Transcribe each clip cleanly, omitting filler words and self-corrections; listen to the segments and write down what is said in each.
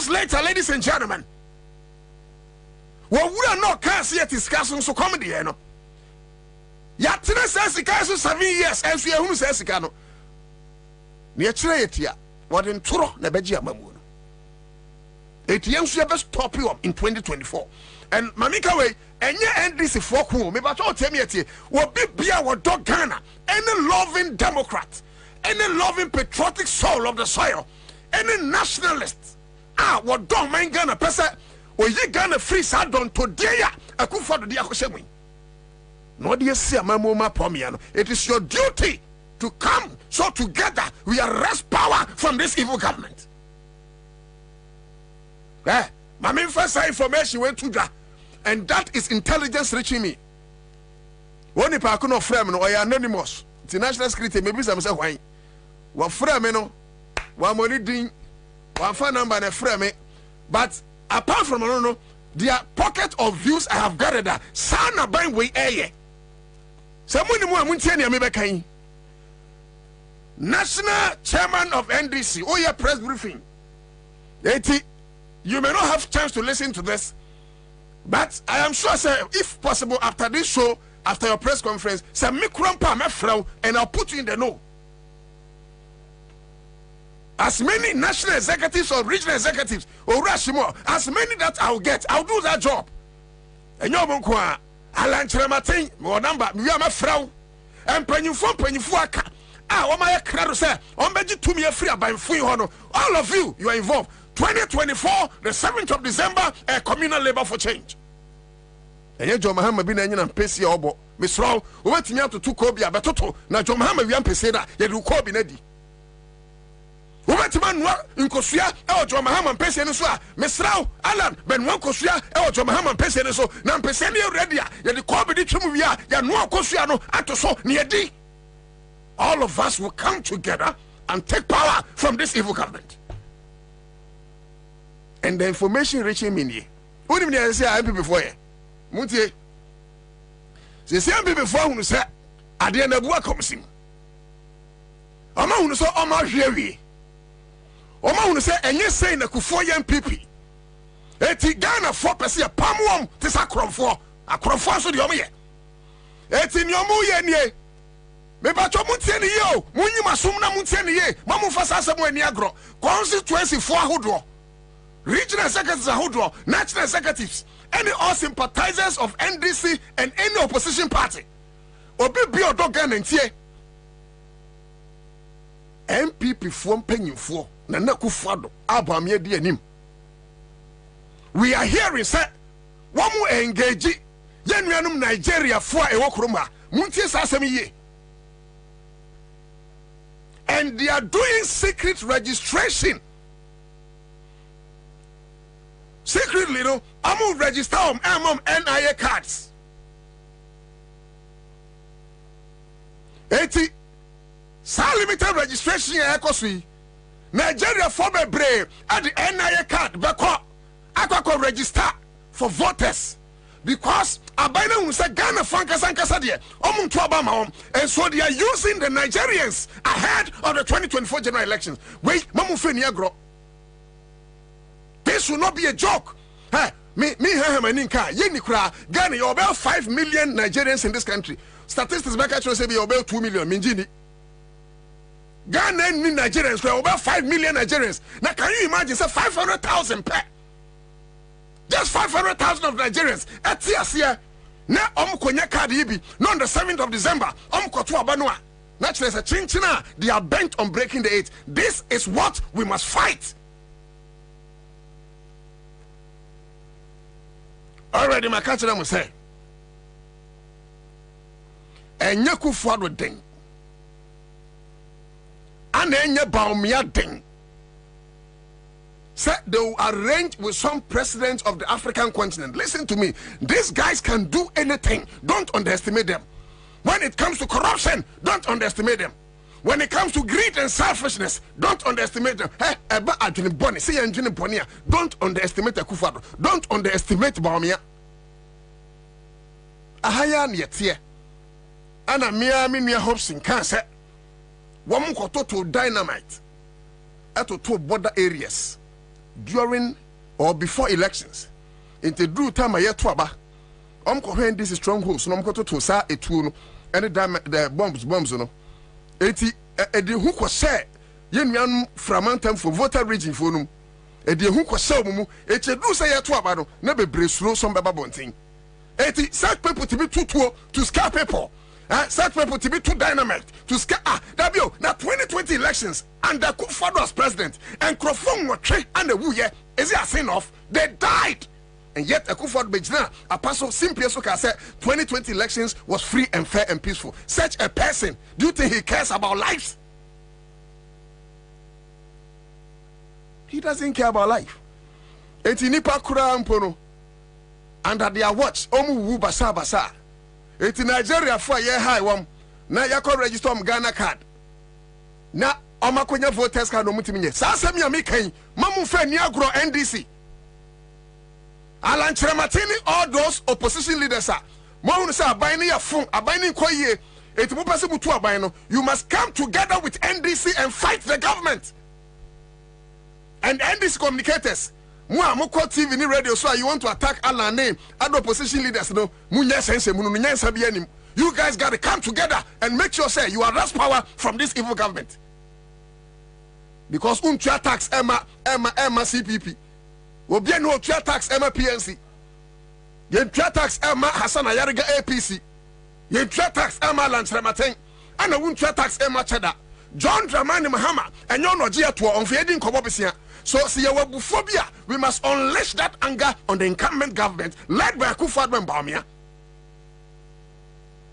Later, ladies and gentlemen, what we are not can't discussing so comedy, you know. Yatina says the guys 7 years, and we are who says the cano. Near Tretia, what in Turo, Nebejia Mamoon. ATMs you ever stop you up in 2024. And Mamika way, and your end this is for whom, maybe I told me what big beer, what dog Ghana, any loving Democrat, any loving patriotic soul of the soil, any nationalist. What don't mind Ghana pesa or ye Ghana free sadon to dear a coup for the Diakosemi. No dear see a mamma pomiano. It is your duty to come so together we arrest power from this evil government. My main first information went to that, and that is intelligence reaching me. One if I couldn't frame or anonymous, the national security maybe some say why. What frame no one money ding. One phone number and a frame, but apart from no, their pocket of views I have gathered that sana bang way air. Someone more Muntiania Mebekain. National Chairman of NDC, oh yeah, press briefing. 80, you may not have chance to listen to this, but I am sure, sir, if possible, after this show, after your press conference, say me krumpa me frau, and I'll put you in the know. As many national executives or regional executives or Rashimo, as many that I'll get, I'll do that job. And you're Monkwa, Alan Trematin, more number, we are my frau, and Penufuaka. What my crowd say, on Beji to me a free by free honor. All of you, you are involved. 2024, the 7th of December, a communal labor for change. And yet, John Mahama been and Pesi Obo, Miss Row, who went to 2 Kobe, but Toto, now John Mahama, we am Peseda, yet you call Binedi. Man in Kosia, El John Mahama Pessin so, Miss Rao, Alan, Ben one Kosia, El John Mahama Pessin so, Nam Pesenia Redia, yet the Corbidi Chumuvia, Yanua Kosiano, Atoso, near D. All of us will come together and take power from this evil government. And the information reaching me. What do you say? I'm before you. Muntie. The same before who said, I didn't know what comes in. I'm on so on my here. Oma who say enye say na kufo ye MPP eti Ghana 4% pamwom te sa kromfo akromfo so de omo ye eti ni omo ye nie me ba cho muntie ni ye o munyi masom na muntie ni ye mamu fa sa asem ani agro constituency 4 ahodo regional executives ahodo national executives any all sympathizers of NDC and any opposition party obi bi odo Ghana ntie MPP fo mpanyimfo na nakufado abamye di anim. We are hearing say one mu engage yenuanum Nigeria fo a ewo kroma muntie sa asem ye. And they are doing secret registration. Secretly, no, I'm register NIA cards. 80 Sa limited registration ekosui Nigeria for bebre at the NIA card beko akwa register for voters because abana who say Ghana Frankasa de omuntu abama and so they are using the Nigerians ahead of the 2024 general elections. Wait, mamu feni agro. This will not be a joke. Hey, me maninka yeni kra Ghana you about 5 million Nigerians in this country. Statistics back actually say be about 2 million minjini. Ghana and Nigerians were about 5 million Nigerians. Now can you imagine say 500,000 per? Just 500,000 of Nigerians. Etiasia. Now konya card yibi. No on the 7th of December. Kotu abanwa. Naturally say chinchina. They are bent on breaking the 8. This is what we must fight. Already my country must say. And Yaku forward thing. And then you baumia ding. Say they will arrange with some presidents of the African continent. Listen to me. These guys can do anything. Don't underestimate them. When it comes to corruption, don't underestimate them. When it comes to greed and selfishness, don't underestimate them. Hey, don't underestimate Akufo-Addo. Don't underestimate Baumia. Ahaya yetie. Ana miami near hopes in cancer. Woman to dynamite at two border areas during or before elections. Into do time a year to aba. This is strongholds. No to sa etuno and the bombs no. Eti the hook was say yen fragmentum for voter region for no. The hook was so mumu. It do say a to abano never brace row some baba bonting. Eti such people to be to scare people. Such people to be too dynamic to scare Dabio now 2020 elections and the Akufo-Addo as president and Krofong Motre and the Wuye is it a sin of they died and yet Akufo-Addo Bejna a person simply so can say 2020 elections was free and fair and peaceful. Such a person, do you think he cares about lives? He doesn't care about life. Eti nipa kura mpono under their watch omu wu basa. It's in Nigeria for a year high one. Now you can register on Ghana card. Now, Omakonya voters card no mutimine. Sasemi amikai, Mamu fe niagro NDC. Alan Chrematini, all those opposition leaders are. Mamu say abani ya fun, abani koye. It mu possible to abano. You must come together with NDC and fight the government. And NDC communicators. Moko TV ni radio so you want to attack Allah name other opposition leaders no munya sense munu nyansa bi anim. You guys got to come together and make sure say you arrest power from this evil government because untua tax Emma CPP obi no untua tax Emma PNC ye untua tax Emma Hassan Ayariga APC ye untua tax Emma Lantrematen and untua tax Emma Cheda John Dramani Mahama and you no gia to on feeding kobobesia. So, we must unleash that anger on the incumbent government led by Akufo-Addo and Baumia.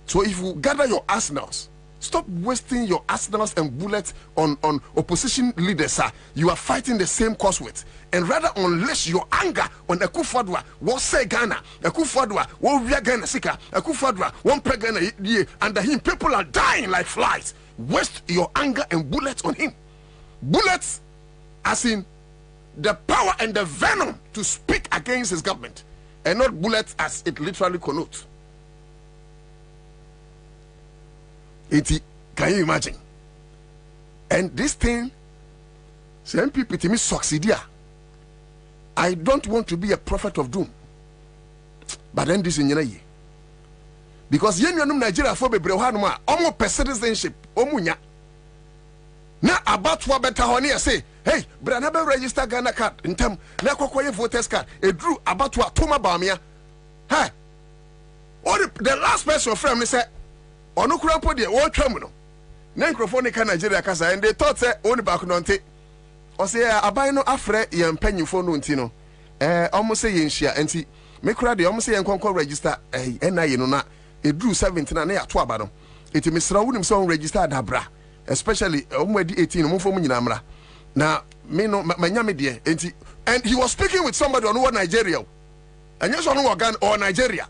So, if you gather your arsenals, stop wasting your arsenals and bullets on opposition leaders. You are fighting the same cause with, and rather unleash your anger on Akufo-Addo. What say Ghana? Akufo-Addo, what we are Ghana Sika? Akufo-Addo, one pregnant year, under him people are dying like flies. Waste your anger and bullets on him. Bullets, as in the power and the venom to speak against his government, and not bullets as it literally connotes. Can you imagine? And this thing, some people to me succeed here. I don't want to be a prophet of doom, but then this in Yenaye. Because Yenyanum Nigeria for Bebrehanoa, almost per citizenship, Omunya. Now about what better honey say, hey, but I never register Ghana card in time, now voters card, a drew about what Toma Bamia. Hey, the last person from me said, Onukura put the old terminal. Necrophonica Nigeria Casa, and they thought say only back on tape. Or say, I buy no afre yam penny for Nuntino. Almost say in share and see, make ready almost say and conquer register a NI no na. It drew 17 and a 12 bottom. It is Mr. Williams on register Dabra, especially 18 Mufo. Now, me no my dear, and he was speaking with somebody on Nigeria. And yes, on Ghana or Nigeria.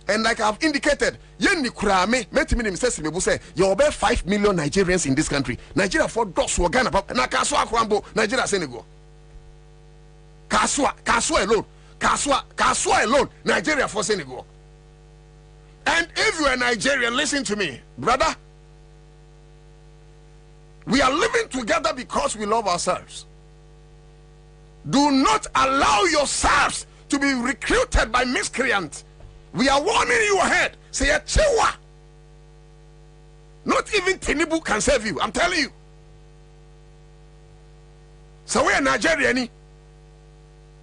And like I've indicated, yenni kurame metiminim says me say you obey 5 million Nigerians in this country. Nigeria for dogs were Ghana na kaswa kwambo Nigeria Senegal. Kaswa alone Nigeria for Senegal. And if you are Nigerian, listen to me, brother. We are living together because we love ourselves. Do not allow yourselves to be recruited by miscreants. We are warning you ahead. Say a chewa. Not even Tinubu can save you. I'm telling you. So we are Nigerian.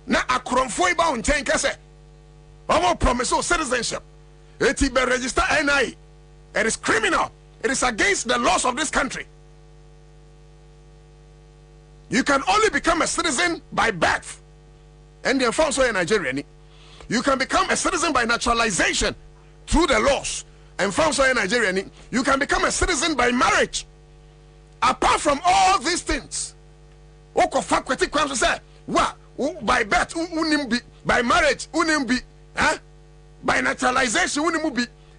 Na akromfo iba unchen kase. Omo promise citizenship. It be register NI. It is criminal. It is against the laws of this country. You can only become a citizen by birth. And they found so in Nigeria. You can become a citizen by naturalization through the laws. And found so in Nigeria. You can become a citizen by marriage. Apart from all these things, by birth, by marriage, by naturalization,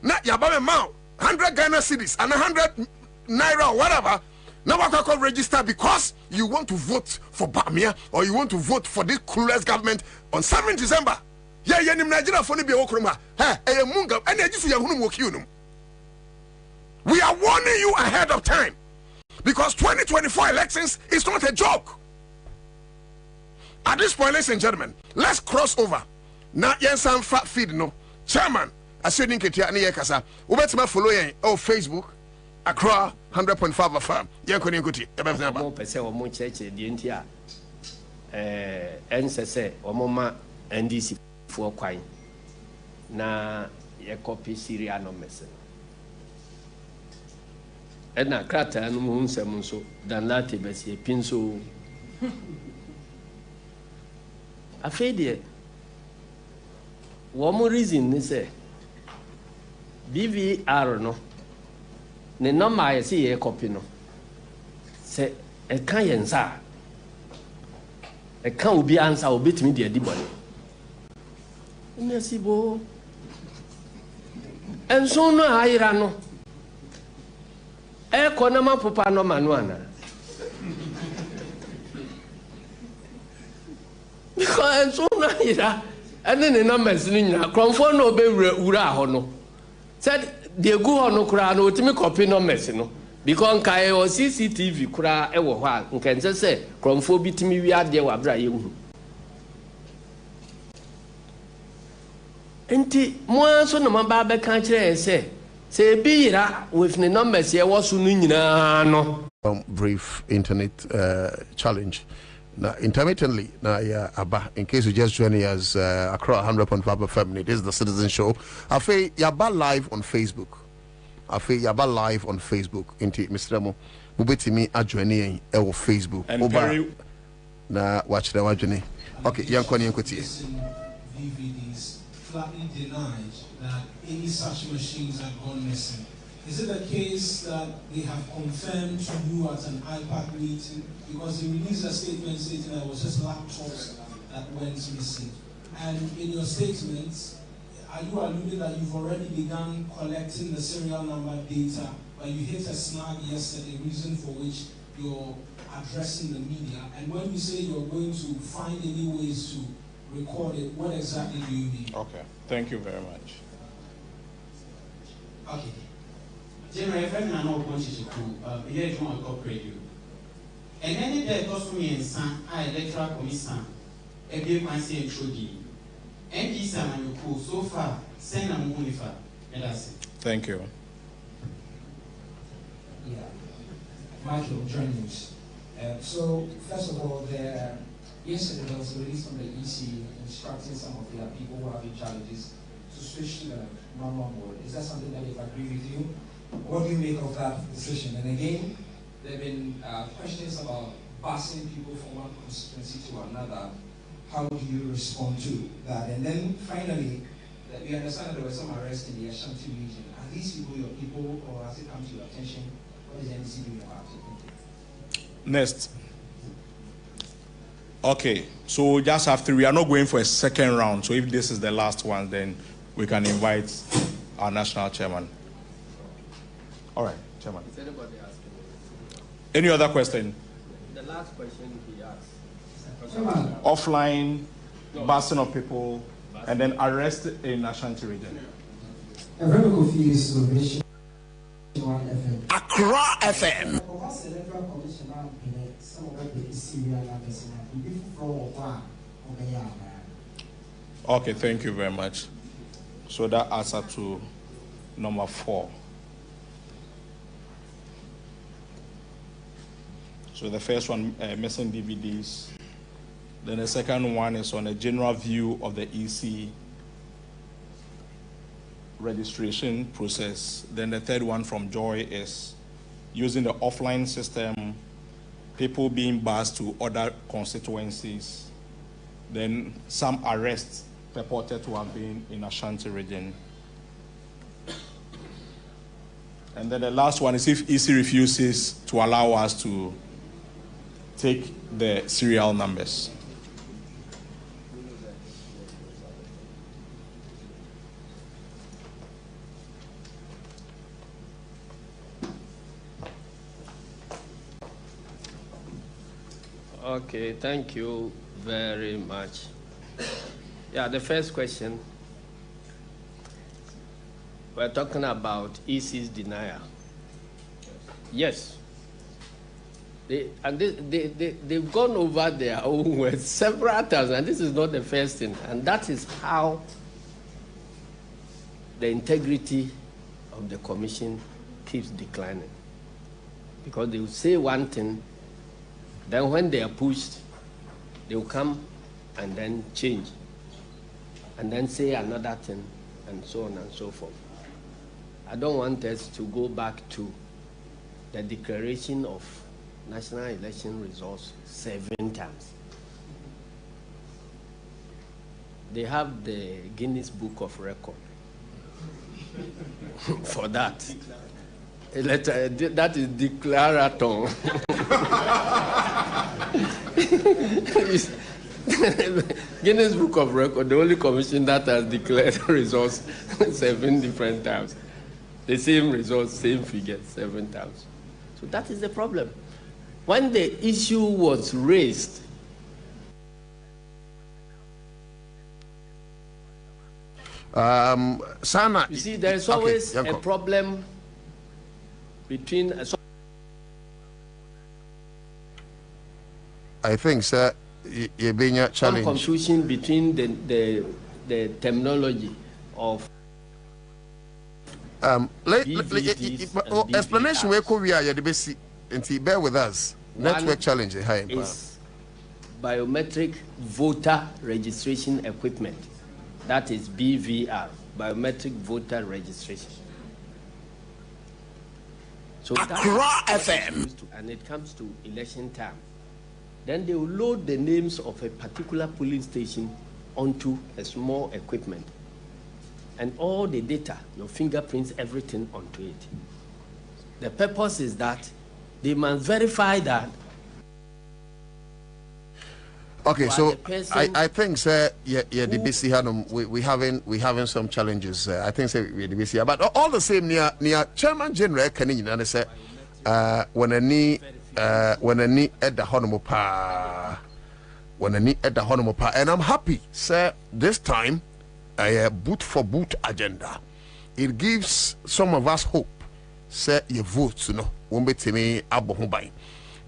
not yabame mount 100 Ghana cedis and 100 naira or whatever. Now I can register because you want to vote for Bamia or you want to vote for this clueless government on 7th December. Yeah, Nigeria for be okroma. We are warning you ahead of time because 2024 elections is not a joke. At this point, ladies and gentlemen, let's cross over. Now, Yensan Fat Feed no chairman. Assuming Ketia and Yakasa, Ubetima following Facebook. Accra 100.5 FM. Yankoni Kuti. More per or more church, the India. NSS or Moma NDC for quine. Na ye copy Syria no messing. Edna Crata and Moon Semonso, than Lati Bessie Pinso. A fade one more reason, they say BVR no. Ne number I see a copy no. Say a can answer. A can be answer or bit me the demon. Merci bo. And so no I ran no. E konama papa no manuana. Because so no I and then the numbers in Cromford no be ura hono. Said the go no kura no timi copy no mess no because kai o CCTV kura e wo ho a nkan say kromfo bitimi wi ade wa bra ye hu enti mo so no maba be kan kire say bi yira with the numbers ye wo so no nyina no brief internet challenge. Now, intermittently, now, Abba, in case you just joining us, across 100.5 FM, it is the Citizen Show. I feel Yaba live on Facebook. Into Mr. Mo, Mubetimi adjoining our Facebook. And very na watch the watching. Okay, Yankoni Yankoti. DVDs flatly denies that any such machines have gone missing. Is it the case that they have confirmed to you at an IPAC meeting? Because they released a statement stating that it was just laptops that went missing. And in your statements, are you alluding that you've already begun collecting the serial number data, but you hit a snag yesterday, reason for which you're addressing the media? And when you say you're going to find any ways to record it, what exactly do you mean? okay. Thank you very much. Okay. General, if I'm not going to here is one corporate you. And any day goes to me and son, I electoral commission, a big man say introduce. And this man you so far, send a money for. And that's it. Thank you. Yeah. Michael Jones. So, first of all, yesterday there was a release from the EC instructing some of their people who are having challenges to switch to the normal mode. Is that something that they've agreed with you? What do you make of that decision? And again, there have been questions about busing people from one constituency to another. How do you respond to that? And then finally, we understand that there were some arrests in the Ashanti region. Are these people your people, or has it come to your attention? What is the NDC doing about it? Next. Okay, so just after, we are not going for a second round. So if this is the last one, then we can invite our national chairman. All right, chairman. Is anybody asking? Any other question? The last question he asked. Offline, busing of people, and then arrest in Ashanti region. Accra FM. Okay, thank you very much. So that answer to number 4. So the first one, missing DVDs. Then the second one is on a general view of the EC registration process. Then the third one from Joy is using the offline system, people being bused to other constituencies. Then some arrests purported to have been in Ashanti region. And then the last one is if EC refuses to allow us to take the serial numbers. Okay, thank you very much. Yeah, the first question, we're talking about EC's denial. Yes. They've gone over their own words several times, and this is not the first thing. And that is how the integrity of the commission keeps declining. Because they will say one thing, then when they are pushed, they will come and then change, and then say another thing, and so on and so forth. I don't want us to go back to the declaration of national election results 7 times. They have the Guinness Book of Record for that. That is declaraton. Guinness Book of Record, the only commission that has declared results 7 different times. The same results, same figure, 7 times. So that is the problem. When the issue was raised, Sana, you see, there is always a problem between. I think, sir, you're being a challenge. Some confusion between the terminology of explanation where we are the basic and bear with us. Network challenge is biometric voter registration equipment. That is BVR, biometric voter registration. So Accra FM, and it comes to election time. Then they will load the names of a particular polling station onto a small equipment. And all the data, your fingerprints, everything onto it. The purpose is that they must verify that. Okay, so I think, sir, the BC we having some challenges. I think, sir, the BC, but all the same, near Chairman General Canadian, and say, when I need at the Honomopa, and I'm happy, sir, this time a boot for boot agenda. It gives some of us hope. Say your vote, you know, won't be to me abohubai.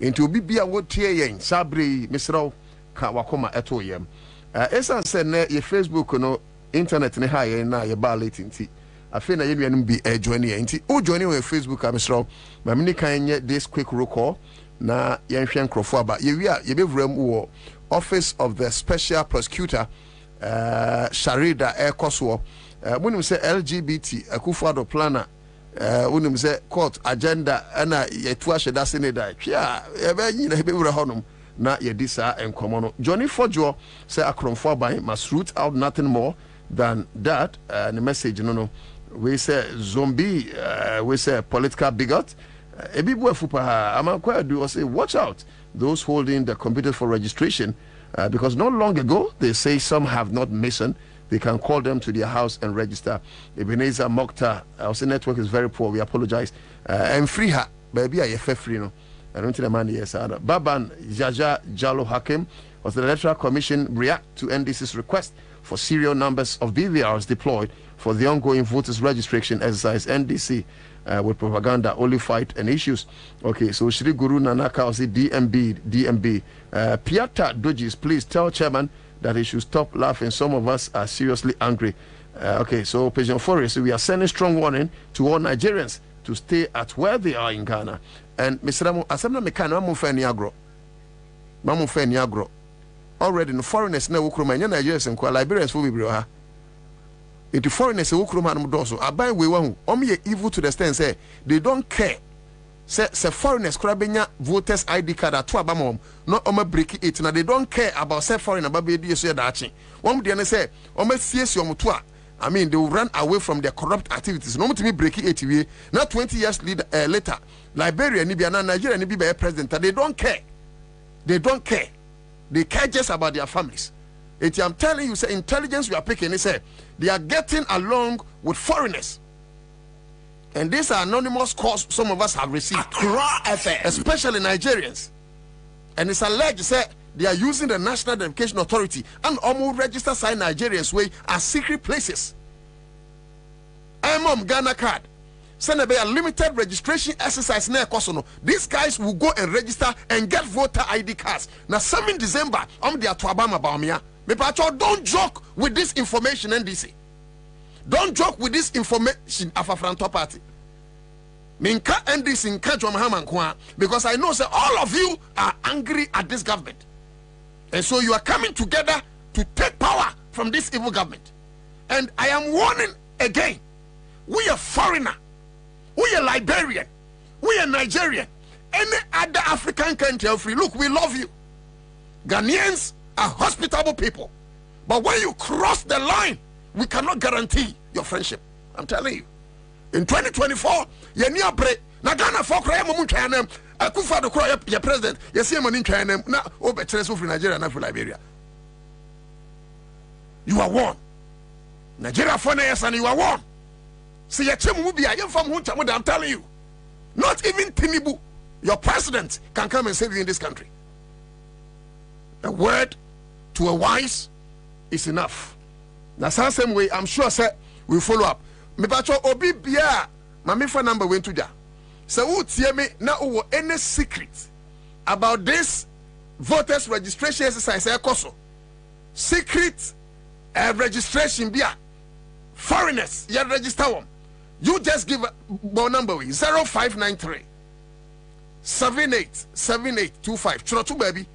Into Bibia would tear yen, Sabri, Mr. Wakoma eto yem. Esan said, your Facebook, you know, internet ne high na your ballot in tea. I feel that you be joining in oh, joining with Facebook, Mr. Mamini can this quick roll call. Na Yanshan Crofaba, you be room Office of the Special Prosecutor. Sharida Air Coswo, when we say LGBT, a Kufado planner, when we say court agenda, and a tuasha that's in it. Yeah, honum, not Yedisa and Comono. Johnny Fojo say Akron Forby must root out nothing more than that. And the message, no, we say zombie, we say political bigot. Ebibu Fupa, Amanqua do say, watch out, those holding the computers for registration. Because not long ago, they say some have not listened they can call them to their house and register. Ebenezer Mokhtar, our network is very poor, we apologize. And free her, baby, I free no. I don't think the man yes. Baban Jaja Jalo Hakim was the Electoral Commission react to NDC's request for serial numbers of BVRs deployed for the ongoing voters registration exercise. NDC with propaganda only fight and issues. Okay, so Shri Guru Nanaka was the DMB. Piata Dojis, please tell chairman that he should stop laughing. Some of us are seriously angry. Okay, so President Forrest, we are sending strong warning to all Nigerians to stay at where they are in Ghana. And Mr. Ramo, Asamna Mekano, Mamu Fe Niagro. Already no foreigners na Ukroma, Nigerians and Liberians will be bro. Into foreigners Ukroma and Mudoso, Abai we want evil to the extent say they don't care. Say foreigners crabenya voters ID card at Twabamom, not Oma break it, and they don't care about say foreigner baby dachi. One day say, Oma CS Yomutua. I mean, they will run away from their corrupt activities. No to me break it, not 20 years later. Liberia, Nibiana, Nigeria, Nibia president, they don't care. They don't care. They care just about their families. I'm telling you, say intelligence we are picking, they say they are getting along with foreigners. And these are anonymous calls some of us have received, especially Nigerians. And it's alleged that they are using the National Identification Authority and almost register sign Nigerians way as secret places. I'm Ghana card. Send a limited registration exercise near Kosono. These guys will go and register and get voter ID cards. Now, 7 December, I'm there to Obama Baumia. Don't joke with this information, NDC. Don't joke with this information of a front party. Minka NDC in Kajwamahaman, because I know that all of you are angry at this government. And so you are coming together to take power from this evil government. And I am warning again, we are foreigner, we are Liberian, we are Nigerian, any other African country free. Look, we love you. Ghanaians are hospitable people. But when you cross the line, we cannot guarantee your friendship. I'm telling you. In 2024, you need a break. Na Ghana for cry mum twanem. Akufa do cry your president. You see money twanem. Na obetre for Nigeria na for Liberia. You are warned. Nigeria for yes and you are warned. See your chemu bi ayem fam hu ntamu. I'm telling you. Not even Tinubu, your president, can come and save you in this country. A word to a wise is enough. Now, same way, I'm sure, sir, we'll follow up. Me bacho obi bia, mami phone number went to da. So, who tell me now any secret about this voters registration exercise? Secret registration bia. Foreigners, you register one. You just give a number 0593 787825. Chrotu baby.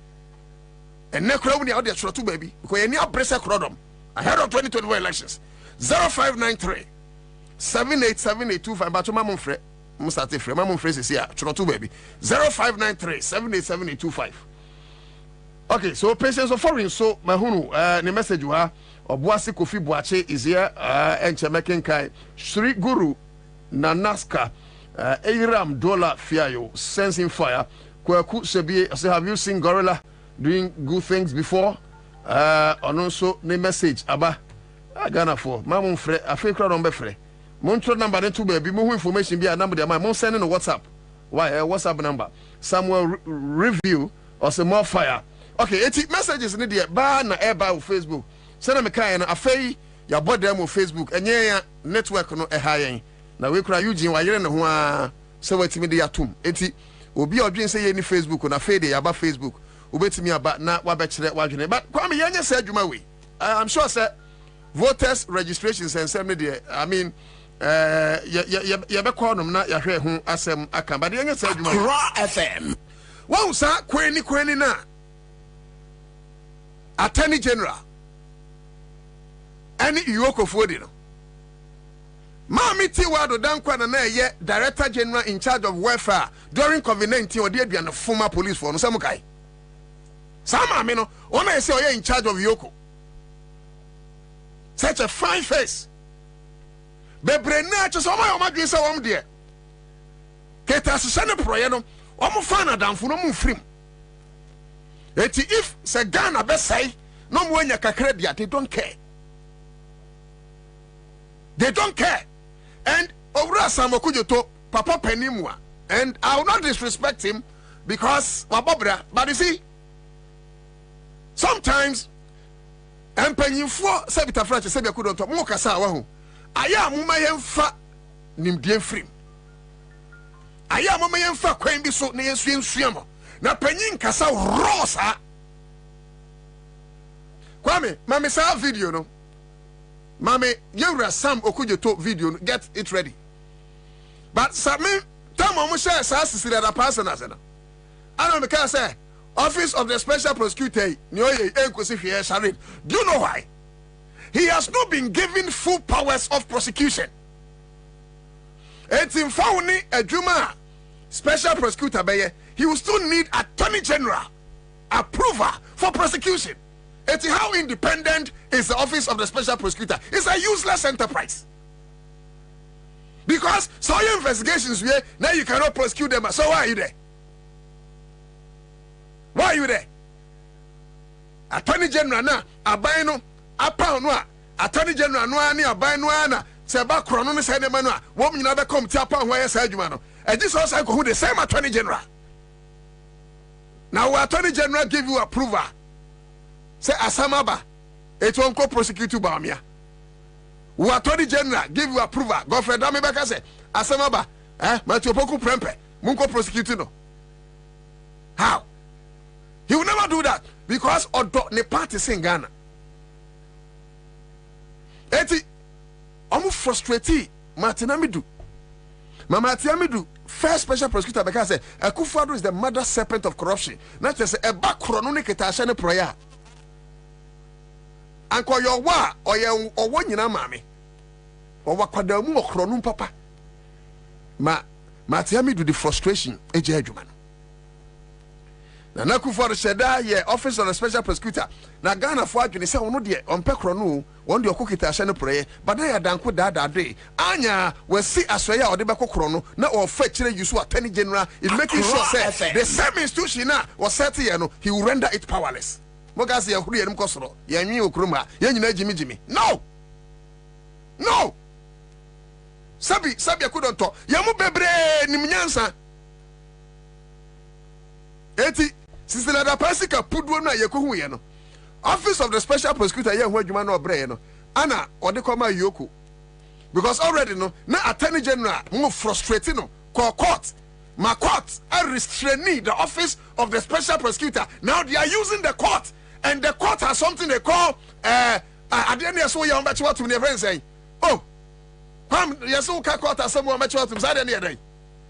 And necro out there Chrotu baby. Because you need a bracer crodom ahead of 2024 elections. 0593 787825. But to Mamon Fre Mustate Fre Mamon Fre is here. Chrotu baby. 0593 787825. Okay, so patients of foreign. So Mahunu, the message you are. Obuasi Kofi Boache is here, and Chamaken Kai, Shri Guru Nanaska, Eiram Dola Fiayo, Sensing Fire, Kwaku Sebi. Say, have you seen Gorilla doing good things before? And also, the message, Abba, Ghana for Mamun Fre, a fake crowd on Befre. Montro number 2 baby, more information be a number there. My mom sending a WhatsApp. Why a WhatsApp number? Somewhere review or some more fire. Okay, it's messages in the bar na air by Facebook. Send me kind of afei ya body them on Facebook and yeah network no high na we kura Eugene wa yere ne ho a se watimi de atom enti obi odwen say ye ni Facebook na afei de ya ba Facebook obetimi aba na wa be kire wa dwene but kwame yenye say adwuma we I'm sure say voters registrations and some there I mean ya be call nom na ya hwe ho asem aka but yenye say adwuma FM wo sa kweni na Attorney General any Yoko Fodino. Mami Tiwado Dankwana na ye Director General in charge of welfare during COVID-19 or the and the former police for no Samukai. Sama Mino, ona say you're in charge of Yoko. Such a fine face. Bebrena just oma madwisa wom de. Keta sene proyeno, omo fana damfo no mfrim. Eti if se Ghana be say no mo nya kakra dia they don't care. They don't care. And Owura Sam Okujoto, Papa Penimwa, and I will not disrespect him because Wabobra, but you see, sometimes and Penifo Sabita French Sabia Kudoto, Mokasa Wahu, Aya Mumayemfa Nimdien Free. Aya Mumayemfa Quambi so near Swim. Na Penin Kasa Rosa. Kwame, Mame sa video no. Mame, Owura Sam Okujoto video, get it ready. But Sami, tell me, share SAS is the person as an. I don't care, say, Office of the Special Prosecutor, do you know why? He has not been given full powers of prosecution. It's in Fauni, a Juma, Special Prosecutor, he will still need Attorney General approval for prosecution. It's how independent is the Office of the Special Prosecutor. It's a useless enterprise. Because so your investigations here, now you cannot prosecute them. So why are you there? Why are you there? Attorney General na abaino apa no Attorney General no ani abaino na se ba krono no se ne manu a wo nyina be come ti apa ho ya sa adwuma no. E this also go who the same Attorney General. Now Attorney General give you approval. Say asamaba it won't go prosecute you Bamia. Attorney General give you approval. Godfrey Damibaka say asamaba Matthew Poku Prempe munko prosecute no. How? He will never do that because Odo ne party in Ghana. Eti omu frustrate Martinamidu. Martinamidu first special prosecutor because say Akufo-Addo is the mother serpent of corruption. Not just a back chrono ne ketasha ne prayer. Anko yo wa oye owo nyina mame. Owa kwada mu okrono papa. Martinamidu the frustration eje adwuma. Na Akufo-Addo sheda ye Office of the Special Prosecutor. Na Ghana for adwene se wono de ompekro no won de okokita ahye ne prayer. But na ya danko dada de. Anya we see asoya o de bekokro no na o fa kire use Attorney General is making sure say the same institution na was set here no he will render it powerless. Moga se yahuru ye nim kosoro. Ye nwi okroma ye nyina jimi. No. No. Sabi akudonto. Ye mu bebre nim nyansa. Eti Sisila da Pasika Pudwo na yekohu ye no. Office of the Special Prosecutor ye ho adwuma na obre ye no. Ana ode koma yoku. Because already no na Attorney General mo frustrating no court. My court are restraining the Office of the Special Prosecutor. Now they are using the court and the court has something they call adenia so ya mbachi watu ne friend say. Oh. Pam yeso ka court asemo mbachi watu msade ne dey.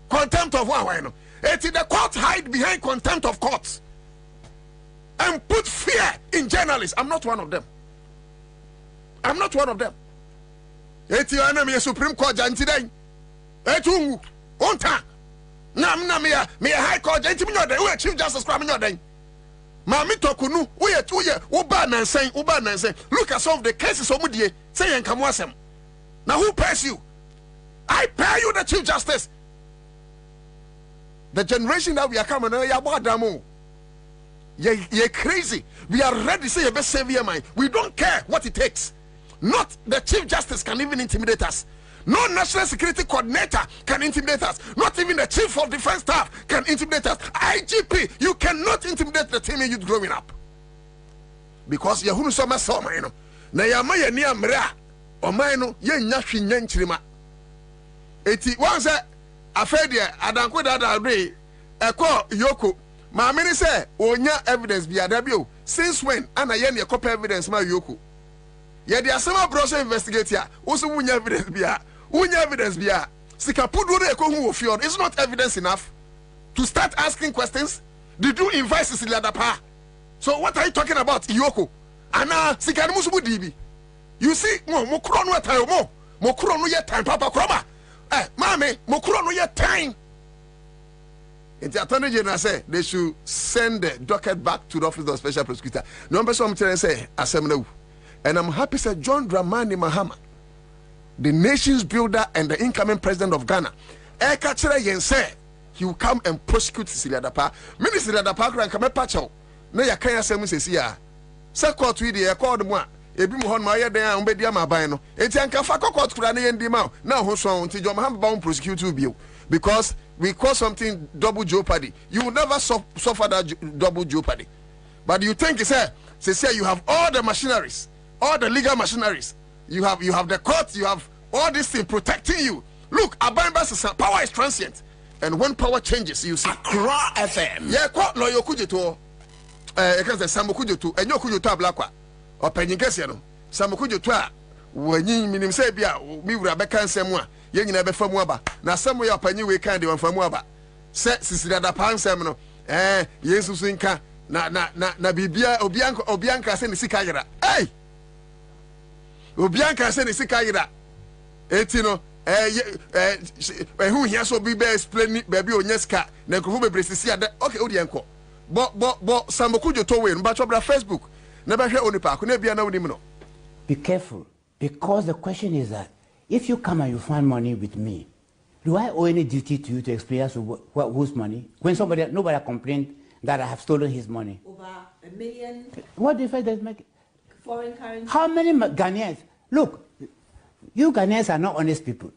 Contempt of one no. The court hide behind contempt of courts and put fear in journalists. I'm not one of them. I'm not one of them. Your enemy Supreme Court jantiday. Etu onta. Na me high court janti me we Chief Justice kwa me nyoden. Mami tokunu we ba nansen. Look at some of the cases omudie say yen kamo asem. Now who pays you? I pay you, the Chief Justice. The generation that we are coming, you're crazy. We are ready to say your best savior mind. We don't care what it takes. Not the Chief Justice can even intimidate us. No National Security Coordinator can intimidate us. Not even the Chief of Defense Staff can intimidate us. IGP, you cannot intimidate the team youth growing up. Because you're who so much so mine. Na yamaya ni amra. O mine ye nyashi nyanchirima. Eti once afedia adanko dada re eko yoko ma meni say onya evidence bia da bio since when ana ye ne copy evidence ma yoko ye dia sama browser investigate ya also wunya evidence bia sikapudu re eko hu ofion is not evidence enough to start asking questions. Did you invite Cecilia Dapa? So what are you talking about yoko ana sikani musubu dibi? You see mo kro no time mo kro no ye time papa kroma. Mami, Mokuro no yet time. The Attorney General say they should send the docket back to the Office of the Special Prosecutor. Number some say assembly. And I'm happy say John Dramani Mahama, the nation's builder and the incoming president of Ghana, say he will come and prosecute Cecilia Dapa. Minister Dapa can come a patch out. No, you can't say Mrs. Sia. Say court with the call the one. ebi mu hon ma ye den a umbedi ama ban no enti anka fa kokot kura na ye ndi ma na ho so nti jom ha ba prosecute you bio because we call something double jeopardy. You will never suffer that double jeopardy. But you think say you have all the machineries, all the legal machineries. You have the courts, you have all these things protecting you. Look, power is transient. And when power changes, you see Accra FM. Yeah, quite loyal kujeto. Because Samukujo and Yokujo Blaqua or Penikasiano. Samukujo Twa. When you mean say, me would have become someone. You never from Waba. Now, somewhere up a new way candy on from Waba. Set Sisida Pan Semino. Jesus Inca. Na Bibia Obianca send the Sikaira. Hey! Obianca send the Sikaira. Etino. Who here so be explain baby on yeska. Neku Bressia. Okay, Odianco. But Samukujo Towe, but over Facebook. Never hear only park. Never know. Be careful, because the question is that if you come and you find money with me, do I owe any duty to you to explain us whose money? When nobody complained that I have stolen his money. Over $1 million. What difference does it make? Foreign currency. How many Ghanaians? Look, you Ghanaians are not honest people.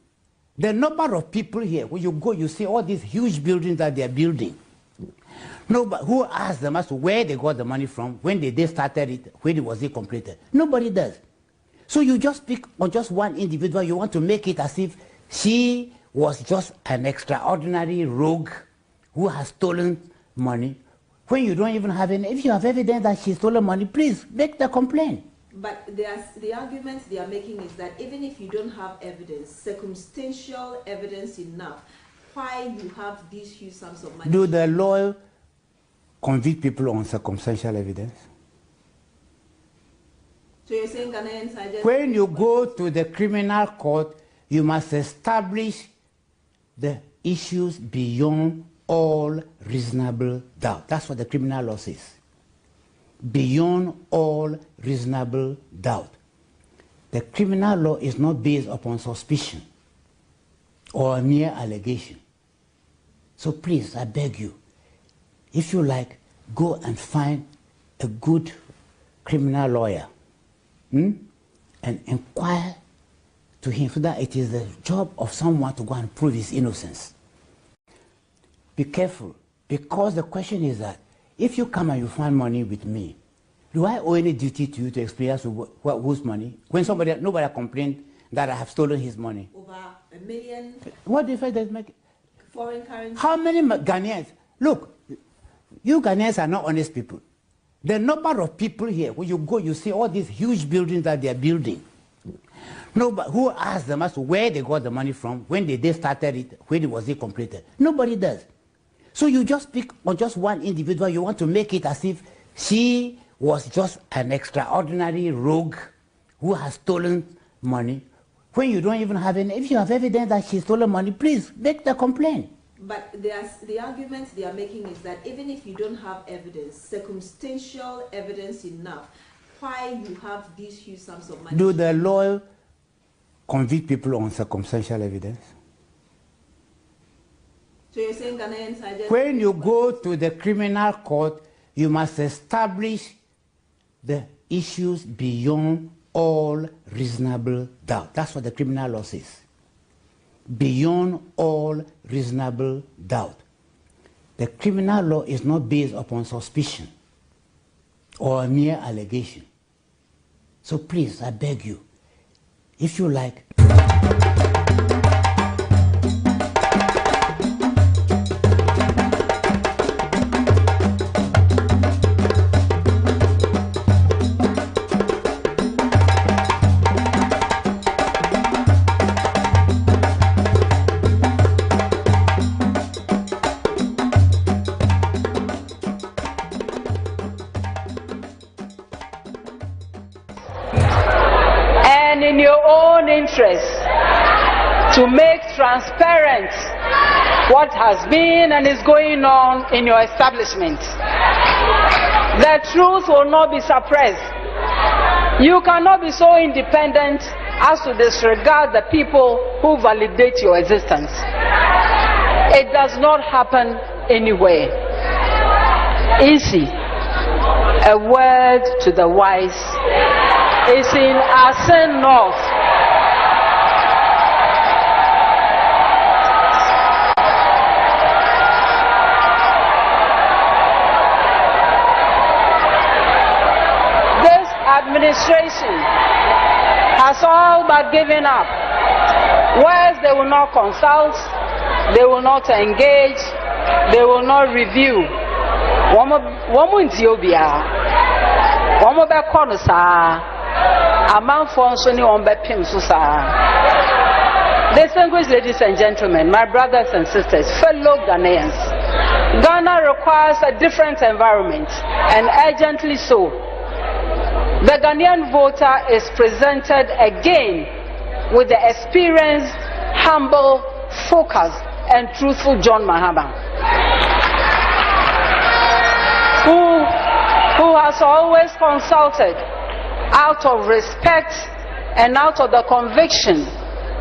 The number of people here, when you go, you see all these huge buildings that they are building. Nobody who asked them as to where they got the money from, when they started it, when was it completed. Nobody does. So you just pick on just one individual. You want to make it as if she was just an extraordinary rogue who has stolen money. When you don't even have any, if you have evidence that she stole money, please make the complaint. But the argument they are making is that even if you don't have evidence, circumstantial evidence enough, why you have these huge sums of money? Do the law convict people on circumstantial evidence? So you're saying Ghanaians are just... When you go to the criminal court, you must establish the issues beyond all reasonable doubt. That's what the criminal law says. Beyond all reasonable doubt. The criminal law is not based upon suspicion or a mere allegation. So please, I beg you, if you like, go and find a good criminal lawyer and inquire to him, so that it is the job of someone to go and prove his innocence. Be careful, because the question is that if you come and you find money with me, do I owe any duty to you to explain us whose money? When nobody complained that I have stolen his money. Over $1 million. What difference does it make? Foreign currency. How many Ghanaians? Look, you Ghanaians are not honest people. The number of people here, when you go, you see all these huge buildings that they are building. Nobody who asked them as to where they got the money from, when they started it, when was it completed. Nobody does. So you just pick on just one individual. You want to make it as if she was just an extraordinary rogue who has stolen money. When you don't even have any, if you have evidence that she stole money, please make the complaint. But the argument they are making is that even if you don't have evidence, circumstantial evidence enough, why you have these huge sums of money? Do the law convict people on circumstantial evidence? So you're saying Ghanaians are just... When you go to the criminal court, you must establish the issues beyond all reasonable doubt. That's what the criminal law says. Beyond all reasonable doubt. The criminal law is not based upon suspicion or a mere allegation. So please, I beg you, if you like... in your own interest to make transparent what has been and is going on in your establishment. The truth will not be suppressed. You cannot be so independent as to disregard the people who validate your existence. It does not happen anywhere. Easy. A word to the wise. is in Asen North. This administration has all but given up. Whereas they will not consult, they will not engage, they will not review. Woman Ethiopia, woman be konusa, among Fonsoni on be Pimsusa. Distinguished ladies and gentlemen, my brothers and sisters, fellow Ghanaians, Ghana requires a different environment, and urgently so. The Ghanaian voter is presented again with the experienced, humble, focused, and truthful John Mahama, who has always consulted out of respect and out of the conviction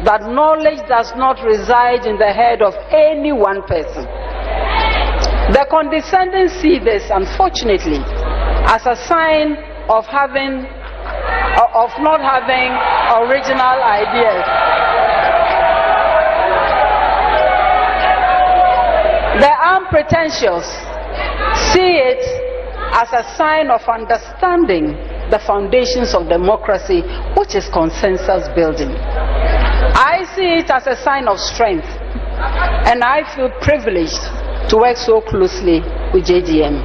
that knowledge does not reside in the head of any one person. The condescending see this, unfortunately, as a sign of not having original ideas. The unpretentious see it as a sign of understanding the foundations of democracy, which is consensus building. I see it as a sign of strength, and I feel privileged to work so closely with JDM.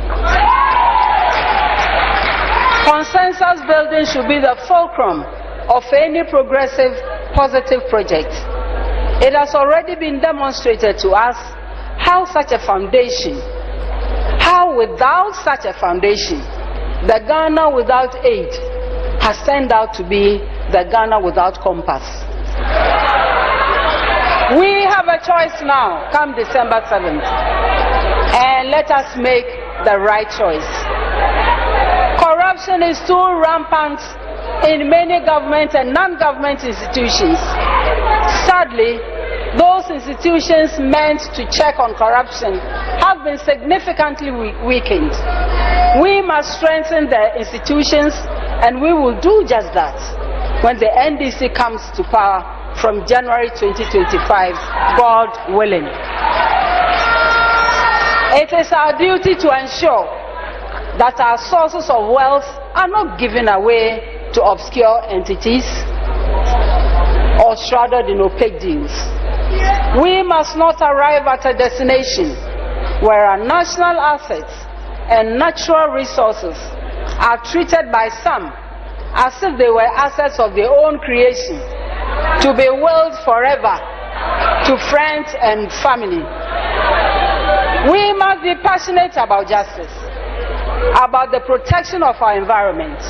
Consensus building should be the fulcrum of any progressive, positive project. It has already been demonstrated to us how without such a foundation, the Ghana without aid has turned out to be the Ghana without compass. We have a choice now, come December 7th, and let us make the right choice. Corruption is too rampant in many government and non-government institutions. Sadly, those institutions meant to check on corruption have been significantly weakened. We must strengthen the institutions, and we will do just that when the NDC comes to power from January 2025, God willing. It is our duty to ensure that our sources of wealth are not given away to obscure entities or shrouded in opaque deals. We must not arrive at a destination where our national assets and natural resources are treated by some as if they were assets of their own creation, to be willed forever to friends and family. We must be passionate about justice, about the protection of our environment,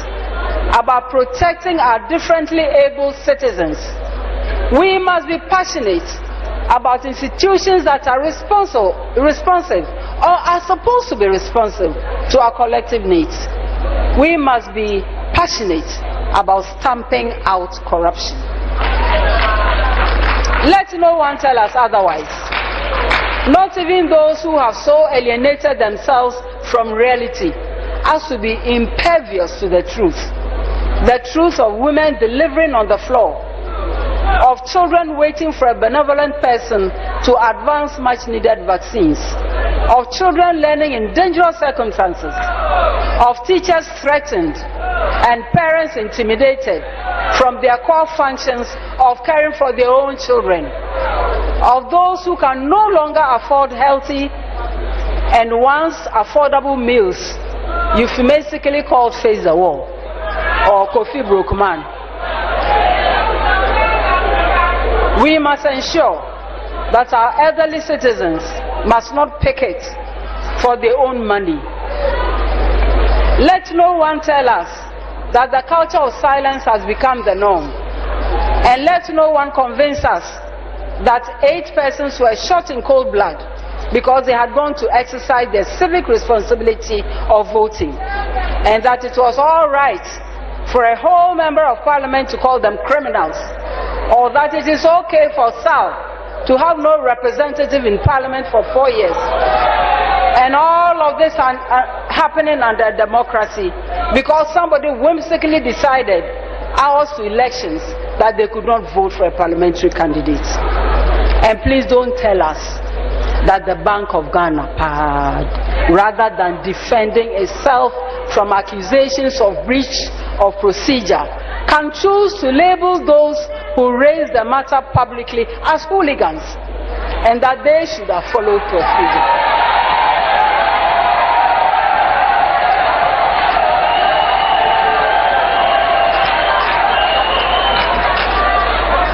about protecting our differently able citizens. We must be passionate about institutions that are responsive or are supposed to be responsive to our collective needs. We must be passionate about stamping out corruption. Let no one tell us otherwise. Not even those who have so alienated themselves from reality as to be impervious to the truth. The truth of women delivering on the floor, of children waiting for a benevolent person to advance much needed vaccines, of children learning in dangerous circumstances, of teachers threatened and parents intimidated from their core functions of caring for their own children, of those who can no longer afford healthy and once affordable meals, euphemistically called face the wall or Kofi Brookman. We must ensure that our elderly citizens must not picket for their own money. Let no one tell us that the culture of silence has become the norm. And let no one convince us that 8 persons were shot in cold blood because they had gone to exercise their civic responsibility of voting, and that it was all right for a whole member of parliament to call them criminals, or that it is okay for Sal to have no representative in parliament for 4 years. And all of this are happening under democracy because somebody whimsically decided hours to elections that they could not vote for a parliamentary candidate. And please don't tell us that the Bank of Ghana, rather than defending itself from accusations of breach of procedure, can choose to label those who raise the matter publicly as hooligans, and that they should have followed procedure.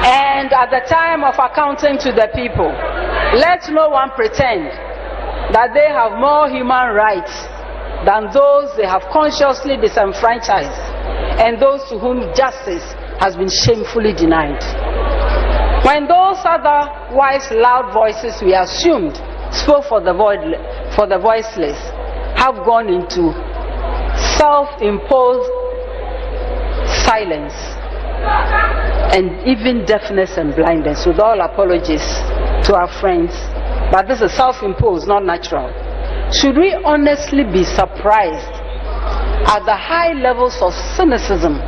And at the time of accounting to the people, let no one pretend that they have more human rights than those they have consciously disenfranchised and those to whom justice has been shamefully denied. When those otherwise loud voices we assumed spoke for the voiceless have gone into self-imposed silence and even deafness and blindness, with all apologies to our friends, but this is self-imposed, not natural. Should we honestly be surprised at the high levels of cynicism,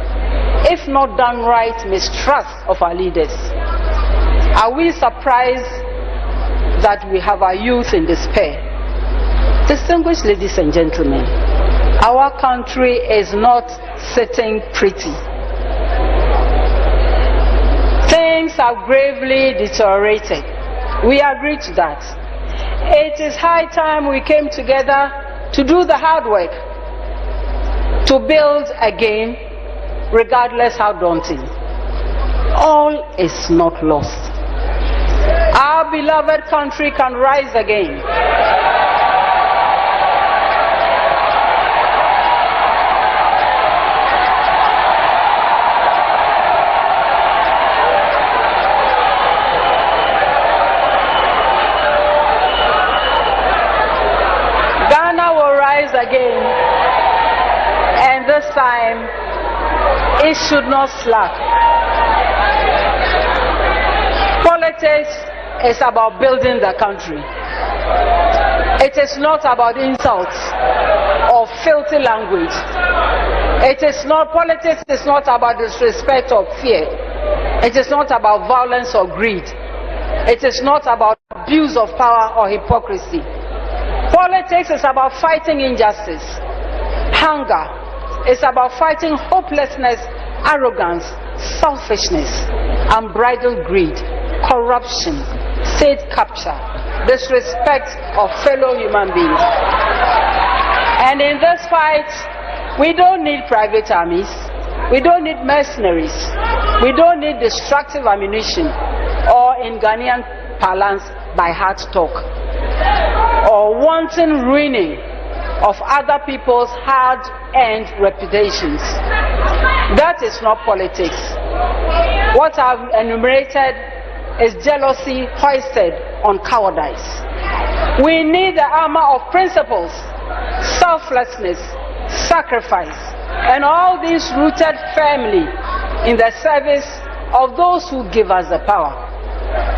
if not downright mistrust of our leaders? Are we surprised that we have our youth in despair? Distinguished ladies and gentlemen, our country is not sitting pretty. Things have gravely deteriorated. We agree to that. It is high time we came together to do the hard work, to build again, regardless how daunting. All is not lost. Our beloved country can rise again. Again, and this time it should not slack. Politics is about building the country. It is not about insults or filthy language. Politics is not about disrespect or fear. It is not about violence or greed. It is not about abuse of power or hypocrisy. Politics is about fighting injustice, hunger. It's about fighting hopelessness, arrogance, selfishness, unbridled greed, corruption, state capture, disrespect of fellow human beings. And in this fight, we don't need private armies, we don't need mercenaries, we don't need destructive ammunition, or in Ghanaian parlance, by heart talk, or wanton ruining of other people's hard-earned reputations. That is not politics. What I've enumerated is jealousy hoisted on cowardice. We need the armor of principles, selflessness, sacrifice, and all these rooted firmly in the service of those who give us the power.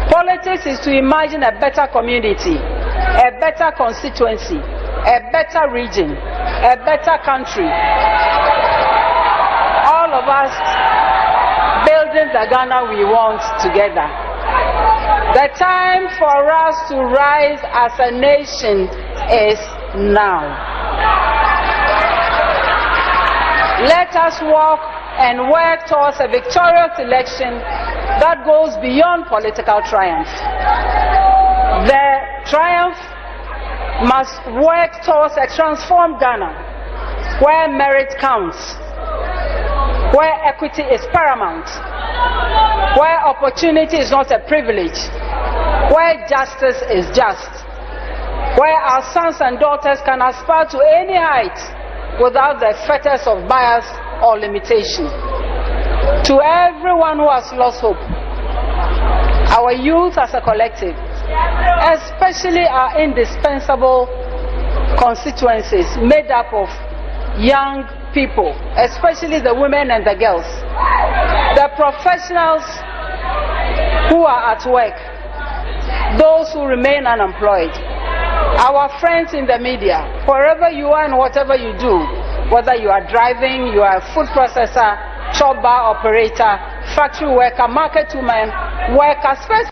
Politics is to imagine a better community, a better constituency, a better region, a better country. All of us building the Ghana we want together. The time for us to rise as a nation is now. Let us walk and work towards a victorious election that goes beyond political triumph. The triumph must work towards a transformed Ghana, where merit counts, where equity is paramount, where opportunity is not a privilege, where justice is just, where our sons and daughters can aspire to any height without the fetters of bias or limitation. To everyone who has lost hope, our youth as a collective, especially our indispensable constituencies made up of young people, especially the women and the girls, the professionals who are at work, those who remain unemployed, our friends in the media, wherever you are and whatever you do, whether you are driving, you are a food processor, shop bar operator, factory worker, market woman, worker, space.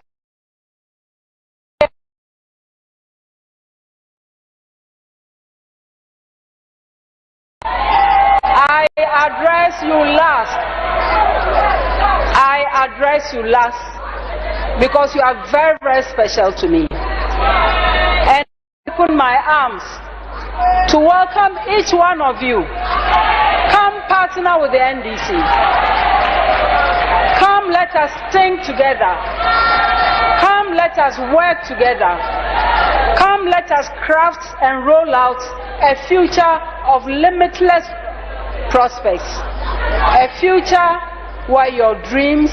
I address you last because you are very, very special to me. And I open my arms to welcome each one of you. Come partner with the NDC. Come let us think together. Come let us work together. Come let us craft and roll out a future of limitless prospects. A future where your dreams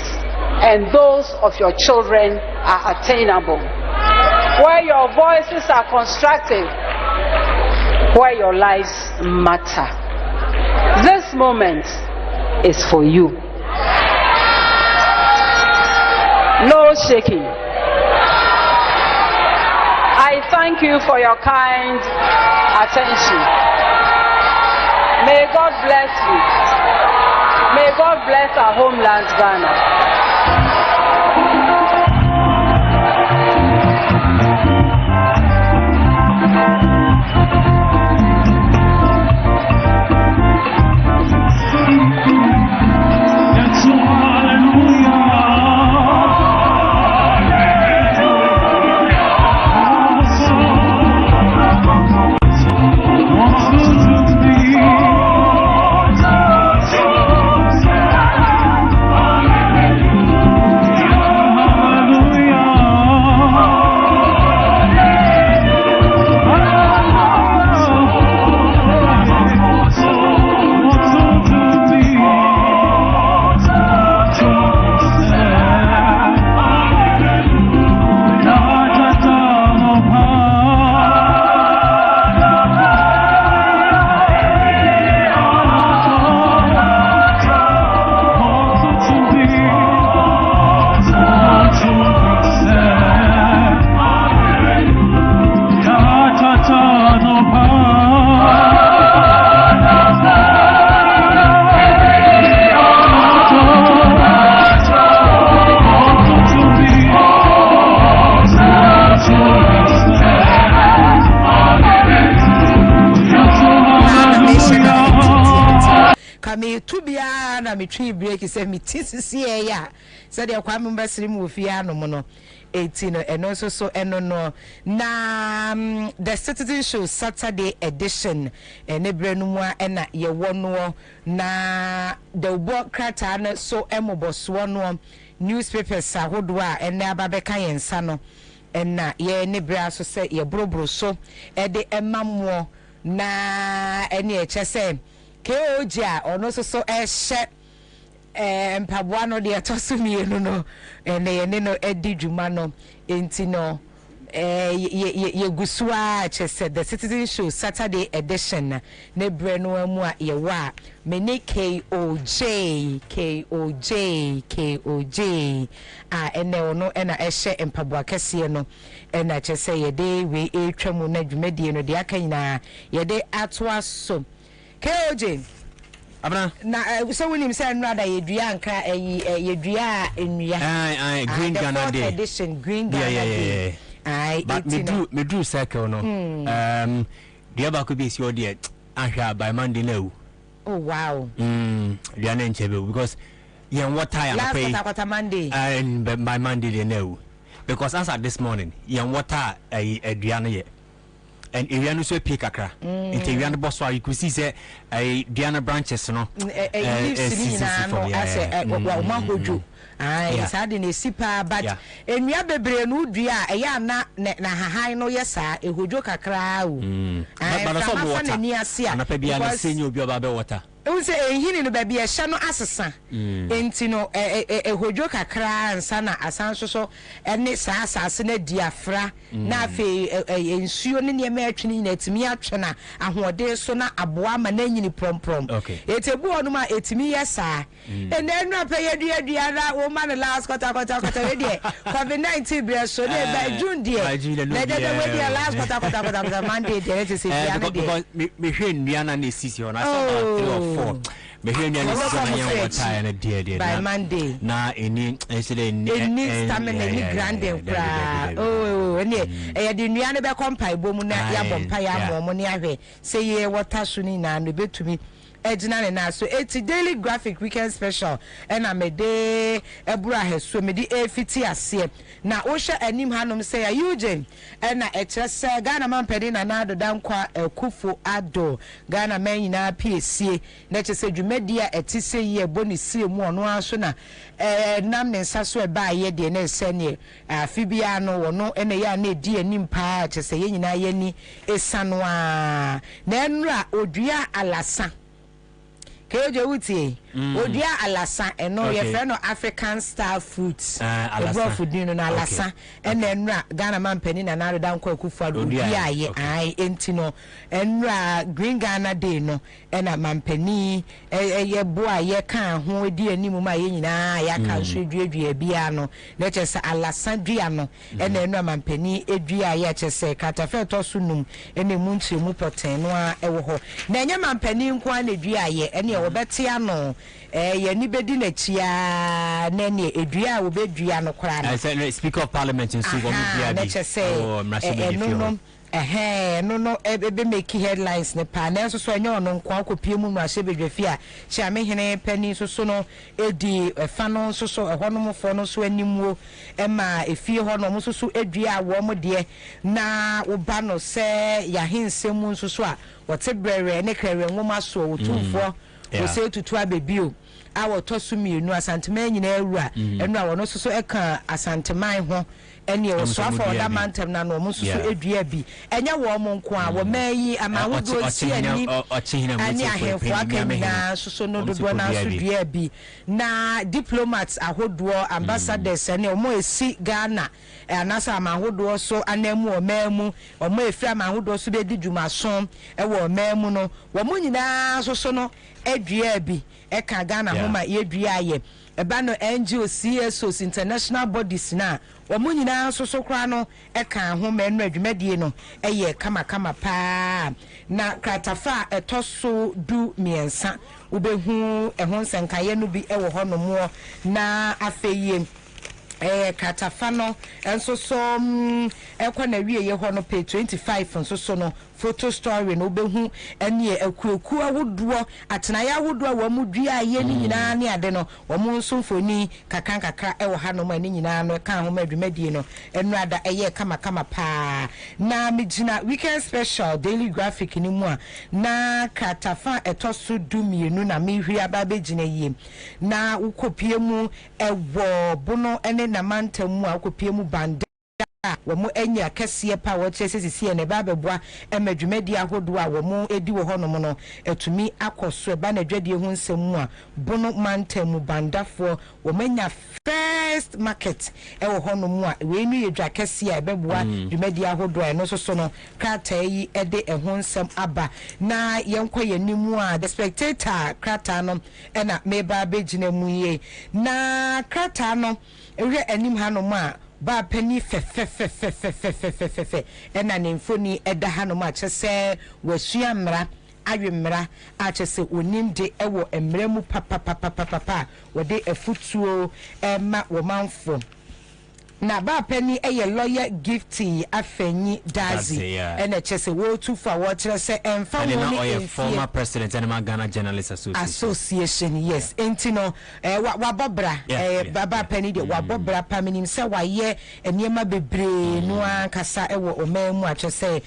and those of your children are attainable. Where your voices are constructive. Where your lives matter. This moment is for you. No shaking. I thank you for your kind attention. May God bless you. May God bless our homeland, Ghana. Me tree break is a me TCC ya said ya kwa mbasiri mu ofia no mo no 18 and also so no na the Citizen Show Saturday edition and ebrenu mu na ye wono na the work krata na so emoboso no newspapers ahodo a ene ababeka yensa no na ye ne bra so se ye brobro so e de emamwo na ene e chese keoja ono so ehye mpaboa no de atosumi no ene no edi dwuma no enti no ye gusua chese the Citizen Show Saturday edition ne bre no amu a ye wa meni KOJ ene ono ena ehye mpaboa kese no ena chese ye de we etwamu na dwumadi no de aka nyina ye de atoa so KOJ Abra na so when him say no that yedua anka yedua enua green Ghana day edition green Ghana day but me do circle no the aba could be your dear ahwa by Monday now. Oh wow the ane nchebe because yen what time I pay Monday and by Monday they know because as at this morning yen water aduane ye and area no so pick akra into area no boss you could see say Diana branches no sade na sipa but enua bebre no dua eya na hahan no yesa ehodwo kakra o but so mo water na pa bia na senyo obi oba be water unse ehini no ba bia hye no asesa enti no ehodwo kakra ansa na asanso so ene saa asase na diafra na afi ensuo ne ne ma atwini na etimi atwe na ahode so na aboa ma na nyini promprom etebu hono ma etimi yesa ene enu apa yedua na wo ma na last quarter we die COVID-19 bre so na ba June die na de we die last quarter Monday dey to say because me hwe nua na sisi hono asa before me hear any by Monday na any stamina any grande kra oh any the nuane be kompa bom na ya bompa ya mo ne ahwe say ye water so ni na no betumi ejina na so eti daily graphic weekend special and amede ebura heso medi efiti ase na wo hwe anim hanom say ya Eugene na ekyerese Ghana man pedi na na do dankwa Kufu Ado Ghana man nyina piesie na kyerese dwumadia etise ye bonisi mu ono aso na nam ne nsa so eba ye de na esene afibia no wono ene ya na edi anim pa kyerese ye nyina ye ni esano a na enra odua alasa Keje wuti odia alasa eno ye friend no African star fruits alasa food no na alasa ena enra Ghana man pani na na dan kwa kufa odia ye ai enti no enra green Ghana day no ena man pani ye boa ye kan ho edi animu ma ye nyina ya kan so duadua bia no na chese alasa dua no ena enra man pani edua ye chese katafe to sunum ena mu nchemu poten no a ewo ho na enya man pani nko na dua ye ena wobetia no ye ni bedi na chia na ne edua wobedua no kora no speaker of parliament in so wo bia bi no ebe make headlines ne pa na so enye ono nko akopie mu mra shebedwafi a chia me hene pani so no edi fa no so ehonom fo no so animuo ma efie ho no so edua wo mo de na wo ba no se ya hensem so a wote brere ne krere nwoma so wotumfo wo se tutu abebio awo tosumienu asantema nyina awura enu awo no so eka asanteman ho ene wo so afa oda mantem na no mo so edua bi enya wo mo nko a wo mayi amahodo si ani ani ahefo akamina so no dodo na so dua bi na diplomats ahodo ambassadors ene o mo esi Ghana anasa amahodo so anemu o mamu o mo efira amahodo so be di dwumaso e wo mamu no wo mo nyina so no edua bi eka Ghana homa yedua ye eba no NGO CSOs international bodies na omo nyina so kra no eka homa enu adwumadie no eye kama pa na kratafa etoso du miensa ubehu ehon senkaye no bi ewo ho no mo na afeye kratafa no enso so ekwa na wie ye ho no page 25 nso so no photo story no behu ene akuaku awodo atenaya awodo wa mu dua ye ni nyina ne ade no wo mu nso mfoni kakra ewo ha no ma ni nyina no kan ho madwumadie no enu ada eye kama pa na migina weekend special daily graphic ni mu a na kratafa etoso du mienu na mehwi aba begina yie na ukopie mu ewo bono ene na mantam mu a ukopie mu bande wo mo anya kese pa wo kyesesisi ne ba beboa emadwumadi ahodo a wo mo edi wo honom no etumi akoso e ba na dwade hu nsem mu a bono mantam bandafo wo manya first market e wo honom a we nu yedwa kese a beboa dwumadi ahodo a no so no krata yi e de hu nsem aba na yenkwa yanimu a the spectator krata no e na meba begina mu ye na krata no ewe anim hanom a ba pani fe ena ne mfoni eda hanom a kyese wasua mra awemra a kyese onimde ewo emra mu papa wode afutuo ma wo manfo na ba pani eye lawyer gifty afenyi dazi ena kyese wo tufa wo kyerese emfa wo ni former president and Ghana Journalists Association yes entino wa bobra baba pani de wa bobra paminim se wa ye eniema bebre no ankasa ewo omamu a kyese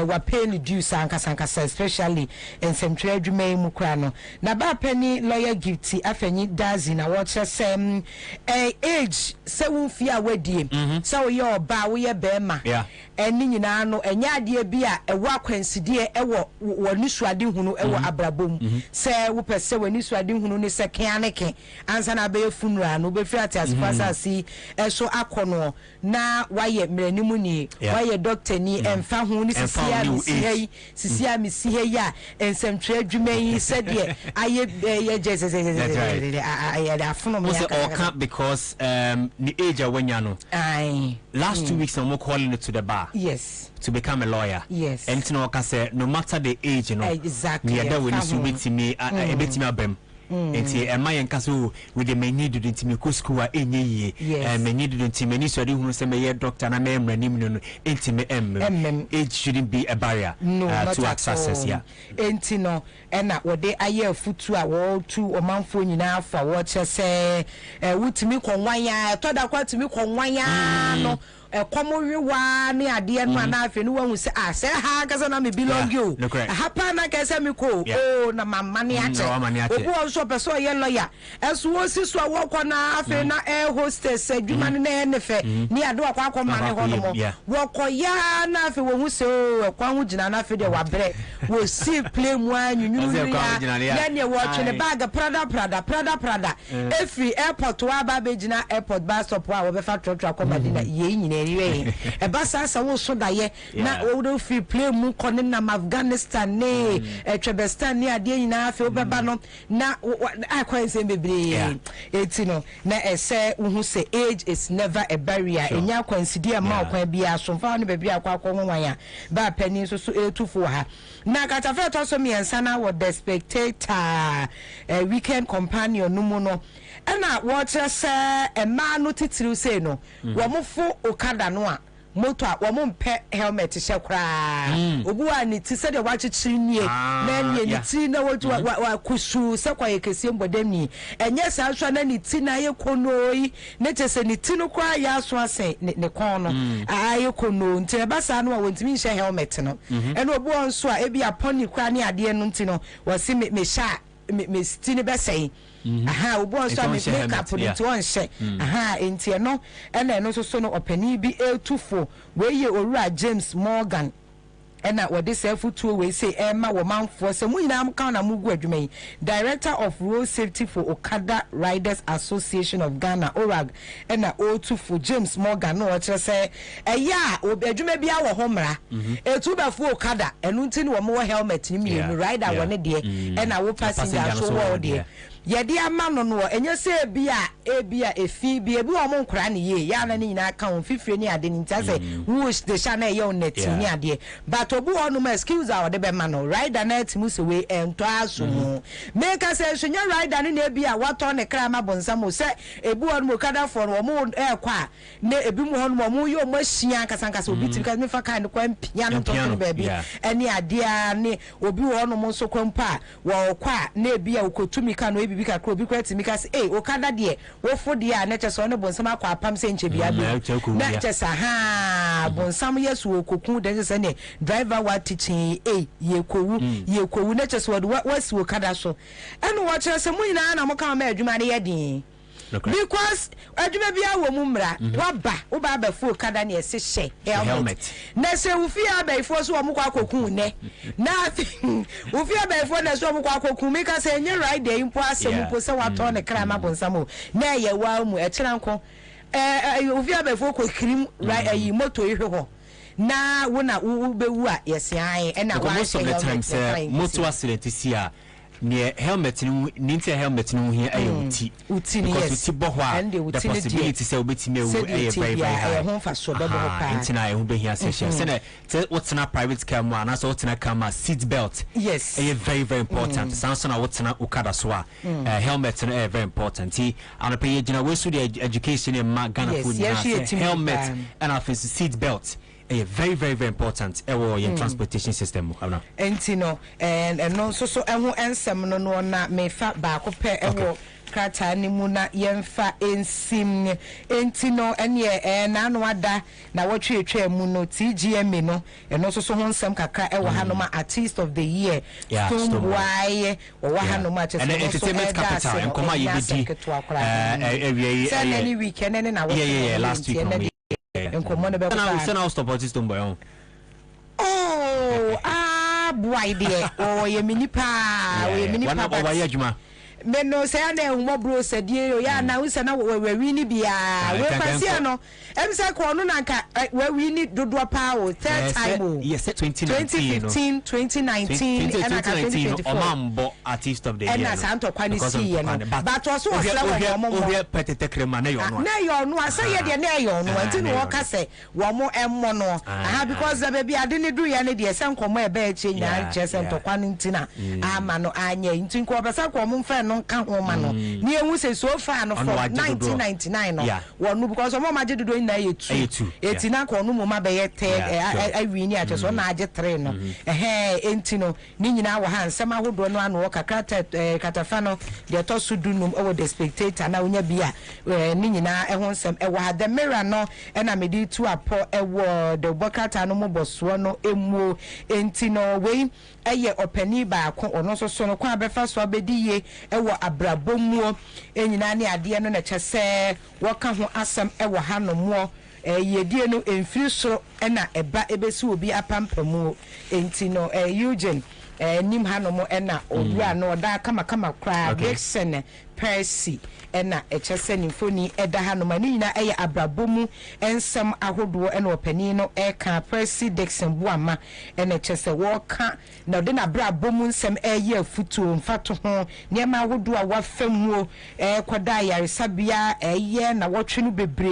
wa pay dues ankasa especially in central adwuma mu kra no na ba pani lawyer gifty afenyi dazi na wo kyerese age se wo fia wadie so we oba we ye bema eni nyina no enya ade bi a ewo akwansidie ewo woni suade hunu ewo abrabom se wo pese woni suade hunu ni se kianeke ansa na be funeral no be free at as pasasi eso akono na waye mranimu ni waye doctor ni emfa hu ni sisia misihe ya ensentwe adwuma yi se de aye ye je aye da funo me because the age awanya no Last 2 weeks, I'm calling it to the bar. Yes. To become a lawyer. Yes. And you know, I say no matter the age, you know. Exactly. Me ada we need to wait me a bit me abem. Enti e my nkaso with the many do enti me ko school a enye ye many do enti many so dey hu say me doctor na me emranim no enti me age shouldn't be a barrier to access yeah. Enti no na wo dey aye afutu a wo tu omanfo nyina afa wo che say wutimi konwan ya to da kwatimi konwan ya no komowiwa ne ade no na afi no wahu se say ha kasa na me belong you hapa na kasa me ko na mama ne ache obu so person ye lawyer eso wo si so wo ko na afi na air hostess adwuma ne na nefe ni ade wa kwa ma ne ho no mo wo ko ya na afi wo hu se kwa hu gina na afi de wa bre wo si play mu anyunyuru ya ne wo twe ne bag prada every airport wa ba be gina airport bus stop wa wo be fa trotro akoma de na ye nyina riwe e ba sa wo so da ye na wo do free play mu ko ne na Afghanistan ne Trebestan ne ade nyina afi wo be ba no na akwan se bebre etino na ese wo say age is never a barrier enya kwansidi ama akwan bia so fa no bebre akwa nwan ya ba pani so etufo ha na katafe to so miensa na wo the Spectator weekend companion no mu no na watch say a man no titiru say no wo mo fo okada no a moto a wo mo mpe helmet hye kra obu a ni ti se de wa chichiri nie na nie ni ti na wa kusu se kwa yekese mbodam ni enye sa so na ni ti na ye konoi ne chese ni ti no kwa ya so ase ne kon no aye kono nti ba sa no wa ntimi hye helmet no ene obu on so a ebi aponi kwa ne ade no nti no wo se me sha me sti ne be sei aha obo so me make up to one she aha enti no ena no so no opani bi etufo we ye owura James Morgan ena we dey sefutuo we say ma wo manfo se mu nyina am kan na mugu adwuma yi Director of Road Safety for Okada Riders Association of Ghana ORAG ena otufo James Morgan no o kire say eya adwuma bia wo ho mra etubafo Okada enu nti ni wo mo helmet ni mi rider wo ne de ena wo passenger so wo de yedi ama no no enye se ebia efi bi ebi o mo nkura ne ye ya na ni nyina ka on fifire ni ade ni ntase wush de sha na ye on net ni ade but obu onu ma excuse our de be ma no rider net mu se we ento aso mu make us say nya rider ni na ebia wato ne kra ma bonsam se ebu onu mo kada for wo mo kwa na ebi mu onu mo yo mo hia kasankasa obi ti ka me fa kan kwa mpia no to no baby eni ade a ne obi wo onu mo so kwampa wo kwa na ebia okotumi ka no ebi ka kro bi kwati mi ka say okada de wo fo de a na chese ono bonsam akwa apam se nche bia bi na chese ha bonsam yesu okokun de chese ne driver wa teaching ye kowu na chese wo si okada so eno wo chese mu nyina na mo ka ma adwuma ne ye din because adwuma bia wo mu mra wo ba fo okada ne ese hye helmet na se wo fi abaifo so wo mu kwa kokun ne na wo fi abaifo na so wo mu kwa kokun mi ka se nye ride impo asem po se wato ne kra ma bonsam na ye wa mu e kiranko wo fi abaifo ko kirim yi moto ihwe ho na wo na wo bewu a yesi an na wa most of the time say moto accident si a ne helmet ni helmet no here ayuti because uti bo ho a the possibility say obetime ewu very very high ho fa so do ho pa intina ehu be here session say na what's na private car mu na so what's na car ma seat belt yes very very important sanso na what's na okada so a helmet no very important he and pay gina we so the education in Ghana food helmet and office seat belt very very very important your transportation system entino and no so ehu ensem no na me fa ba ko pe ewo krata ni mu na yemfa ensim entino ene na no ada na wotwetwe mu no TGM no eno so ho nsem kakra ewo hanoma artist of the year Stonebwoy o hanoma che so entertainment capital enkoma yebedi any weekend na last week enkomo ne be na we now stop artist Stonebwoy boy dear ye mini pa one of our adwuma me no say na ehumọ bro sadie yo ya na usa na we ni bia we kwase no em say ko no na nka we ni dodo pa o third time o yes 2015 2019 and 2024 omambo artist of the year and asanto kwani see ye no but also was la wo mo petete krema na yo no asay de na yo no anti no ka say wo mo emmo no because the baby ade ne du ya ne de say nkomo e ba e che nya che say to kwani ntina ama no anya nti ko besa ko mo mfa no nka ho ma no ni ehu say so far no from 1999 no wo no because mo ma je dodo na ye 2 etina ko no mo ma be ye 10 awi ni a che so na age 3 no enti no ni nyina wo ha nsem ahodo no ano kakra katafa no de to so dunum o the spectator na onya bia ni nyina ho nsem e wo ha the mirror no e na me di tu apo e wo the bokata no mo boso no emuo enti no we eye opani ba ko ono so no kwa befa so abediye e wo abrabomuo enyina ne ade no na kyese wo ka ho asem e wo ha no mo yedie no emfiri so na eba ebesi obi apampamu enti no Eugene nim hanomo na odua no da kama kra Dixon Percy na echese nimfoni eda hanoma ni nyina eye abrabomu ensem ahodo na opani no eka Percy Dixon buama na echese wo ka na de na abrabomu nsem eye afutuo mfato ho niema ahodo a wafamuo kwada yaresabia eye na wotwe no bebre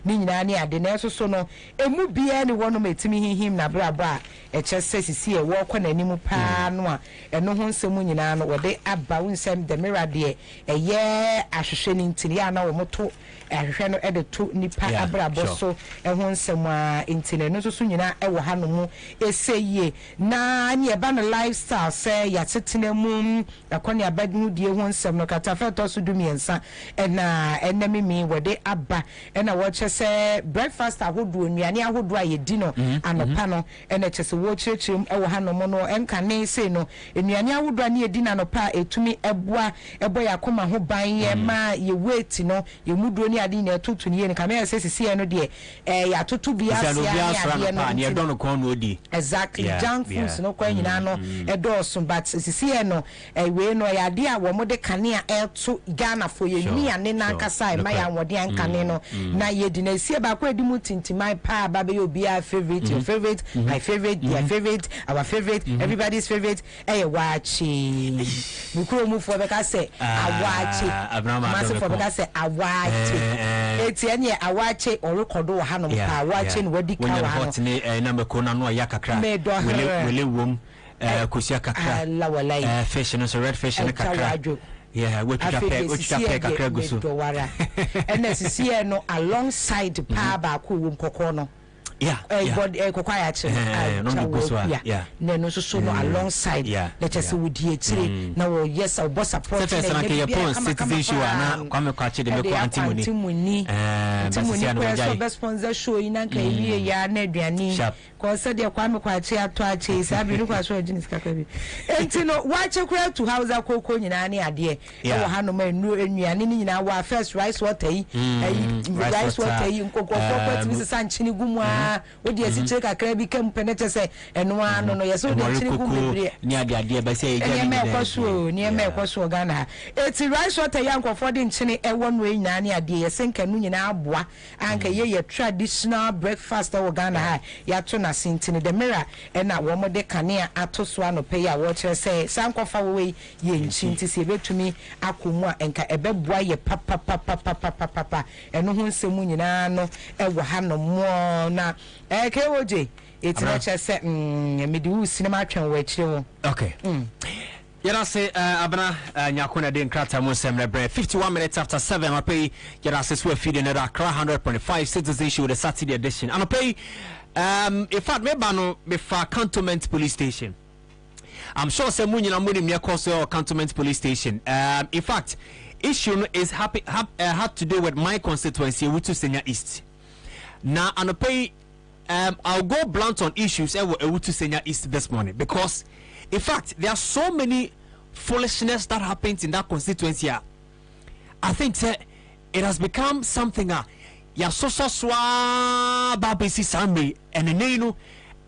ni nyina ne ade na so no emu bia ne wono metimi hihim na abrabo a echese sisi e wo kwa nanimu pa no a eno ho nsem nyina no wode aba nsem de mirade eye ahwehwe ni ntiri ana wo moto ahwehwe no ede to nipa abrabo so ho nsem a ntine no so nyina e wo ha no mu eseye na ne eba no lifestyle say ya tetena mu akoni abadmu die ho nsem no katafa to so dumiensa na enamimi wode aba na wo chese breakfast ahodo nuane ahodo a yedi no anopa no na chese wo chirechim e wo ha no mu no enkane sei no nuane ahodo ne yedi na anopa etumi eboa ya koma ho ban ye ma ye weight no ye muduo ni ade na tutu ni ye ni kamera sesi no de ya tutu bia sia no ne don no kon no odi exactly junk foods no kwa nyina no edoso but sesi no we no ya de a wo mo de kanea eto Ghana for ye ni ane na nkasa ma ya wode ankane no na ye di na sie ba kwa edi mu tintimai pa ba be obi a favorite your favorite my favorite their favorite our favorite everybody's favorite wachi mukuro mu fo be ka say awache massive for because say awache etianye awache orekodo wo hanom pa awache no wadi ka wa no number ko na no ya kakra wele wom kosia kakra fish no so red fish no kakra yeah we pay kakra gusu and sisi no alongside pa ba ko wom kokoro no god kokwaya yeah no so no alongside let us would here na wo yes our boss support citizenship na kwame kwache de meko antimony so sponsor show ina ka ewie ya na aduani ko se de kwame kwache ato ache sabi ni kwaso ajinis kakabi entino wache kura to house akoko nyina ne ade wo ha no ma enuane ni nyina wa first rice water yi rice water yi nkoko ko timi sanchini gumwa wodi asiche kakra bi kam penete se eno ano no yeso de chiri gumbebre ni ade ba se eja ni eme ekoso Ghana eti rice water ya nkofo de nchini ewo no nyina ne ade yesenka nu nyina aboa anka ye traditional breakfast wo Ghana ha ya to na sintini the mirror na wo mo de kanea atoso ano pe ya wo kire se sankofa wo we ye nchinti se betumi akomu a enka ebeboa ye papa eno ho nsemu nyina no ewo ha no mo na kewoje etina chese mediu cinema atwen wo akire wo okay yara se abana nyakona de nkrata mo semre bre 51 minutes after 7 mapei yara se so feed in Accra 100.5 citizenship with the Saturday edition and pay in fact me fa cantonment police station. I'm sure some munyina mudi me cause cantonment police station. In fact issue is had to do with my constituency which is Senior East. Now and pay I'll go blunt on issues to Senior East this morning because in fact there are so many foolishness that happens in that constituency. I think it has become something ya so babisi sambe and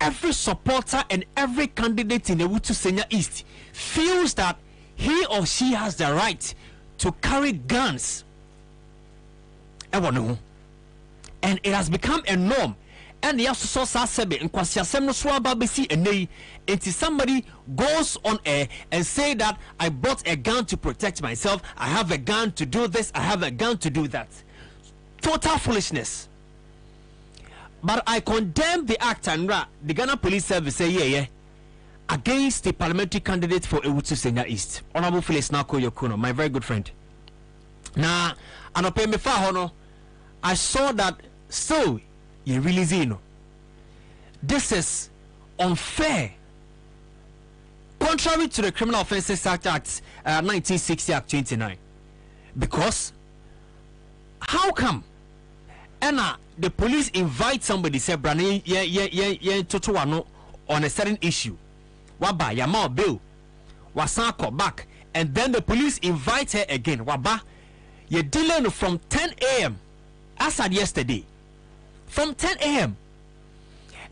every supporter and every candidate in the Senior East feels that he or she has the right to carry guns. And it has become a norm. And the also sabi in kwasiasem no so aba besi enei, until somebody goes on air and say that I bought a gun to protect myself, I have a gun to do this, I have a gun to do that. Total foolishness. But I condemn the act and the Ghana Police Service say against the parliamentary candidate for Ewutu Senya East, Honorable Phyllis Nako Yokuno, my very good friend. Now, anope me fa hono, I saw that still you really this is unfair, contrary to the Criminal Offences Act 1960 Act 29. Because how come the police invite somebody say brane totoano on a certain issue, waba yama bill wasan back, and then the police invite her again, waba you're dealing from 10 a.m. as at yesterday, from 10 a.m.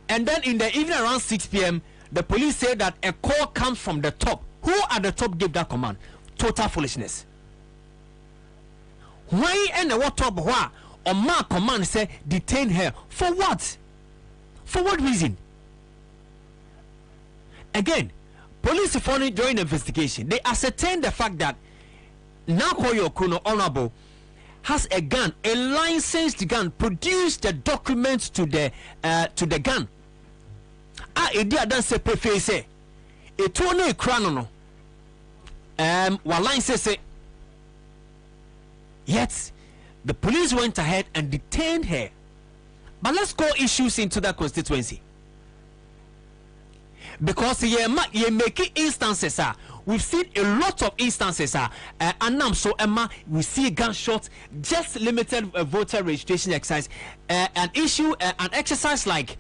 and then in the evening around 6 p.m. the police say that a call comes from the top. Who at the top gave that command? Total foolishness. Why and what top why or my command say detain her for what? For what reason? Again, police following during the investigation, they ascertained the fact that Nakoyo Kuno Honorable has a gun, a licensed gun, produced the documents to the gun. Idea dan se prefer say it no ekra no wa license say. Yet the police went ahead and detained her. But let's go issues into that constituency, because you make instances we've seen a lot of instances and so Emma we see gunshots, just limited voter registration exercise, an issue an exercise like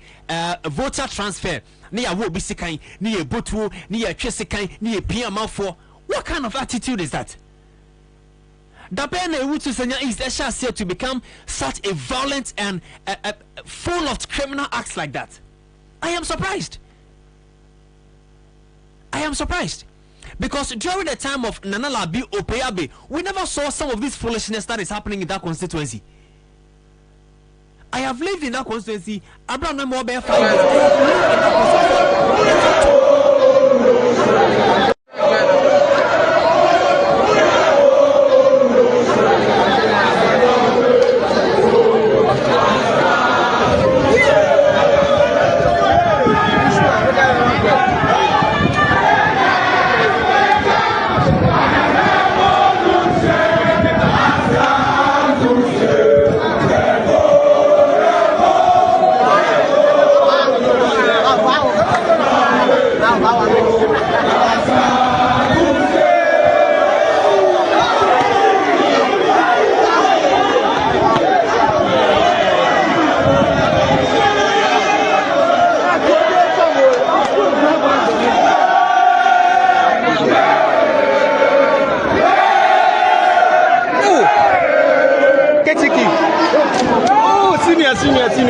voter transfer near wo bisikan near botu near twesikan near pm for. What kind of attitude is that? The Bene Ewutu Senya is said to become such a violent and full of criminal acts like that. I am surprised. Because during the time of Nana Labi Opeabe, we never saw some of this foolishness that is happening in that constituency. I have lived in that constituency. Abraham Mobe 5 years.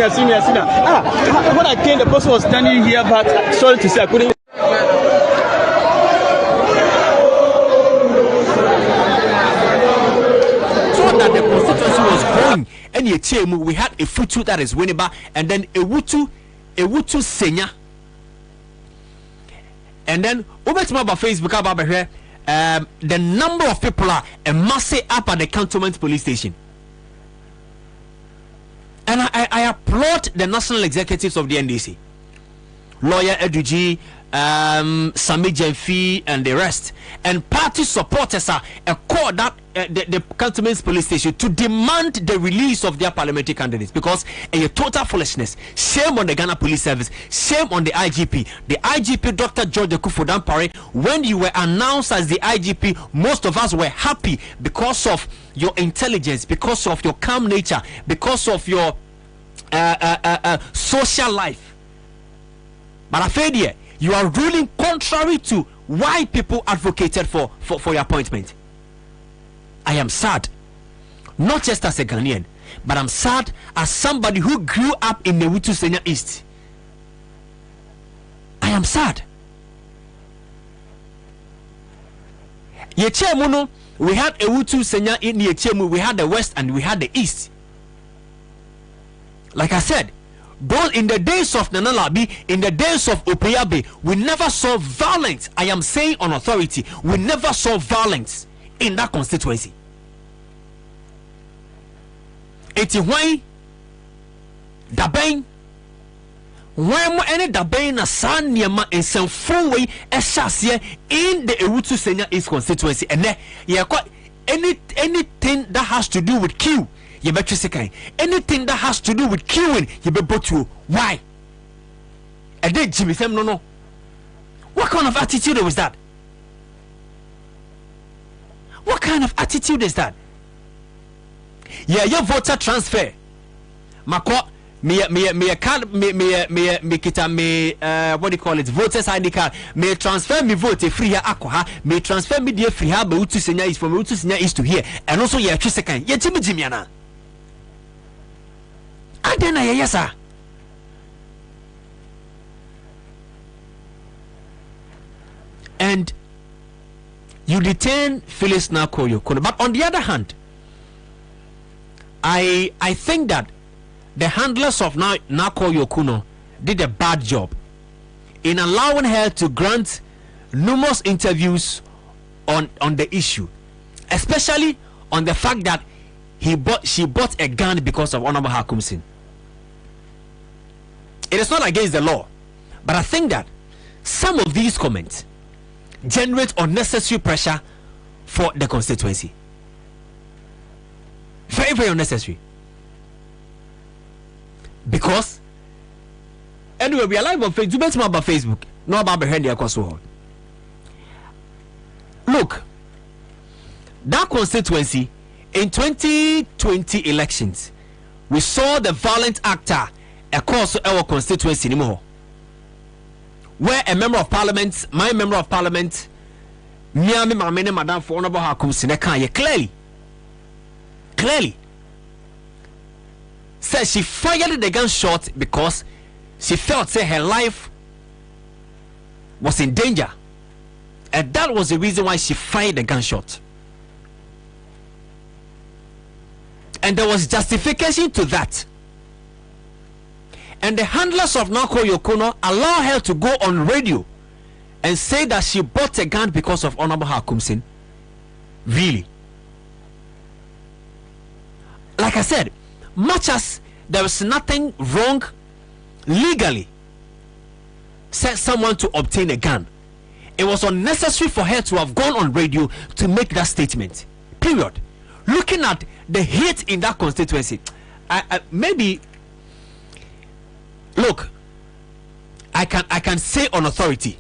Senior. When I came, the person was standing here, but sorry to say, I couldn't. So that the constituency was growing, and we had a Futu that is Winneba, and then a Wutu Senya, and then over to my Facebook about here, the number of people are a massive up at the cantonment police station. And I applaud the national executives of the NDC, Lawyer Eduji, Sami Jenfi, and the rest, and party supporters are called that the cantonment police station to demand the release of their parliamentary candidates, because a total foolishness. Shame on the Ghana Police Service, shame on the IGP. The IGP, Dr. George Ekufudampare, when you were announced as the IGP, most of us were happy because of your intelligence, because of your calm nature, because of your social life. But I feel here, you are ruling contrary to why people advocated for your appointment. I am sad, not just as a Ghanaian, but I'm sad as somebody who grew up in Ewutu Senya East. I am sad. Yechemu, we had Ewutu Senya in Yechemu, we had the West and we had the East. Like I said, those in the days of Nana Labi, in the days of Opeyabe, we never saw violence. I am saying on authority, we never saw violence in that constituency. Eti why Daben when any Daben na san niema in some full way eshasie in the Ewutu Senya East constituency, and there anything that has to do with Q. Anything that has to do with queuing, you be brought to. Why? And then Jimmy said, no. What kind of attitude was that? What kind of attitude is that? Yeah, your voter transfer. Mako, me card, me what do you call it? Voters ID card. Me transfer me vote free here akoha. Me transfer me the free here. But Utu Senya is from Utu Senya is to here. And also yeah, second. Yeah, Jimmy ana. And then yes sir. And you detain Phyllis Nakoyo Kuno. But on the other hand, I think that the handlers of Nakoyo Kuno did a bad job in allowing her to grant numerous interviews on the issue, especially on the fact that she bought a gun because of Honorable Hakumsin. It is not against the law, but I think that some of these comments generate unnecessary pressure for the constituency. Very, very unnecessary. Because anyway, we are live on Facebook. About Facebook, not about behind the console. Look, that constituency in 2020 elections, we saw the violent actor across our constituency anymore, where a member of parliament, my member of parliament, Miami Mamene Madam for Honorable Hakum Sinekanye clearly said she fired the gunshot because she felt say her life was in danger, and that was the reason why she fired the gunshot. And there was justification to that. And the handlers of Nakoyo Kuno allow her to go on radio and say that she bought a gun because of Honorable Hakumsin. Really? Like I said, much as there was nothing wrong legally, said someone to obtain a gun, it was unnecessary for her to have gone on radio to make that statement. Period. Looking at the hate in that constituency, maybe. Look, I can say on authority,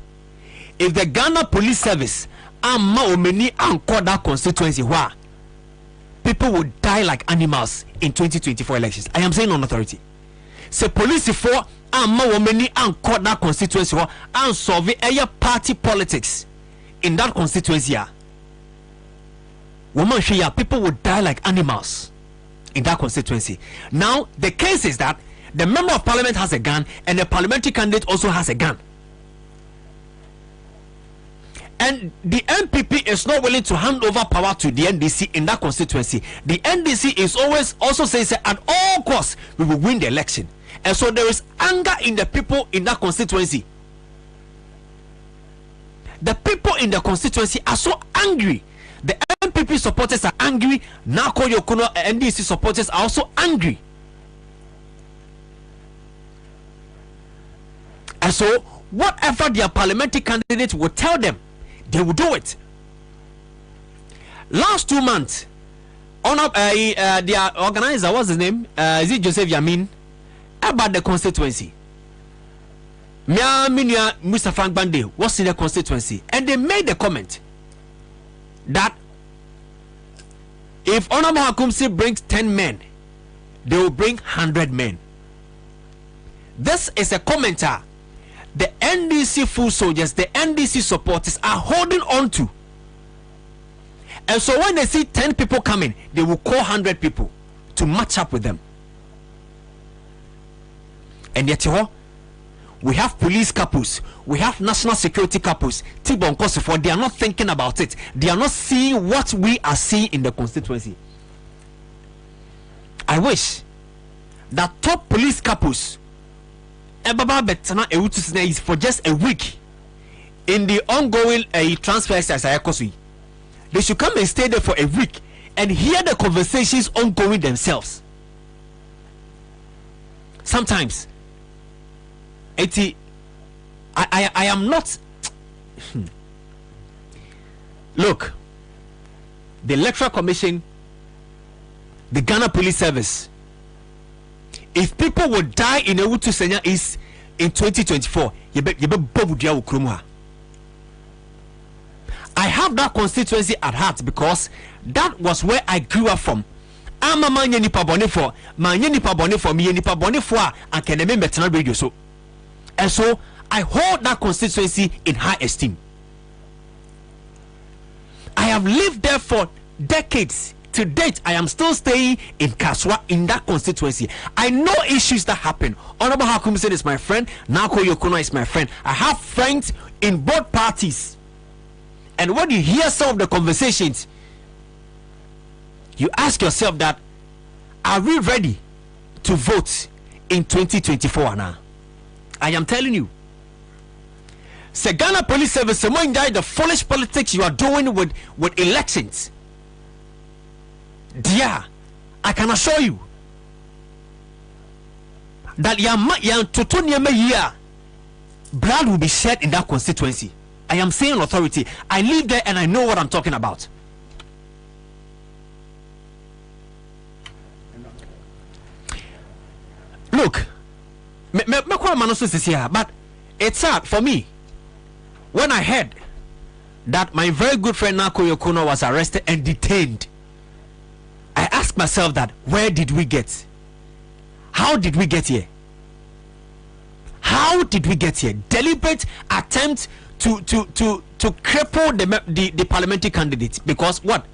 if the Ghana Police Service anchor that constituency, where people would die like animals in 2024 elections. I am saying on authority. Say police for anchor that constituency and solve a party politics in that constituency. People would die like animals in that constituency. Now the case is that the member of parliament has a gun and the parliamentary candidate also has a gun, and the MPP is not willing to hand over power to the NDC in that constituency. The NDC is always also says at all costs we will win the election, and so there is anger in the people in that constituency. The people in the constituency are so angry. The MPP supporters are angry. Nakoyo Kuno NDC supporters are also angry. And so, whatever their parliamentary candidate will tell them, they will do it. Last 2 months, their organizer, what's his name? Is it Joseph Yamin? About the constituency. Mia Mr. Frank Bande was in the constituency, and they made the comment that if Honorable Hakumsi brings 10 men, they will bring 100 men. This is a commenter the NDC full soldiers, the NDC supporters are holding on to. And so when they see 10 people coming, they will call 100 people to match up with them. And yet, we have police couples, we have national security couples. Tibon Kosifo, they are not thinking about it. They are not seeing what we are seeing in the constituency. I wish that top police couples is for just a week in the ongoing transfer exercise. They should come and stay there for a week and hear the conversations ongoing themselves. Sometimes I am not look, the Electoral Commission, the Ghana Police Service, if people would die in Ewutu Senya East in 2024, I have that constituency at heart because that was where I grew up from. I'm a man nipa bone for me nipa bone for and can remember radio so. And so I hold that constituency in high esteem. I have lived there for decades. To date, I am still staying in Kaswa in that constituency. I know issues that happen. Honorable Hakum said is my friend. Nako Yokono is my friend. I have friends in both parties. And when you hear some of the conversations, you ask yourself that, are we ready to vote in 2024 now? I am telling you. Ghana Police Service, the foolish politics you are doing with elections. Dear, I can assure you that blood will be shed in that constituency. I am saying authority. I live there and I know what I'm talking about. Look, but it's sad for me when I heard that my very good friend Nako Yokono was arrested and detained. I ask myself that, where did we get? How did we get here? How did we get here? Deliberate attempt to cripple the parliamentary candidates because what?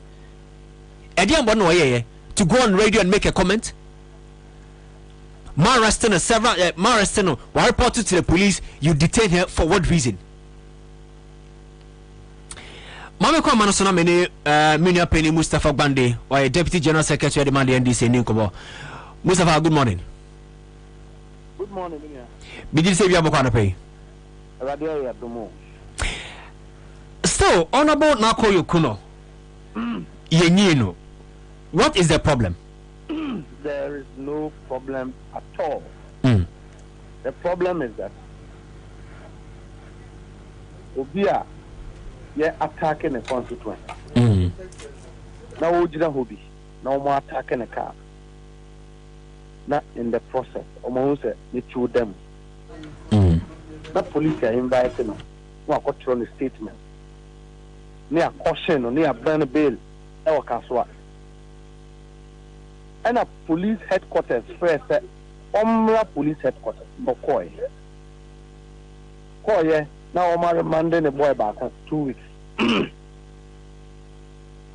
To go on radio and make a comment? Marestino, were reported to the police. You detain her for what reason? Mame kwa manosona mene Minia Penny Mustafa Bande, or Deputy General Secretary of the Mandi NDC Ninkobo. Mustafa, good morning. Good morning, Minia. Bidil say you have pay. So, Honorable Nako Yokono, Yenino, what is the problem? There is no problem at all. The problem is that Obia, you're attacking a constituency. Now, Ojida Hobi, no more attacking a car. Not in the process, almost you chew them. The police are inviting them. No, I got on a statement. Near caution or near burn a bail, our castle. And a police headquarters first, Omra police headquarters, Bokoy. Koye, now Omar remanding a boy back 2 weeks.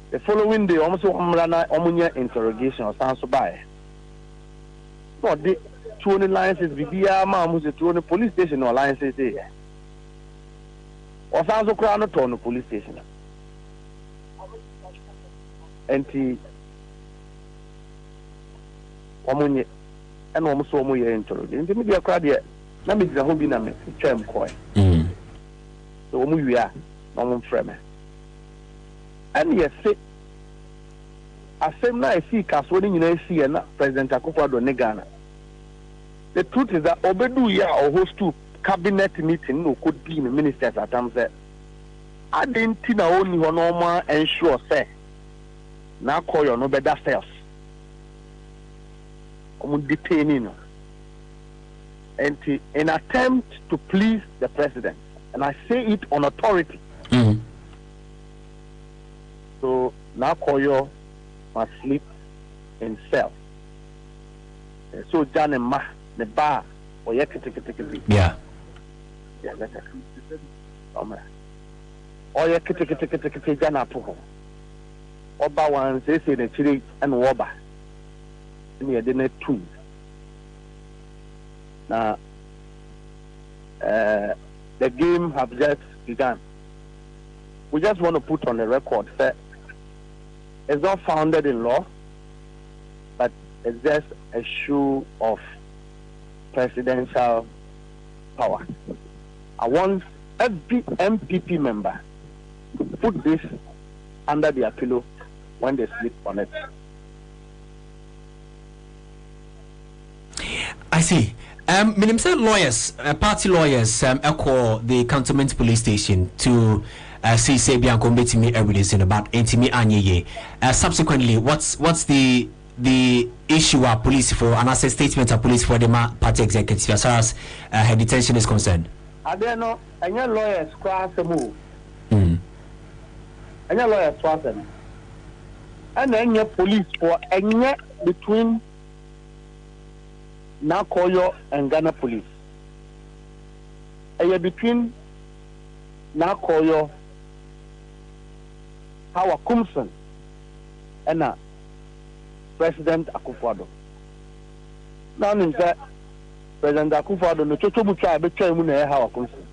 The following day, almost Omrana Omunia interrogation or Sanso by. No, the 20 licenses, Bibia, Mamus, the 20 police station or licenses there. Or Sanso Crown to the police station. And he Omunye and almost Omuya interrogation. The media crowd yet. Let me home in a term coin. So Omuya, no frame. And yes, I say now I see Caswini in AC and President Akufo-Addo Negana. The truth is that Obedu ya or host to cabinet meeting no could be in ministers at times that I didn't think only one normal ensure say now call your no better self. Detaining and in attempt to please the president, and I say it on authority. So now Koyo must sleep in cell. So Jan and Ma the bar or yeah. That's it. Or yeah, Jana Puho. Oba one says in a chili and Woba. Near the net two. Now, the game have just begun. We just want to put on the record that it's not founded in law, but it's just a show of presidential power. I want every MPP member to put this under their pillow when they sleep on it. I see. Minimum said lawyers, party lawyers, call the cantonment police station to see Sabian committee to me evidence in about intimi anye. Subsequently, what's the issue of police for an assess statement of police for the party executive as far as her detention is concerned? I don't know. Any lawyers cross the move. Any lawyers cross them. And then your police for any between Nakoyo and Ghana police. And between Nakoyo, Howard Kumson, and President Akufo-Addo. Now, in fact, President Akufo-Addo no chochobu try betray mu na Howard Kumson.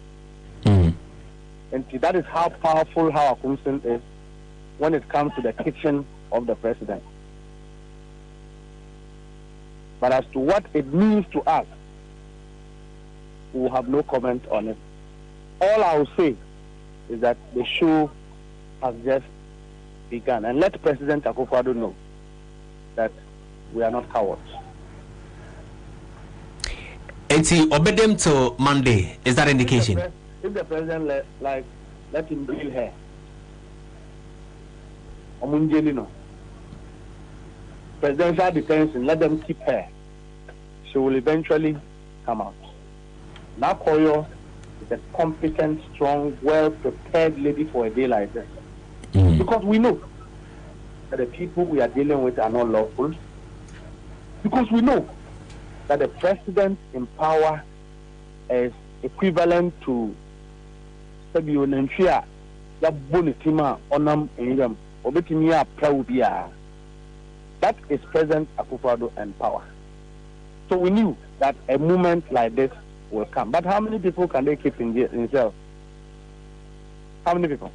And that is how powerful Howard Kumson is when it comes to the kitchen of the president. But as to what it means to us, we will have no comment on it. All I will say is that the show has just begun. And let President Akufo-Addo know that we are not cowards. And see, obey them till Monday. Is that indication? If the president let him deal her, presidential detention, let them keep her. She will eventually come out. Nakoyo is a competent, strong, well-prepared lady for a day like this. Because we know that the people we are dealing with are not lawful. Because we know that the president in power is equivalent to Sabio Nenchia, Yabunitima, Onam, Engam, Obetimia, Praubia. That is President Akufo-Addo and power. So we knew that a movement like this will come. But how many people can they keep in jail? How many people?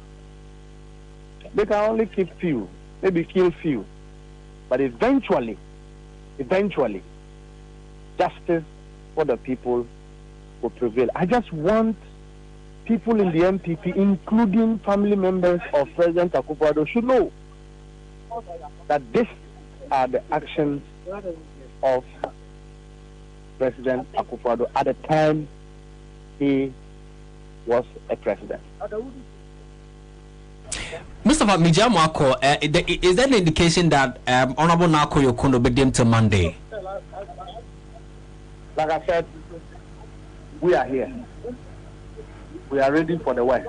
They can only keep few, maybe kill few. But eventually, justice for the people will prevail. I just want people in the MPP, including family members of President Akufo-Addo, should know that this are the actions of President Akufo-Addo at the time he was a president. Mustafa Mijamwako, is that an indication that Honorable Nako Yokondo be deemed till Monday? Like I said, we are here. We are ready for the work.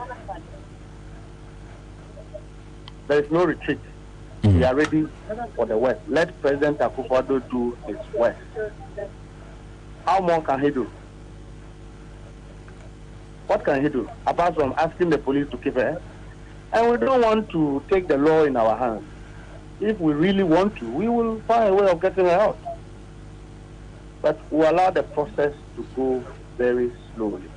There is no retreat. We are ready for the work. Let President Akufo-Addo do his work. How more can he do? What can he do? Apart from asking the police to keep her. And we don't want to take the law in our hands. If we really want to, we will find a way of getting her out. But we allow the process to go very slowly.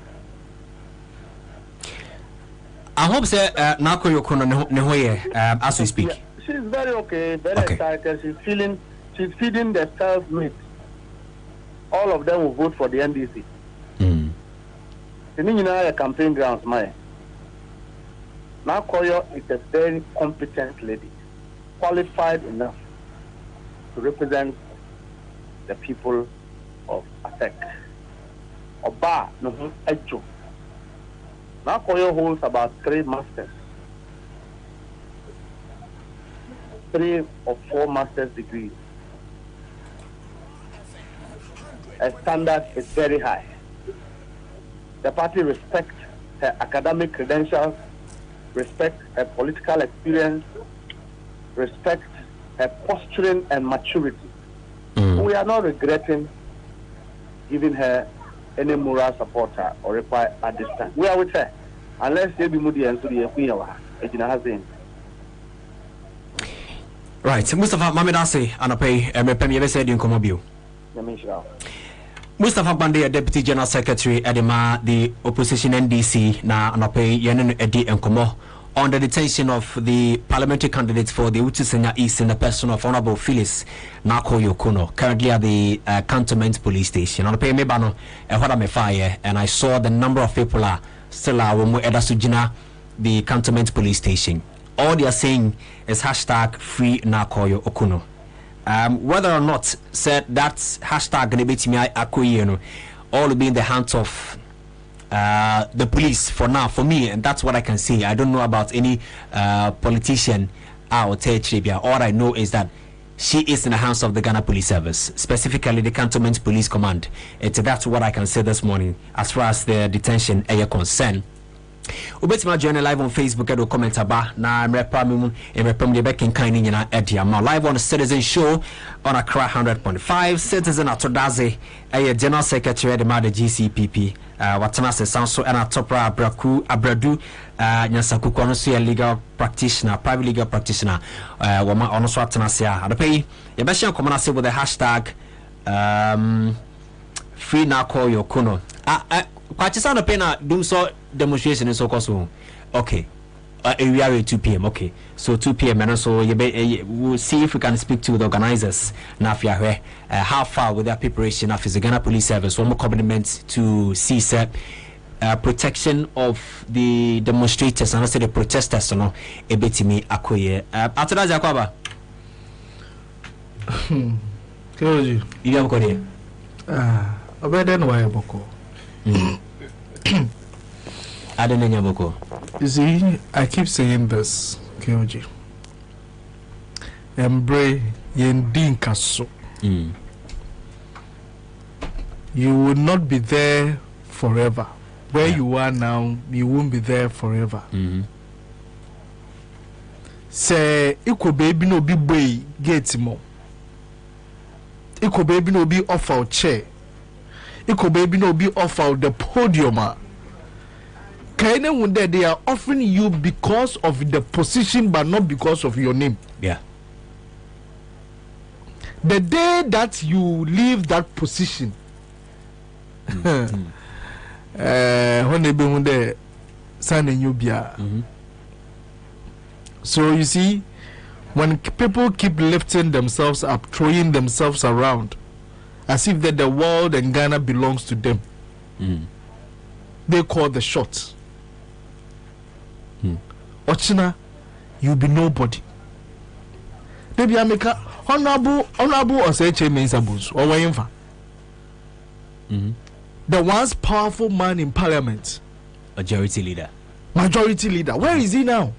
I hope that Nako Yokono Nehoye as we speak. Yeah, she's very okay, very excited. She's feeding the self-made. All of them will vote for the NDC. The campaign grounds, Nakoyo is a very competent lady, qualified enough to represent the people of Asek. Oba Nuhu Echo. Nakoyo holds about 3 masters, 3 or 4 master's degrees. Her standard is very high. The party respects her academic credentials, respects her political experience, respects her posturing and maturity. We are not regretting giving her any moral support or reply at this time. We are with her. Unless they be moody and so the right. Mustafa Mamedase, Anape, Mepem, you said in Comobio. Mustafa Bande, Deputy General Secretary, Edema, the opposition NDC, na Anope Yenin Edi Nkomo, on the detention of the parliamentary candidates for the Utusenya East in the person of Honorable Phyllis Nako Yokuno, currently at the Cantonment Police Station. Anope Mebano, Ehwada Fire, and I saw the number of people are still Edasujina, the Cantonment Police Station. All they are saying is hashtag free Nako Yokuno. Whether or not said that hashtag all will be in the hands of the police for now, for me, and that's what I can say. I don't know about any politician out there. All I know is that she is in the hands of the Ghana Police Service, specifically the Cantonment Police Command. That's what I can say this morning as far as the detention is concerned. Ubetima join live on Facebook and comment about na mrepam de back in kind in live on the Citizen Show on Accra 100.5 Citizen Atodaze General Secretary the GCPP watana se sanso and atopra abradu nyansaku kono so legal practitioner, private legal practitioner wama ono so atana se adopei ye be share common with the hashtag free Nako Yokuno Kwachisa no pena do so demonstration in so koso. Okay. We are at 2 p.m. Okay. So 2 p.m. and so we'll see if we can speak to the organizers now how far with their preparation of the Ghana Police Service one more commitment to see protection of the demonstrators and also the protesters no ebetimi akoye after that Jacoba Keoji you have got here obeden wa eboko you see, I keep saying this, Keoji. Embrace yendin kaso. You will not be there forever. Where you are now, you won't be there forever. Say, iko baby no be boy get mo. Iko baby no be off our chair. Iko baby no be off our the podium. They are offering you because of the position but not because of your name. Yeah. The day that you leave that position, so you see, when people keep lifting themselves up, throwing themselves around as if that the world and Ghana belongs to them, they call the shots. Ochina, you'll be nobody. Maybe I make a honorable or say means abuse or whatever. The once powerful man in parliament, majority leader. Where is he now?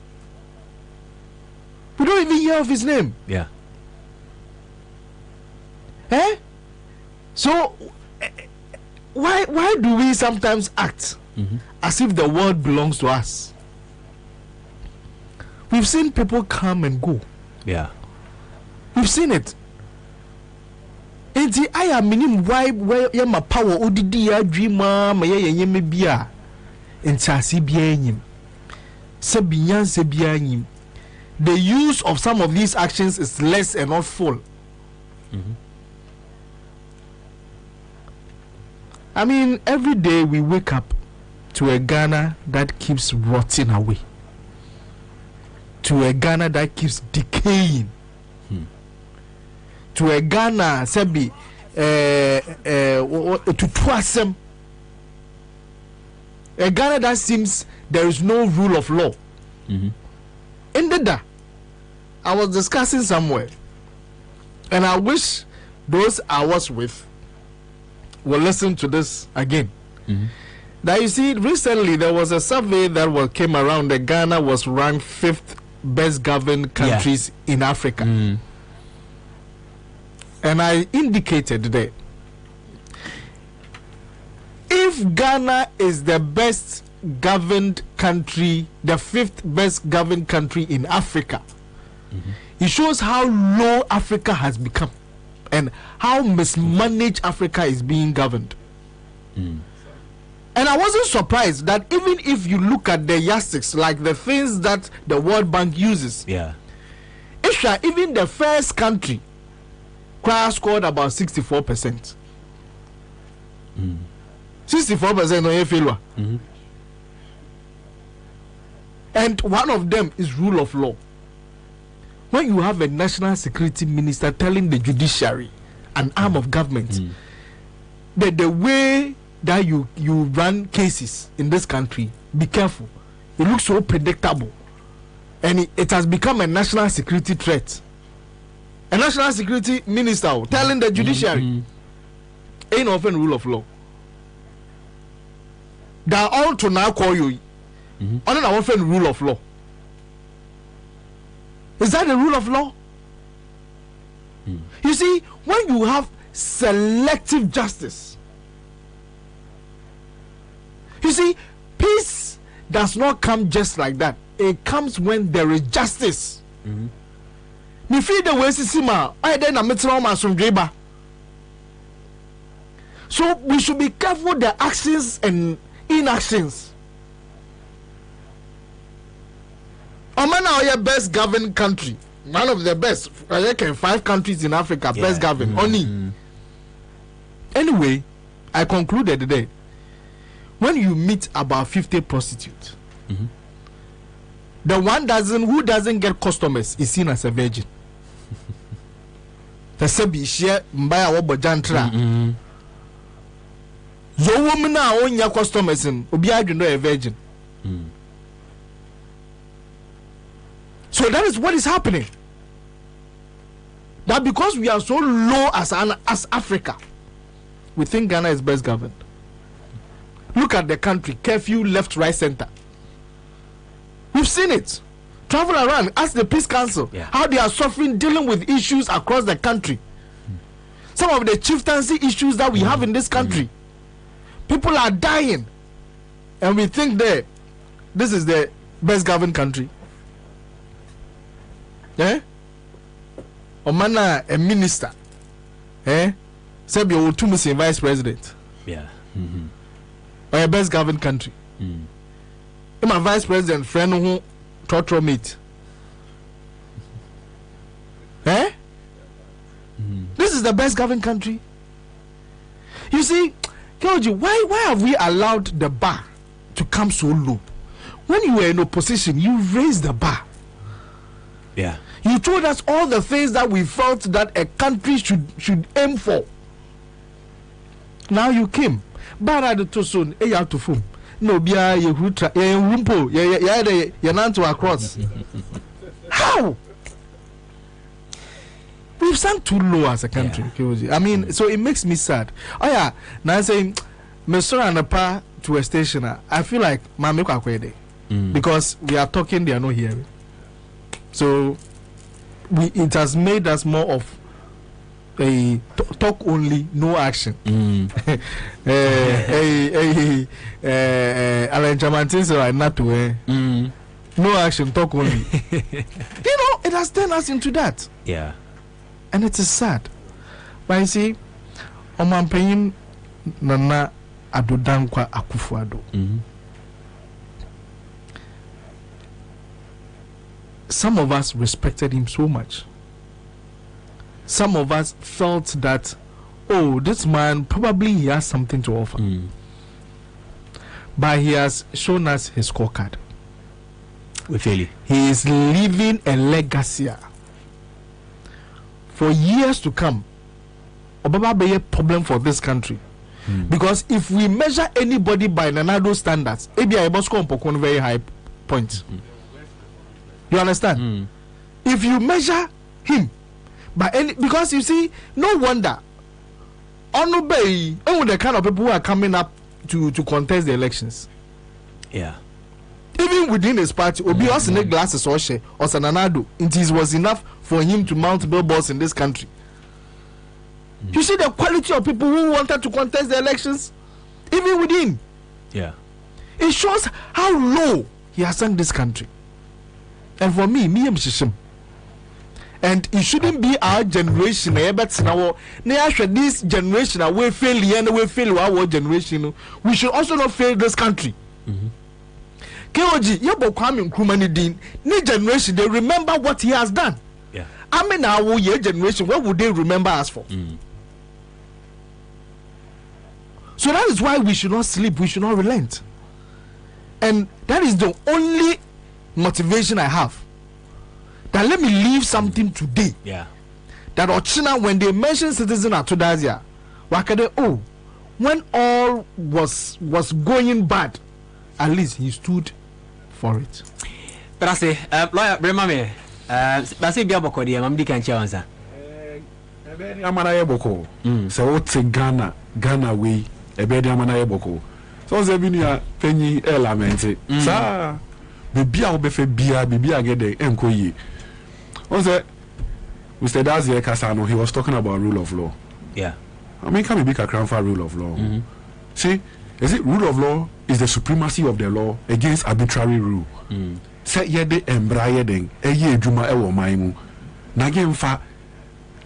We don't even hear of his name. Yeah. So why do we sometimes act as if the world belongs to us? We've seen people come and go. Yeah. We've seen it. Enti I am minim why where my power odidi ya dreamer ma ye me bia. Enti asibia enyim. Sebiyan sebia enyim. The use of some of these actions is less and not full. I mean, every day we wake up to a Ghana that keeps rotting away. To a Ghana that keeps decaying. To a Ghana, Sebi, to Twasem. A Ghana that seems there is no rule of law. Indeed, I was discussing somewhere, and I wish those I was with will listen to this again. That you see, recently there was a survey that came around that Ghana was ranked 5th best governed countries in Africa. And I indicated that if Ghana is the best governed country, the 5th best governed country in Africa, it shows how low Africa has become and how mismanaged Africa is being governed. And I wasn't surprised that even if you look at the yardsticks, like the things that the World Bank uses, even the first country scored about 64%. 64% on failure. And one of them is rule of law. When you have a national security minister telling the judiciary, an arm of government, that the way that you run cases in this country, be careful. It looks so predictable. And it has become a national security threat. A national security minister telling the judiciary, ain't often rule of law. They are all to now call you. Only often rule of law. Is that the rule of law? You see, when you have selective justice, you see, peace does not come just like that. It comes when there is justice. Me feel the way sima, I then a metro from Dreba. So we should be careful the actions and inactions. Oman are your best governed country, one of the best. I reckon 5 countries in Africa best governed only. Anyway, I concluded today. When you meet about 50 prostitutes, the one who doesn't get customers is seen as a virgin. The sebi share mbaya wobo jantra. Zo woman na onya customers in obi adwendo a virgin. So that is what is happening. That because we are so low as Africa, we think Ghana is best governed. Look at the country, curfew, left, right, center. We've seen it. Travel around, ask the Peace Council how they are suffering, dealing with issues across the country. Some of the chieftaincy issues that we have in this country. People are dying. And we think that this is the best governed country. Omana a minister. Say be two missing vice president. Or a best governed country. My vice president friend who torture meet. This is the best governed country. You see, Georgie, why have we allowed the bar to come so low? When you were in opposition, you raised the bar. You told us all the things that we felt that a country should aim for. Now you came. Barad to soon, a to fum. No, be a hutra, a rumpo, yananto across. How? We've sunk too low as a country. I mean, so it makes me sad. Oh yeah, now I'm saying, Mesora and a pa to a station. I feel like Mamika Kwede because we are talking, they are not hearing. So it has made us more of a talk only, no action. Alan Chamantin said, not to no action, talk only. It has turned us into that. And it is sad. But you see, Oman Payim Nana Adodankwa Akufuado. Some of us respected him so much. Some of us felt that, oh, this man probably he has something to offer. But he has shown us his scorecard. He is leaving a legacy for years to come. Obaba be a problem for this country. Because if we measure anybody by Nanado standards, maybe I must come upon very high point. You understand? If you measure him by any, because you see, no wonder Onubei, and the kind of people who are coming up to contest the elections. Even within his party, Obi Osine glasses or Sananado, it was enough for him to mount billboards in this country. You see the quality of people who wanted to contest the elections, even within. It shows how low he has sunk this country. And for me, and it shouldn't be our generation. This generation, we fail and we fail our generation. We should also not fail this country. KOG, Kwame Nkrumah Din, new generation, they remember what he has done. I mean, our year generation, what would they remember us for? So that is why we should not sleep, we should not relent. And that is the only motivation I have. That let me leave something today. Yeah. That Ochina, when they mention citizen Atodazia, wakade, oh, when all was going bad, at least he stood for it. But I say, lawyer, remember me. That's a biaboko, dear, Mamdi can choose answer. Amana Yeboko. So what's Ghana way, a bed Amana Yeboko. So Zebinia Penny Elamente. Sir, the Bia Befe Bia, Bibia get the Enkoye. Was it Mr. Dazier Casano? He was talking about rule of law. Yeah. I mean, can we be a crown for rule of law? See, is it rule of law is the supremacy of the law against arbitrary rule? Say ye de embraye den, ye juma ewo maimu. Nagem fa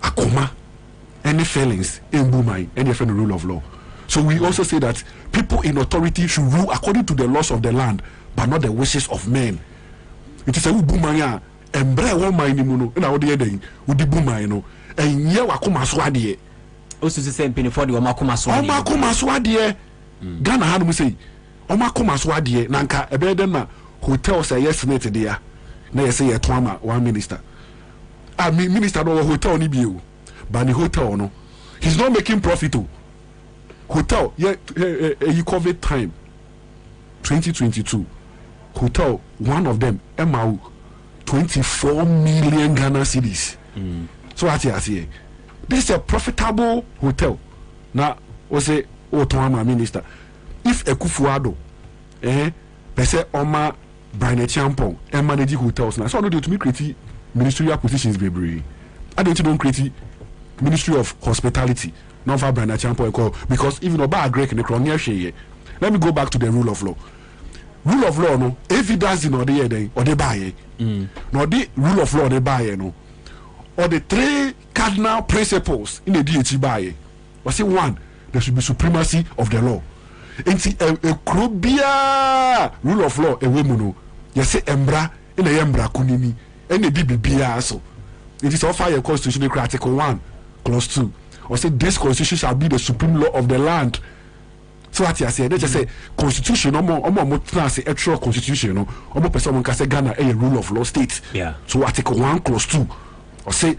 akoma any failings in bumai any the rule of law. So we also say that people in authority should rule according to the laws of the land, but not the wishes of men. It is a bumaya embraye wo maini muno na wo de den udi bumai no enye wakoma so ade. Also the same penny for the Omakoma Swadi. Ghana had me say Omakoma Swadi, Nanka, a bed na hotel say yes, mate, dear. Nay, say a twama, one minister. I mean, minister no hotel ni biu, but the hotel no. He's not making profit. Hotel, yeah, you COVID time 2022. Hotel, one of them, MAU 24 million Ghana cedis. So I say. This is a profitable hotel. Now, we say, Otoma minister. If Ekufuado, say Oma Brian Champon, and manage hotels now. So I don't do to me create ministerial positions, baby. I don't create Ministry of Hospitality, not for Brian Champon, because even about Greek and the let me go back to the rule of law. Rule of law, no, evidence in or they buy no, the rule of law they buy no. Or the three cardinal principles in the DHE by was it one, there should be supremacy of the law. And see a crobia rule of law a woman, yes, embra in a embra kunini, and the BBBA so. It is all fire constitutional article 1, clause 2. Or say this constitution shall be the supreme law of the land. So what you say, they just say constitution no more say actual constitution, no more person can say Ghana a rule of law state. Yeah. So article 1, clause 2. Or say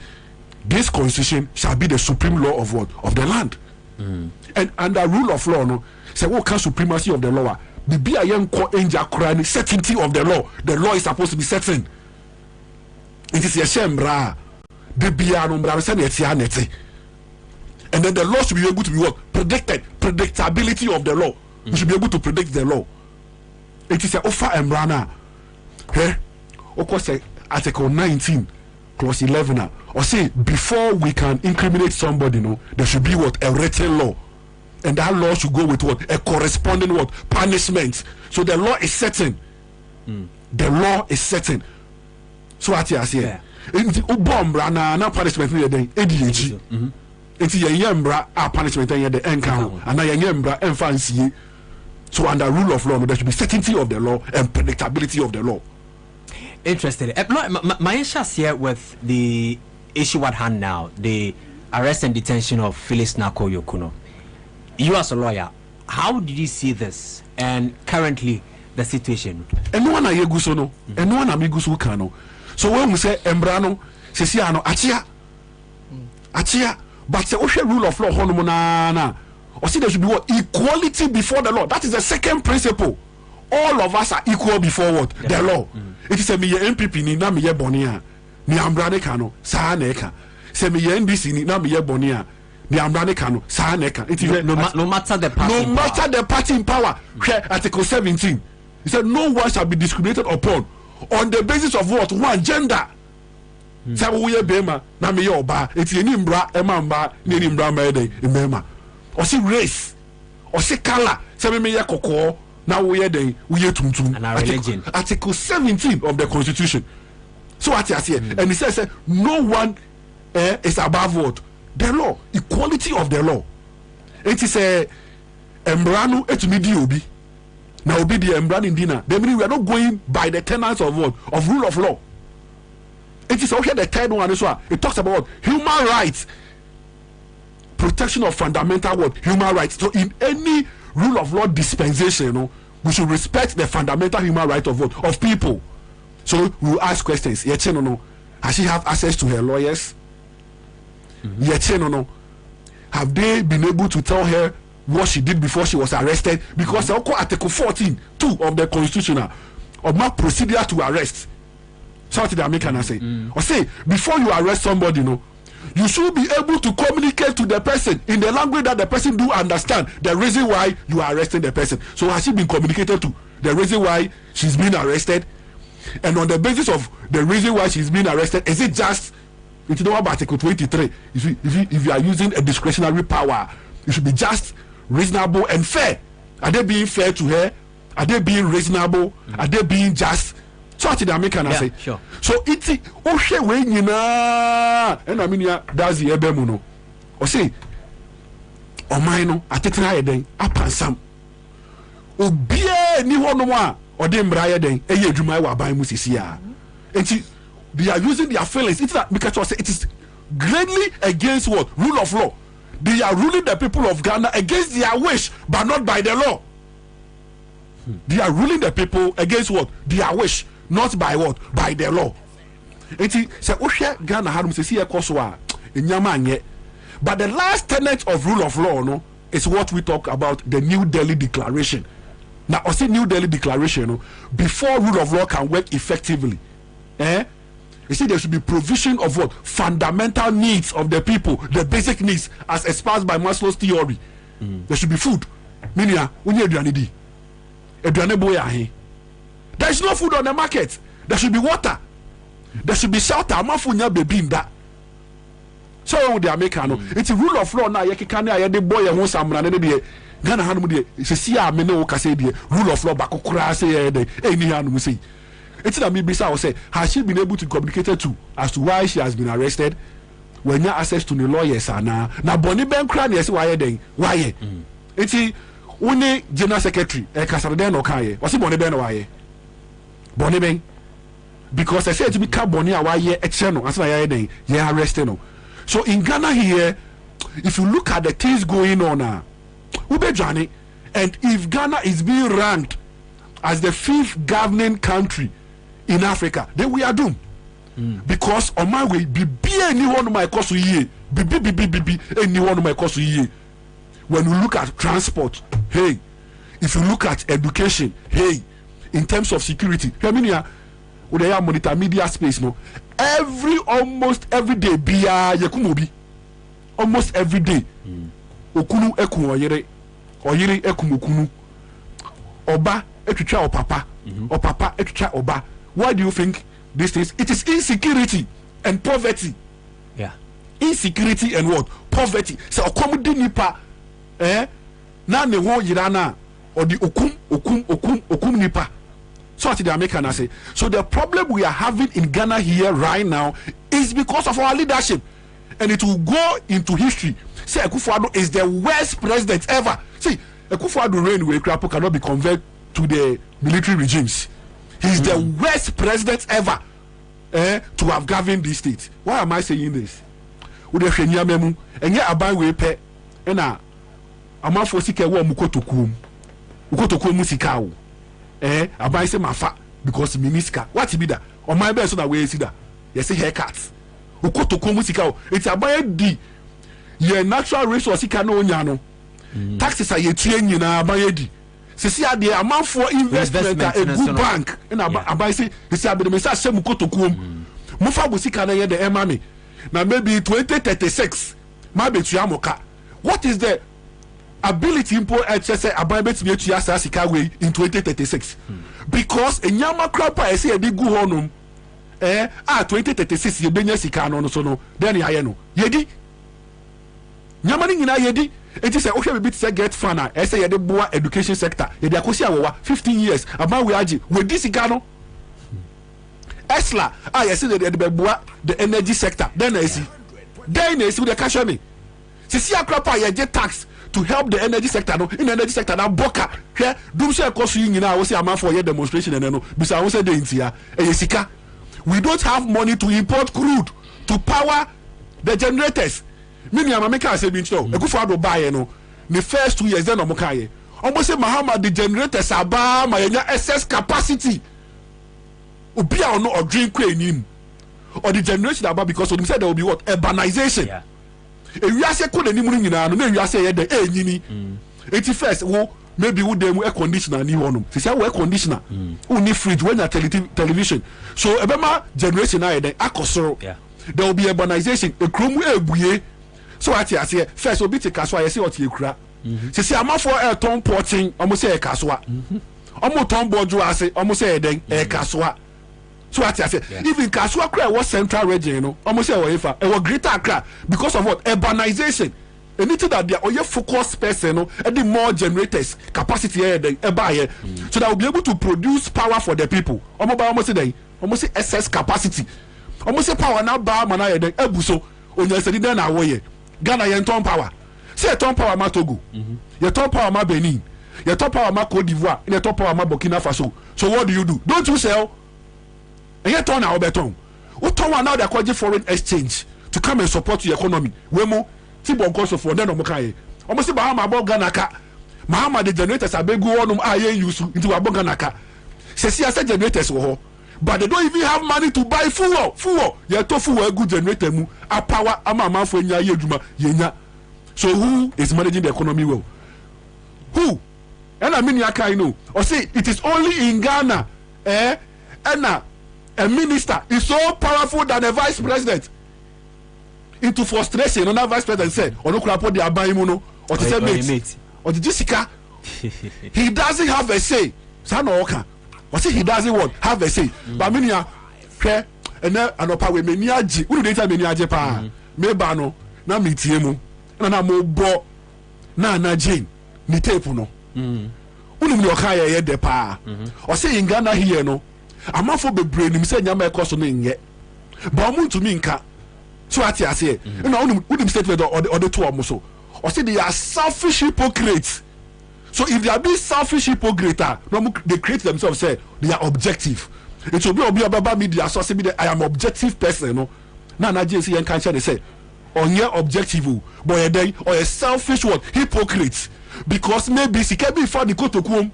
this constitution shall be the supreme law of what? Of the land. And under rule of law, no, say what kind supremacy of the law? The be a young angel certainty of the law. The law is supposed to be certain. It is a shame, bra. The be a number and then the law should be able to be what? Predictability of the law. We should be able to predict the law. It is a offer and brana. Hey, of course, article 19. Clause 11 or say before we can incriminate somebody, no, there should be what? A written law, and that law should go with what? A corresponding what? Punishment. So the law is certain. The law is certain. So what you say? It's ubombra na punishment here then ADHD. It's a yembra punishment here the encounter and a yembra and fancy. So under rule of law, there should be certainty of the law and predictability of the law. Interested. My issue here with the issue at hand now, the arrest and detention of Phyllis Nako Yokuno. You as a lawyer, how did you see this and currently the situation? And no one I guso no, and no one amigusu kano. So when we say Embrano, Sesiano, Achia, but the ocean rule of law honomona, or see there should be what? Equality before the law. That is the second principle. All of us are equal before what? The law. It is a me MPP ni na me ye bonia. Ni ambrane kano sa neka. Se me ye NDC ni na me ye bonia. Ni ambrane kano sa neka. It is no matter the party. No matter the party in power. Article 17. It said no one shall be discriminated upon on the basis of what? One gender. Say we ye bema na me ye oba. It is ni mbra emamba ni mbra mede emema. Or see race. Or see color. Say me ye kokoo. Now we are the tumtum. And our religion. Article 17 of the Constitution. So what you say, and it says no one is above what? The law. Equality of the law. It is a embrano etumidi obi. Now obi the embrano in dinner. They mean we are not going by the tenets of what? Of rule of law. It is also the third one as well. It talks about human rights. protection of fundamental human rights. So in any rule of law dispensation, we should respect the fundamental human right of people. So we will ask questions. Has she have access to her lawyers? Have they been able to tell her what she did before she was arrested? Because Article 14(2) of the Constitution of my procedure to arrest. So what did I make and I say? Or say before you arrest somebody, you should be able to communicate to the person in the language that the person do understand the reason why you are arresting the person. So has she been communicated to the reason why she's been arrested? And on the basis of the reason why she's been arrested, is it just about Article 23? If you are using a discretionary power, it should be just, reasonable, and fair. Are they being fair to her? Are they being reasonable? Are they being just? So what did I make and I say? Sure. So it's and I mean that's the ebemuno. Or say Omaino atetena eden apansam. Obie ni hono a ode mbraye den eye adwuma wa ban mu sisia. Enti they are using their feelings. It's not because it is greatly against what? Rule of law. They are ruling the people of Ghana against their wish, but not by the law. They are ruling the people against what? Their wish, not by what? By the law. Eti say Ghana hadum se see ekoswa enyama anye. But the last tenet of rule of law is what we talk about, the New Delhi Declaration. Now, I say New Delhi Declaration, before rule of law can work effectively, you see, there should be provision of what? Fundamental needs of the people, the basic needs as espoused by Maslow's theory. There should be food. There is no food on the market. There should be water. There should be shelter. So they are making it's a rule of law now. You can't the boy who Ghana Hanum rule of law bakukura say any Hanum say. It's that me bisa say, has she been able to communicate to as to why she has been arrested? When you access to the lawyers now Bonnie Ben Cran yes why then why it's only general secretary Kasarden Okaye was it Bonnie Ben why Bonnie Ben because I said to be Bonnie why ye eternal as why then ye arrested. So in Ghana here, if you look at the things going on now, Johnny, and if Ghana is being ranked as the 5th governing country in Africa, then we are doomed. Because on my way, be anyone of my course ye, be anyone of my course ye. When you look at transport, hey, if you look at education, hey, in terms of security, I mean, with the monitor media space, almost every day, Yakumobi, almost every day, Okunu eku oyere ekumokunu, Oba etucha o papa, or papa etucha Oba. Why do you think this is? It is insecurity and poverty. Yeah. Insecurity and what? Poverty. So okomudi nipa, na ne ho yirana or the okum nipa. So what the American say. So the problem we are having in Ghana here right now is because of our leadership, and it will go into history. Say Akufo-Addo is the worst president ever. See, Akufo-Addo reign where Krapo cannot be converted to the military regimes. He's the worst president ever to have governed this state. Why am I saying this? Ude hwenya memu enye aban we pe na amafo sika wo mukotokum. Mukotokum musika wo. Aban say mafa because minister. What be that? On my best so that we see that. You say haircuts. Mukotokum musika wo. It's aban di ye natural resource sika no nya no. Taxes are ye tue nyina aban di. Sisi ade amanfo investment a good bank na aban say sisi abede me say asem kotokuom mufa busika na ye the emami na maybe 2036 ma betu amoka. What is the ability impo say aban betumi etu asa sika we in 2036 because enyama krapa say e dey go honum 2036 ye benya sika no so no then ya no yedi nyama ni nyina yedi. It is a okay bit say get fana say ye dey boa education sector ye dey akosi awowa 15 years about we agi we this gano esla yes say dey boa the energy sector then na see we dey cash me sisi akrapa ye get tax to help the energy sector no in the energy sector na boka hwe dum say koso yi nyina wo say amanfo ye demonstration and no bisa wo say dey ntia sika. We don't have money to import crude to power the generators. Mini amameka say bi ntro Akufo-Addo buy no the first 2 years then omokaye almost say Mahama the generators aba ma yenya excess capacity obi a no odrin kwa enim or the generation aba because they said there will be what urbanization ewiase ko nanim no nyina no na ewiase ye de enyini eti first wo maybe wo dem air conditioner ni honum say air conditioner wo ni fridge when na television so ebema generation na ye de akosoro there will be urbanization ekrom ebuye so ati ase first obi te kaso aye say oti ekura say amafo ton porting almost say kaso a almost ton bojo ase almost say den kaso a so ati ase even kaso akra was central region you know almost say oyefa e was greater Accra because of what urbanization anything that they are focus person no and the more generators capacity here then here so that will be able to produce power for the people almost say excess capacity almost say power now ba man here then ebuso onya say then na wo ye Ghana yen ton power say ton power ma Togo ye ton power ma Benin ye ton power ma Cote d'Ivoire ye ton power ma Burkina Faso so what do? Don't you sell and ye ton na obeton o ton wa now they call foreign exchange to come and support your economy we mo ti bon cost for then omokaye almost say Bahama bo Ghana ka Mahama the generators abegu onum aye use into wa bo Ghana ka say generators wo ho but they don't even have money to buy fuel ye to fuel good generator mu a power ama for nya ye adwuma yenya so who is managing the economy well who and I mean I know or say it is only in Ghana and a minister is so powerful than a vice president into frustration on vice president said onokura the abaimuno or to say mate or the Jessica he doesn't have a say sana oka or say he doesn't want have a say but minia hwe ene anopa we meni agi unu dey time meni agi pa me ba no na metie mu na mo bo na Jane ni tape no unu mi oka ye de pa or say in Ghana here no amafo bebre nim say nyama e koso no nye ba mo ntumi nka so ati ase na unu statement or the two of so or say they are selfish hypocrites. So if they are being selfish hypocrite, they create themselves say they are objective. It will be about media source media. I am objective person. No, now JC and cancer they say on your objective, but a or a selfish one hypocrite because maybe she can be for the go to come.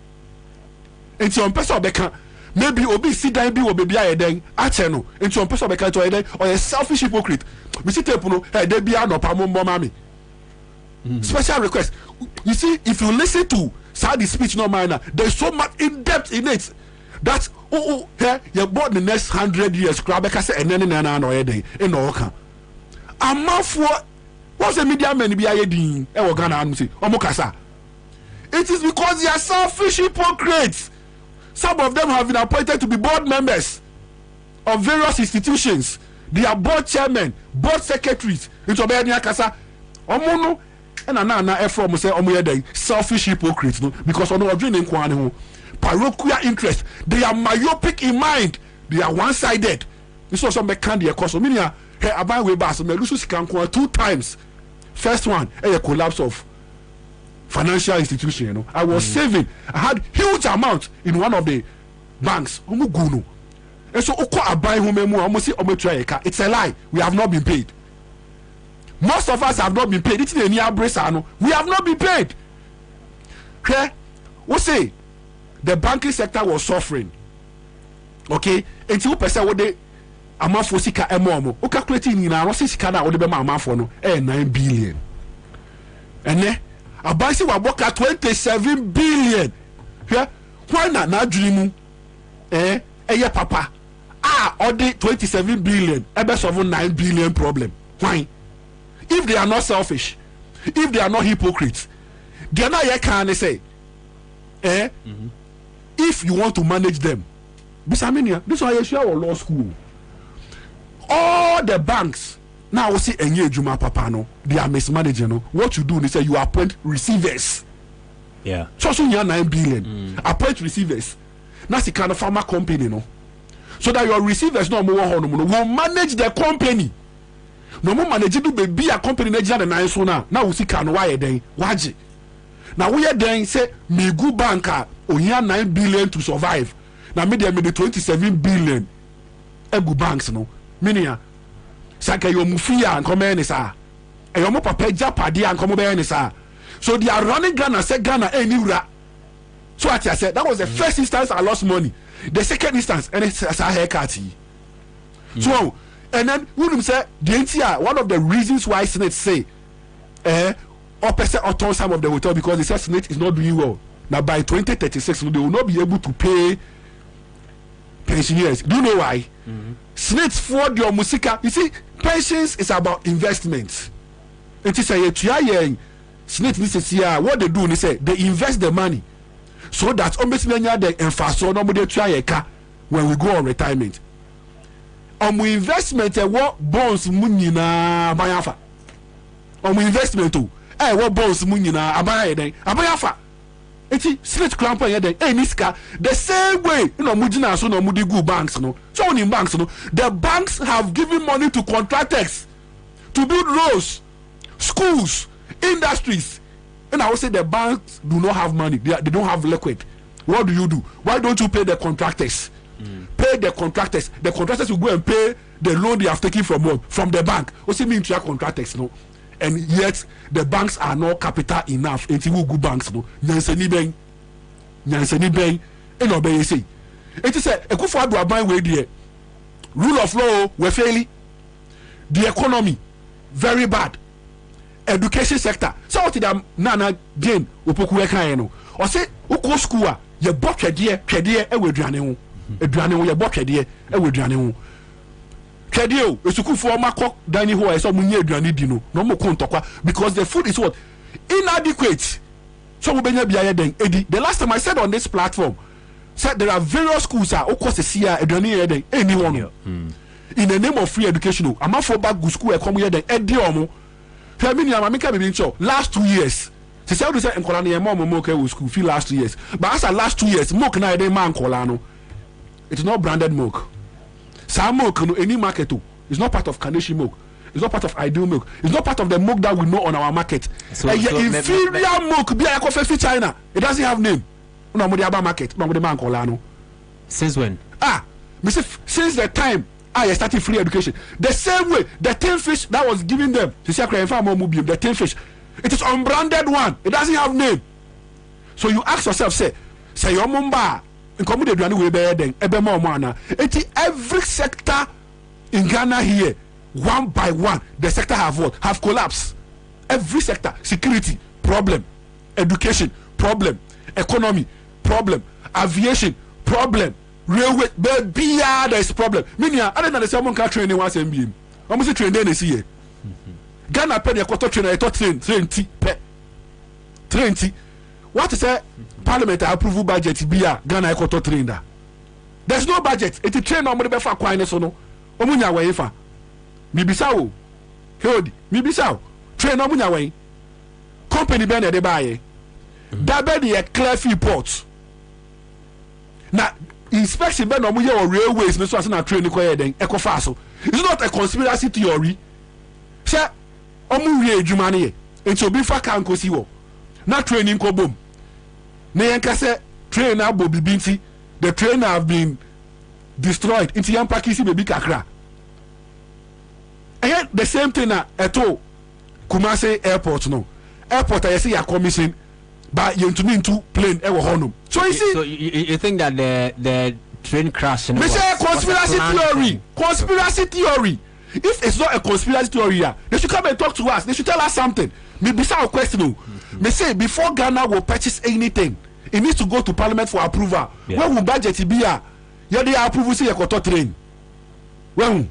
It's your person beka maybe obi sit down be or baby a den acheno. It's your person beka to a den or a selfish hypocrite. We see tape no hey they be no pamo mommy. Special request. You see, if you listen to Saudi speech, no minor, there's so much in depth in it that here you're born the next 100 years. Crabeka say and then in Oka. A month for what's the media man be a din? Omokasa. It is because they are selfish hypocrites. Some of them have been appointed to be board members of various institutions. They are board chairmen, board secretaries. It's Obenia Kasa. Omono. And na from say selfish hypocrites no because on the dream in parochial interest they are myopic in mind they are one-sided this was some candy cost meaning hey aban we bass me lose sikan 2 times first one a collapse of financial institution you know I was saving I had huge amount in one of the banks omuguno and so oko aban hu almost say it's a lie we have not been paid. Most of us have not been paid. It's the near bracer. We have not been paid. Okay? We say the banking sector was suffering. Okay? And 2% what they amount for sika emomo. O calculating in our sika na what the amount for no 9 billion. And then a bank say we work at 27 billion. Yeah? Why not na dream? Yeah papa. Or the 27 billion. Ebe solve 9 billion problem. Why? If they are not selfish, if they are not hypocrites, they are not yet can say, if you want to manage them, this is why you share law school. All the banks now we see Enye Juma Papa no, they are mismanaging. No, what you do is say you appoint receivers. Yeah. So you have 9 billion. Appoint receivers. That's the kind of pharma company, no. So that your receivers no more will manage the company. No more manage to be a company na na so now we see can why then waji now we are then say me go banker onya 9 billion to survive now me the 27 billion egu banks no meaning saka yo mufia and come any sa yomo papa japade an komo be ni sa. So they are running Ghana, say Ghana anywhere. So what I said, that was the first instance I lost money. The second instance, and it's a haircut. So, and then William said, the NTR, one of the reasons why Senate say, opposite or some of the hotel because the Senate is not doing well. Now by 2036, they will not be able to pay pensioners. Do you know why? Senate for your musica. You see, pensions is about investment. It is a Senate this is here. What they do, they say they invest the money so that almost many the emphasis on when we go on retirement. Investment what bonds money na abayafa. Investment too. What bonds money na abayafa. Eti Senate clamp on the niska the same way mujina so no mudi go banks no. So in banks no, the banks have given money to contractors to build roads, schools, industries, and I will say the banks do not have money. They don't have liquid. What do you do? Why don't you pay the contractors? Pay the contractors. The contractors will go and pay the loan they have taken from the bank. What's it mean to contractors? No, and yet the banks are not capital enough. And you go banks no. Nyansani bang, and obey say. It is a good for do buy way there. Rule of law we're failing. The economy very bad. Education sector so what did nana gain opoku e kan no o say uko school a ye bo twede e waduane ho aduane ho ye bo twede e waduane ho twede o esukufo makọ dani ho e so munye aduane di no mo ko ntokwa because the food is what inadequate so we benya bia den edi. The last time I said on this platform said there are various schools are okosesia aduane ye den eni ho no in the name of free education amafo back go school e come ye den edi omo last 2 years. She said, school feel last 2 years. But as last 2 years, milk na man colano. It is not branded milk. Some milk any market too. It's not part of Kaneshi milk. It's not part of Ideal milk. It's not part of the milk that we know on our market. So inferior milk be a coffee China. It doesn't have name. No more the market. No more the man colano. Since when? Since the time I started free education. The same way, the 10 fish that was given them, the 10 fish, it is unbranded one. It doesn't have name. So you ask yourself, say your mumba, in community every sector in Ghana here, one by one, the sector have what? Have collapsed. Every sector, security, problem, education, problem, economy, problem, aviation, problem. Railway, baby, there is problem. Meaning, other than the someone can train once MBM. Almost train then this year. Ghana pay the quarter train. I thought train 20. What is a parliament approval budget? Be a Ghana quarter train there. There's no budget. It's a train on the befa kwine so no. Omunya way fa. Mibisao. Hodi. Mibisao. Train omunya way. Company ben de buy. That be the clear free port. Now. Inspection ben omo ye or railways no so as na train ko ye den ekofa so. It's not a conspiracy theory. Say omo wie adwuma ne ye enti obi fa kan kosi wo na training ko bom na yen ka say train na bo bibinti the train have been destroyed enti yan pakisi baby kakra. And the same thing na eto Kumasi airport no airport I say ya commission but you to mean to plane ever honum. So you see, so you think that the train crash? We say conspiracy theory. Conspiracy theory. If it's not a conspiracy theory, they should come and talk to us. They should tell us something. Maybe some question. They say before Ghana will purchase anything, it needs to go to Parliament for approval. Yeah. When will budget be? Yeah, they approve. Say you got train. When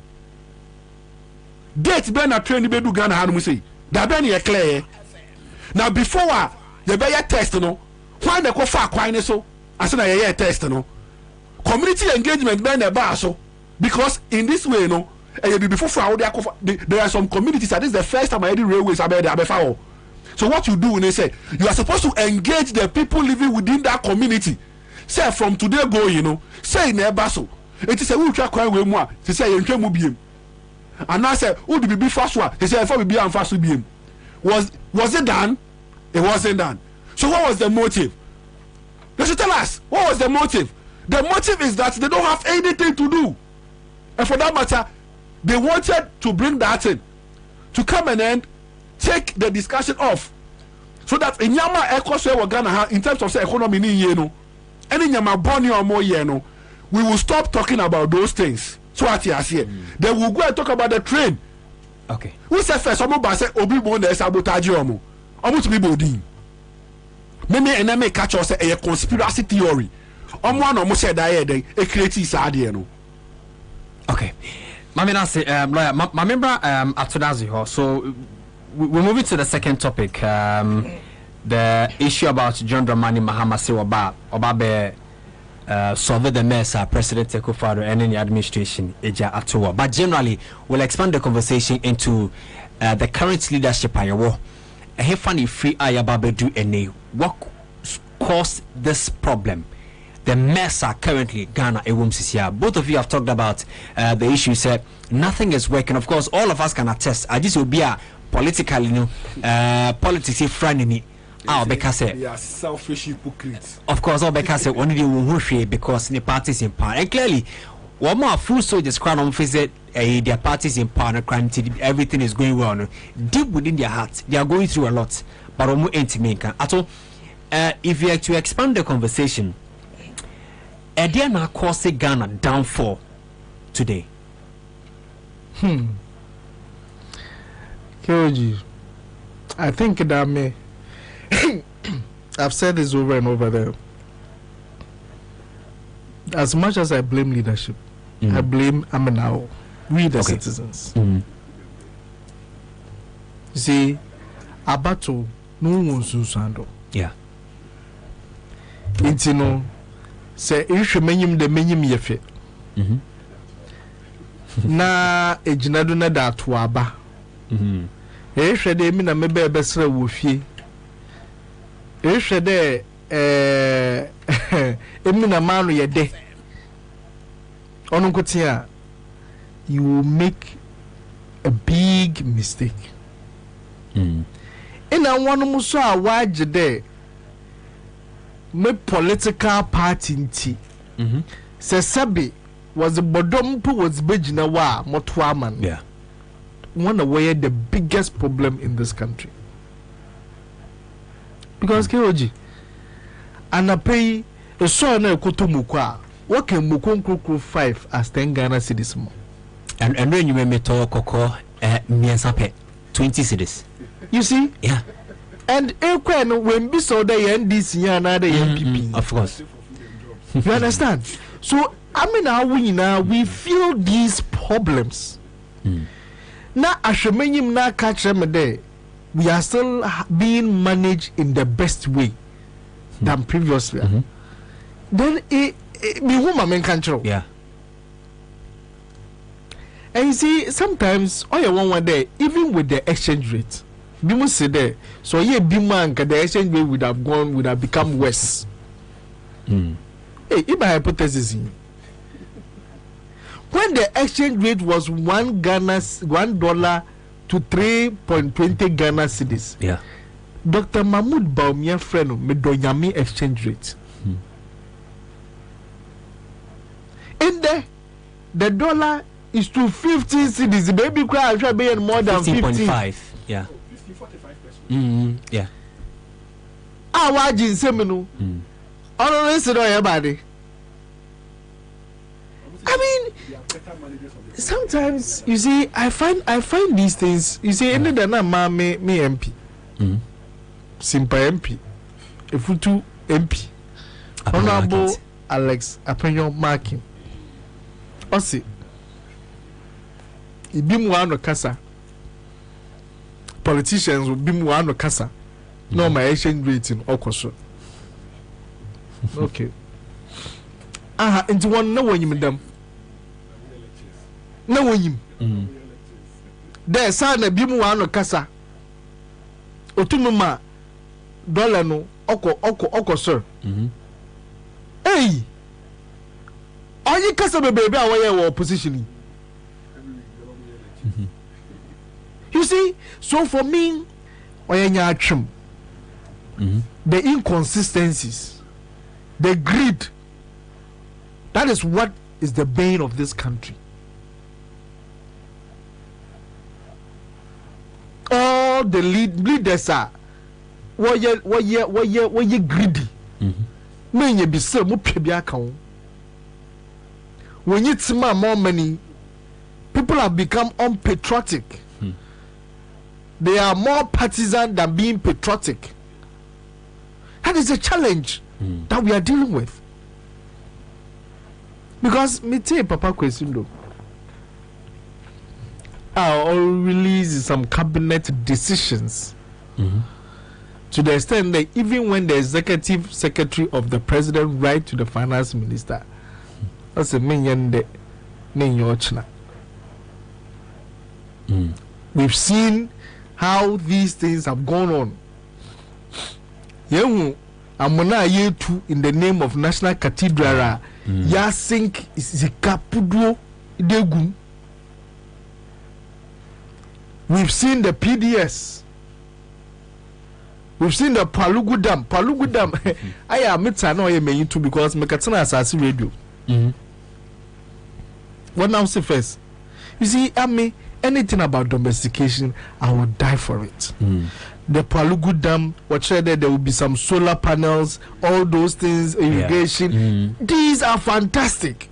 date ben a train be do Ghana hanu say that ben ye clear. Now before you better test no. Why they go far quite so? I said I test no. Community engagement ben the bar so because in this way no. Before there are some communities that this is the first time I did railways about. So what you do when they say you are supposed to engage the people living within that community. Say from today go, you know. Say in Ebaso. It is a we try quite way more. They say you can be. And I say who do be first one? They say if we be and fast be. Was it done? It wasn't done. So what was the motive? They should tell us what was the motive. The motive is that they don't have anything to do, and for that matter, they wanted to bring that in to come and end take the discussion off so that enyama ekoso e Ghana in terms of say economy ni ye no any nyama boni or more ye no we will stop talking about those things so at here then we'll go and talk about the train. Okay, we say first omo ba say obi mo na sabotage omo to be bodin me enemy catch us say a conspiracy theory omo na omo say that here then e create is ade no. Okay, Mamina say lawyer member Atodazi ho. So we're moving to the second topic, the issue about John Dramani Mahama say oba solve the mess President Akufo-Addo and the administration eja atowa. But generally we'll expand the conversation into the current leadership ayewo ehefani free ayababedu ene what caused this problem, the mess are currently Ghana ewumsisia. Both of you have talked about the issue. Said nothing is working. Of course all of us can attest. I just will be a politically, politics is friendly. Because they are selfish hypocrites. Of course, all because only the one because the parties in power, and clearly, one more full soldiers crown on visit their parties in power, and everything is going well. Deep within their hearts, they are going through a lot. But we ain't making at all. If you have to expand the conversation, they are now causing Ghana downfall today. KOG, I think that may. I've said this over and over there. As much as I blame leadership, I blame Amenao, we the citizens. You see, Abato no one susando. Yeah. Intino say if you menyim the menyim yefe. Na ejinadu na da to aba. Ehwede mi na mebe ebesra wo fie. Ehwede emi na manu yede. Onunkotia, you will make a big mistake. Ina wanu muso a waje de me political party nti. Se sabi was the bodom was bejina wa motwa man. Yeah. One away the biggest problem in this country. Because KOG anapay a so na ekotomukwa what can mukonkrokro 5 as 10 Ghana cedis mo. And when you may talk koko miensape 20 cedis. You see? Yeah. And when be so the NDC and the MPP. Of course. You understand? So I mean we feel these problems. Now ashmenyim na catch them there. We are still being managed in the best way than previously. Then me woman control. Yeah. And you see, sometimes all you one day, even with the exchange rate, we must say there. So yeah, the exchange rate would have become worse. Hey, if my hypothesis in when the exchange rate was $1 to 3.20 Ghana cedis. Yeah. Dr. Mahmoud Baumia friend me donyami exchange rate. In there, the dollar is to 50 cedis. The baby cry should be more than 15.5. Yeah. 45 yeah. Wajin semenu. Honestly, no everybody. I mean, sometimes you see, I find these things. You see, any day na me MP, Simpa MP, Efutu MP, Honorable Alex Apenyo Markin. Osi, ibimu ano kasa. Politicians will bimu ano kasa. No, my exchange rate in Okoso. Okay. Into one no one you them. No one there son bimu ano kasa otumuma dollar no oko sir hey onye kasa baby away opposition you see. So for me oyenya atwem the inconsistencies, the greed, that is what is the bane of this country. all the leaders are what ye greedy. Men ye be so mo pwe bi aka wo. When you tima more money, people have become unpatriotic. They are more partisan than being patriotic. That is a challenge that we are dealing with. Because me tell Papa Kwesindo, I'll release some cabinet decisions to the extent that even when the executive secretary of the president write to the finance minister, that's a million de Nenyochna. We've seen how these things have gone on. Yehu amona yetu in the name of National Cathedral ya sink zikapudwo idegum. We've seen the PDS. We've seen the Palugu Dam. Palugu Dam. I am no ye me too because me katana asasi radio. What now say first? You see, I mean anything about domestication, I will die for it. The Palugu Dam, what said there will be some solar panels, all those things, irrigation. These are fantastic.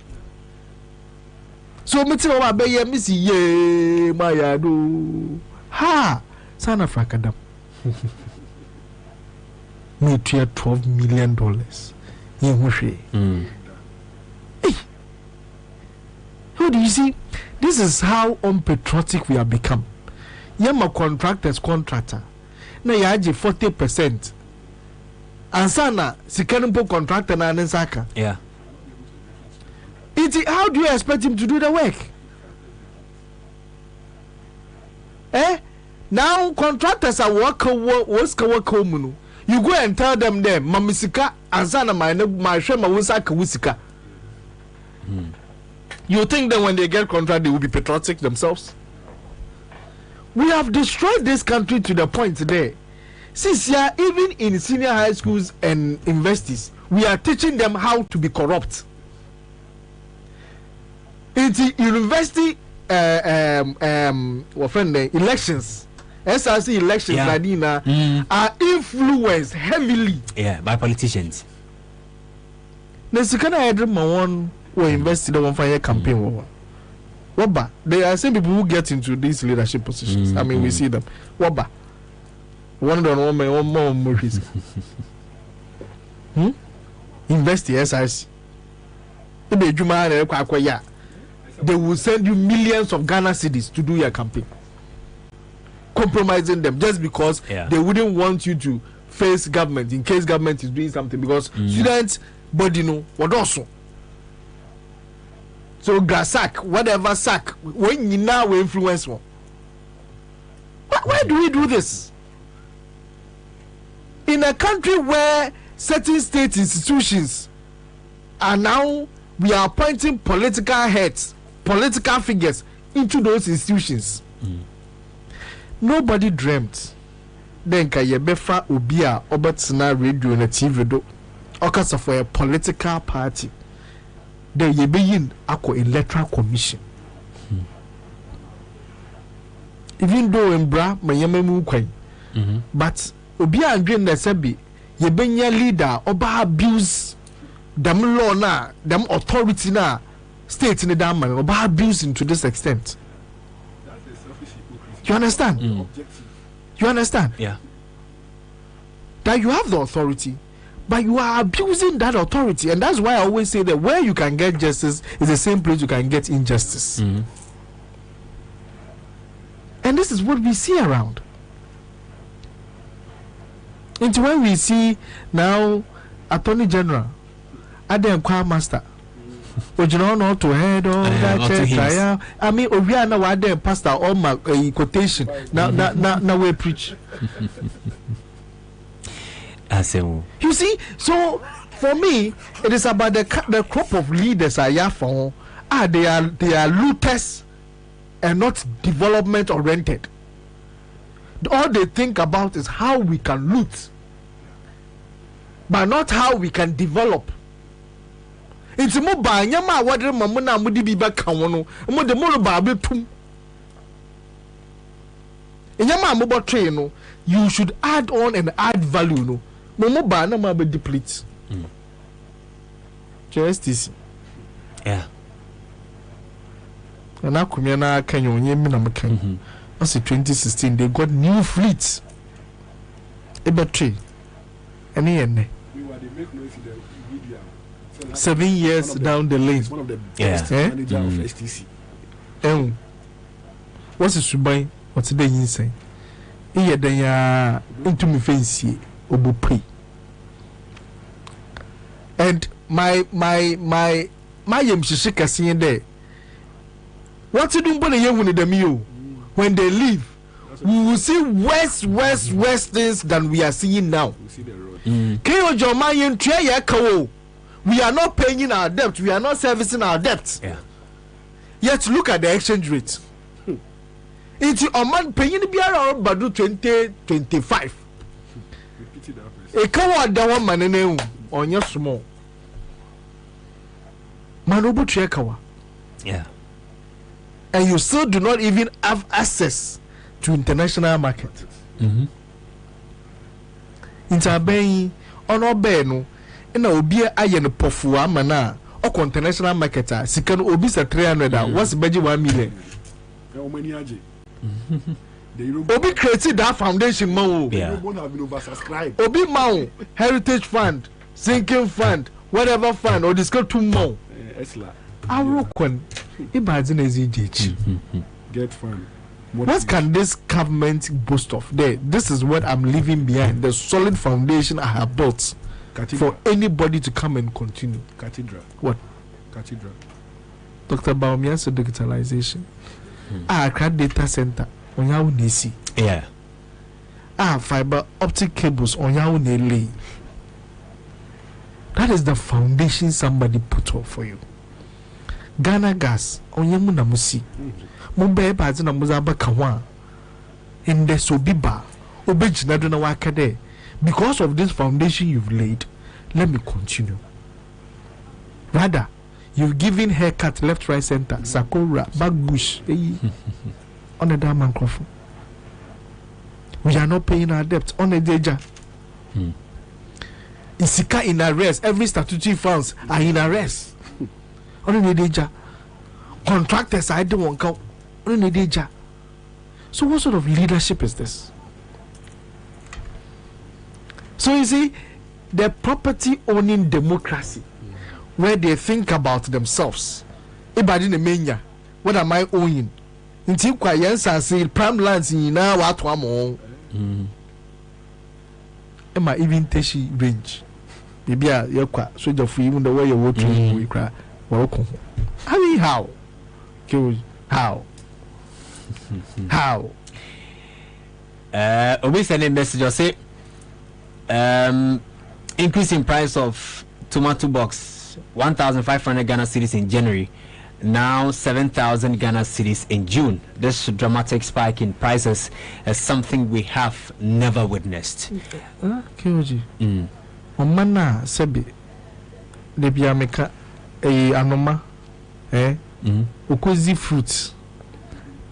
So me tell my baby, me see ye my do ha sana Dam. Me to $12 million. How do you see? This is how unpatriotic we have become. Yama contractor. Na yaji 40%. Ansana sikanumpo contractor na anesaka. Yeah. How do you expect him to do the work? Now contractors are work. You go and tell them mamisika ansana my shema wusaka wusika. You think that when they get contract, they will be patriotic themselves? We have destroyed this country to the point today. Since even in senior high schools and universities, we are teaching them how to be corrupt. In the university elections, SRC elections, are influenced heavily by politicians. We invested in one fire campaign. Waba, there are some people who get into these leadership positions. I mean, we see them. Waba, one more risk. Invest in SIC. They will send you millions of Ghana cedis to do your campaign, compromising them just because they wouldn't want you to face government in case government is doing something. Because students, body no, what also. So grasak, whatever sack, when you now influence one. Why do we do this? In a country where certain state institutions are now, we are appointing political heads, political figures into those institutions. Nobody dreamt. Then Kayebefa Ubia Obatsina radio and TV do Okasa for a political party. Then you begin ako electoral commission. Even though Mbra mayememu kwen, but Ubia Andrin Nesebi, ye benya leader oba abuse them law na, them authority na, state in the damn man, oba abusing to this extent. You understand? You understand? Yeah. That you have the authority, but you are abusing that authority, and that's why I always say that where you can get justice is the same place you can get injustice. And this is what we see around. Into when we see now Attorney General, Adam Choir Master, Ojino not to head on that chest. I mean, we are now Adam Pastor all my quotation. Now we preach. You see, so for me, it is about the crop of leaders I have for. They are looters and not development oriented. All they think about is how we can loot, but not how we can develop. It's more by Yama, what the Mamma Mudi be back on one, more the more about tum. Enyama mobile train no, you should add on and add value no. Momo ba na ma be deplete. JSTC. Yeah. And now come na Kenya onye mi na mekan. That's 2016 they got new fleets. Ebetre. Any ene. 7 years down the lane. One of the best manager of STC. What's the subai? What's the insane? Iye den ya into me fancy obo pay. And my yem shishika seeing there. What you do when they when when they leave, we will see worse things than we are seeing now. Kyo Jomayan Trey Kawo. We are not paying our debt, we are not servicing our debt. Yeah. Yet look at the exchange rate. It's a man paying the BR Badu 2025. A cow that one man on your small. Manobu Trekawa. Yeah. And you still do not even have access to international market. Interbeing on Obeno, and Obia Ayan Pofua Mana, or international marketer, Sikan Obisa 300, what's Beji 1 million? Obi created that foundation Mao. Obi Mao, Heritage Fund, Sinking Fund, whatever fund, or discuss 2 more. Get fund. What can this government boast of? This is what I'm leaving behind. The solid foundation I have built for anybody to come and continue. Cathedral. What? Cathedral. Dr. Baumia said digitalization. Create data center on your DC. Yeah. Fiber optic cables on your lay. That is the foundation somebody put up for you. Ghana gas on Yamuna Musi. Mumbai Bazina Muzaba Kawan. In the Sobiba, Obej Naduna Wakade. Because of this foundation you've laid, let me continue. Rather, you've given haircut left, right, center, Sakura, Bagbush, on a damn microphone. We are not paying our debt on a deja. Isika in arrest. Every statutory funds are in arrest. On a deja. Contractors I don't want go on a deja. So what sort of leadership is this? So you see, the property owning democracy, where they think about themselves. Ibadi ne menya, what am I owning? Until kwa yensa say prime lands in na what wamo. Emma even teshi range. Bibia yekwa so the free even the way you work we cry. I mean how? How? Obi send a message or say increase in price of tomato box 1,500 Ghana cedis in January, now 7,000 Ghana cedis in June. This dramatic spike in prices is something we have never witnessed. Omana sebi debia meka anoma okozi fruit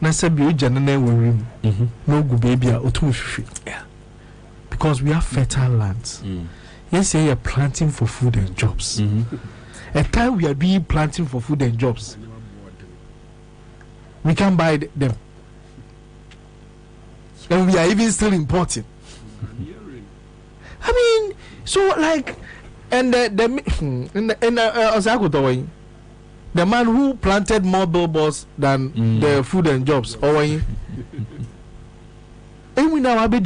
na sebi ojana na werim no gu baby a otum fifi. Yeah. Because we have fertile lands. Yes, you are planting for food and jobs. A time we are doing planting for food and jobs, we can buy them, and we are even still importing. I mean, so like, and the man who planted more billboards than the food and jobs, or and we now have a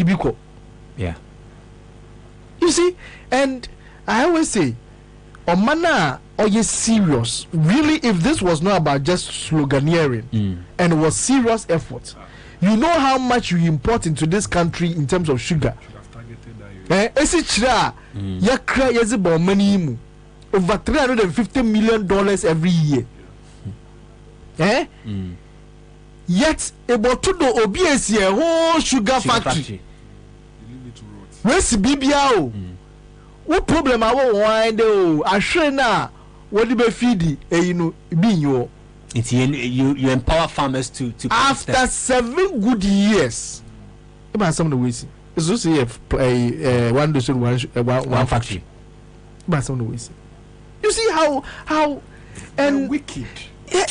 yeah. You see, and I always say, Omana, are you serious? Really, if this was not about just sloganeering and it was serious effort, you know how much you import into this country in terms of sugar. Over $350 million every year. Yet, about to do OBS a whole sugar factory. Where's BBO? What problem I want to assure now? What do you feed you? It's you empower farmers to after 7 good years About some of the ways. It's also one dozen one factory. About some of the ways. You see how and wicked. Yeah,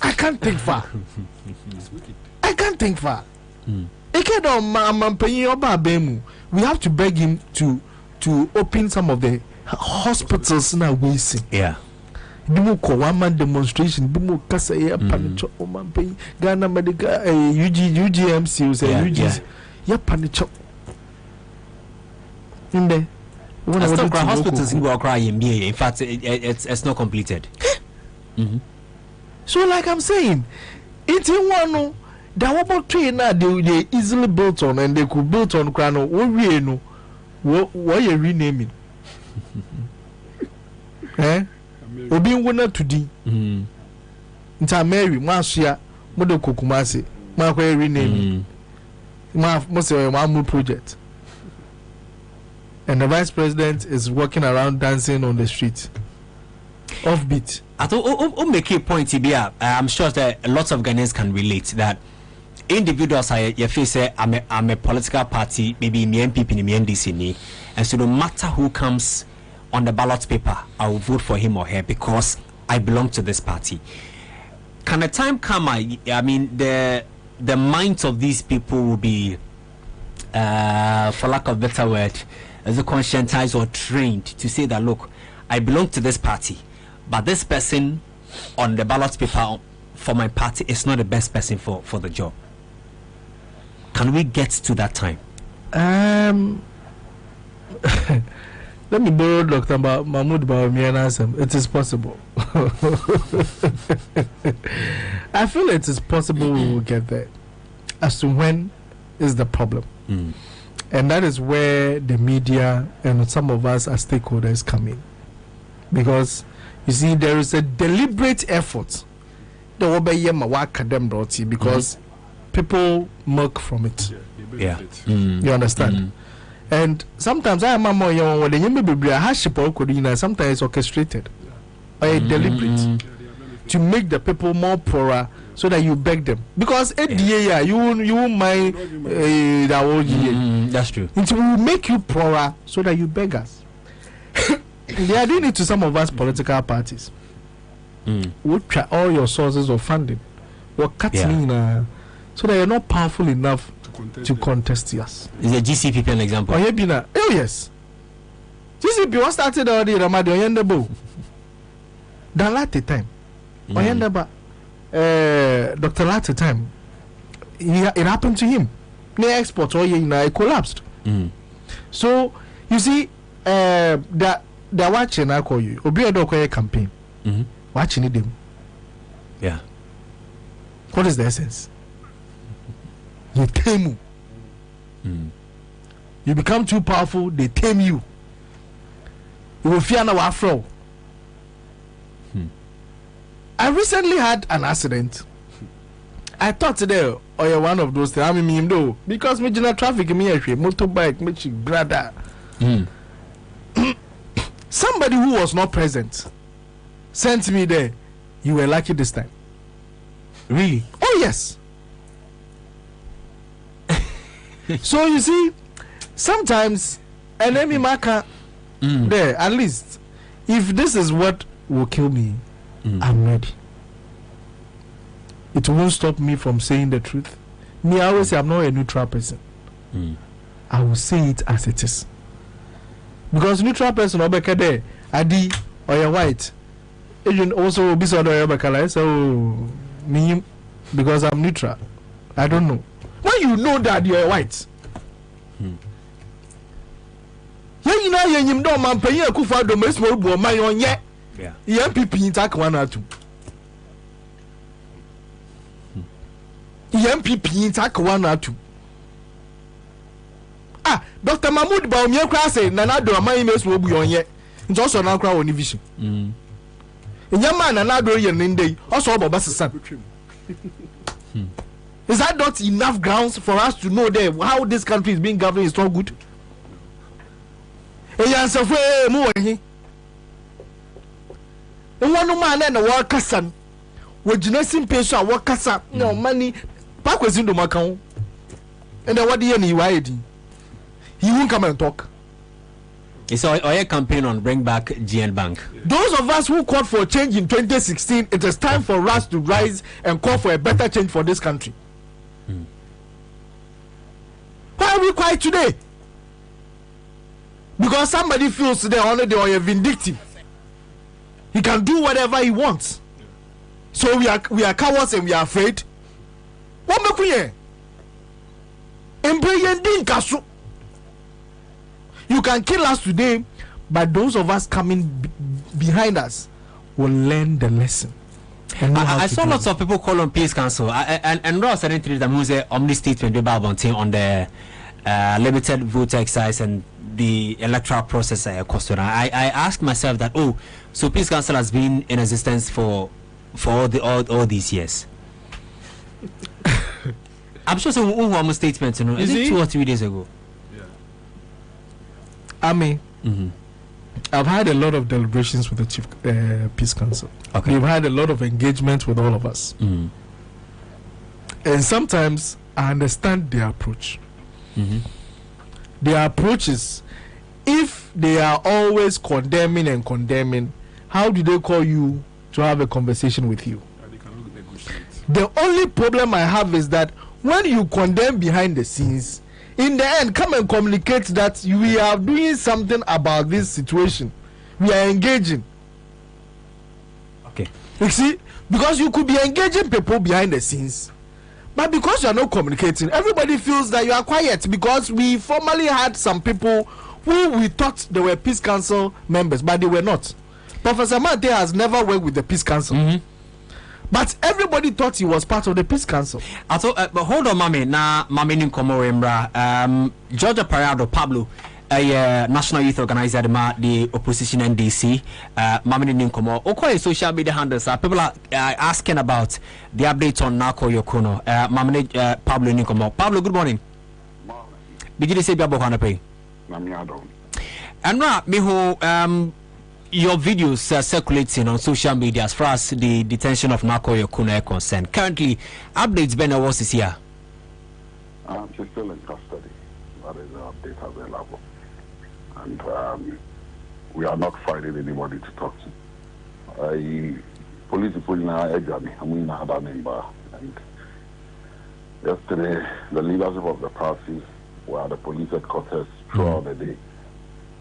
I can't think far. I can't think far. We have to beg him to open some of the hospitals now. We see. Yeah. Bimu ko one man demonstration. Bimu kasa ya panicho oman Ghana medical UGMC say UG ya panicho. Inde. Hospitals in Accra in fact it's not completed. So like I'm saying, it's in one the wobble train now they easily built on and they could build on Krano. What you renaming? Obi winner today. Nta Mary Masia Modo Kokumasi ma kwa renaming. Ma project. And the vice president is walking around dancing on the street. Offbeat. I thought make a point here. I'm sure that a lot of Ghanaians can relate that individuals are you face I'm a political party, maybe me MPP, me NDC, and so no matter who comes on the ballot paper, I will vote for him or her because I belong to this party. Can a time come? I mean, the minds of these people will be, for lack of a better word, as a conscientized or trained to say that look, I belong to this party, but this person on the ballot paper for my party is not the best person for the job. Can we get to that time? Let me borrow Dr. Mahmoud Bawumia. It is possible. I feel it is possible we will get there. As to when is the problem. And that is where the media and some of us as stakeholders come in. Because, you see, there is a deliberate effort because people milk from it. Yeah. You understand? And sometimes I am more young when the sometimes it's orchestrated or deliberate to make the people more poorer so that you beg them. Because you won't mind that's true. It will make you poorer so that you beg us. They are doing it to some of us political parties. We'll try all your sources of funding. We're cutting so that you're not powerful enough to contest us. Is a GCP an example? Oh yes. GCP was started already Ramadi Oyendabo. The last time. Oyendaba Dr. Latte time. It happened to him. The export it collapsed. So you see they're watching I call you. Obi Odokoye campaign. Watching them. Yeah. What is the essence? You tame you. You become too powerful, they tame you. You will fear now afro. I recently had an accident. I thought today, or you're one of those things. I mean, though, because me general traffic, me motorbike, me brother. Somebody who was not present sent me there. You were lucky this time. Really? Oh yes. So you see, sometimes an enemy marker there, at least if this is what will kill me, I'm ready. It won't stop me from saying the truth. Me, I always say I'm not a neutral person. I will say it as it is. Because neutral person obeke there, Adi or you're white. Agent also be so so me because I'm neutral. I don't know. When you know that you're white. You know you don't man pay you kufa do mes mo bu man on ye. Yeah. MPP tak one or two. MPP tak one or two. Dr. Mahmoud Bawumia kra say nana do man mes mo bu on ye. It's also now kra on vision. Nyama nana do ye ndey also obo basesan. Is that not enough grounds for us to know that how this country is being governed is not good? One man and a worker son with Genesis Peso, worker son, no money. Park was in the Macau. And then what do you need? He won't come and talk. It's a campaign on bring back GN Bank. Those of us who called for change in 2016, it is time for us to rise and call for a better change for this country. Why are we quiet today? Because somebody feels they are vindictive. He can do whatever he wants. So we are cowards and we are afraid. What make we here? You can kill us today, but those of us coming behind us will learn the lesson. I saw lots of people call on Peace Council, and Ross identified them who's a omni statement on the limited voter exercise and the electoral process. I asked myself that, so Peace Council has been in existence for all these years. I'm sure some omni statement, is it 2 or 3 days ago? I've had a lot of deliberations with the Chief Peace Council. Okay. We've had a lot of engagement with all of us. And sometimes I understand their approach. Their approach is, if they are always condemning, how do they call you to have a conversation with you? The only problem I have is that when you condemn behind the scenes, in the end, come and communicate that we are doing something about this situation. We are engaging. Okay. You see, because you could be engaging people behind the scenes, but because you are not communicating, everybody feels that you are quiet. Because we formerly had some people who we thought they were Peace Council members, but they were not. Professor Mate has never worked with the Peace Council. But everybody thought he was part of the Peace Council. But hold on, Mami. Now, Mami Ninkomo Embra, Georgia Parado Pablo, a national youth organizer, the opposition NDC, Mami Ninkomo. Okay, social media handles. People are asking about the updates on Narko Yokono. Mami Pablo Ninkomo. Pablo, good morning. Did you say Biabo Hanape? And now, Miho, your videos circulating on social media as far as the detention of Narko Yokuna is concerned. Currently, updates Ben was this year. She's still in custody. That is the update available. And we are not finding anybody to talk to. Police people now and yesterday the leadership of the party were at the police headquarters throughout the day.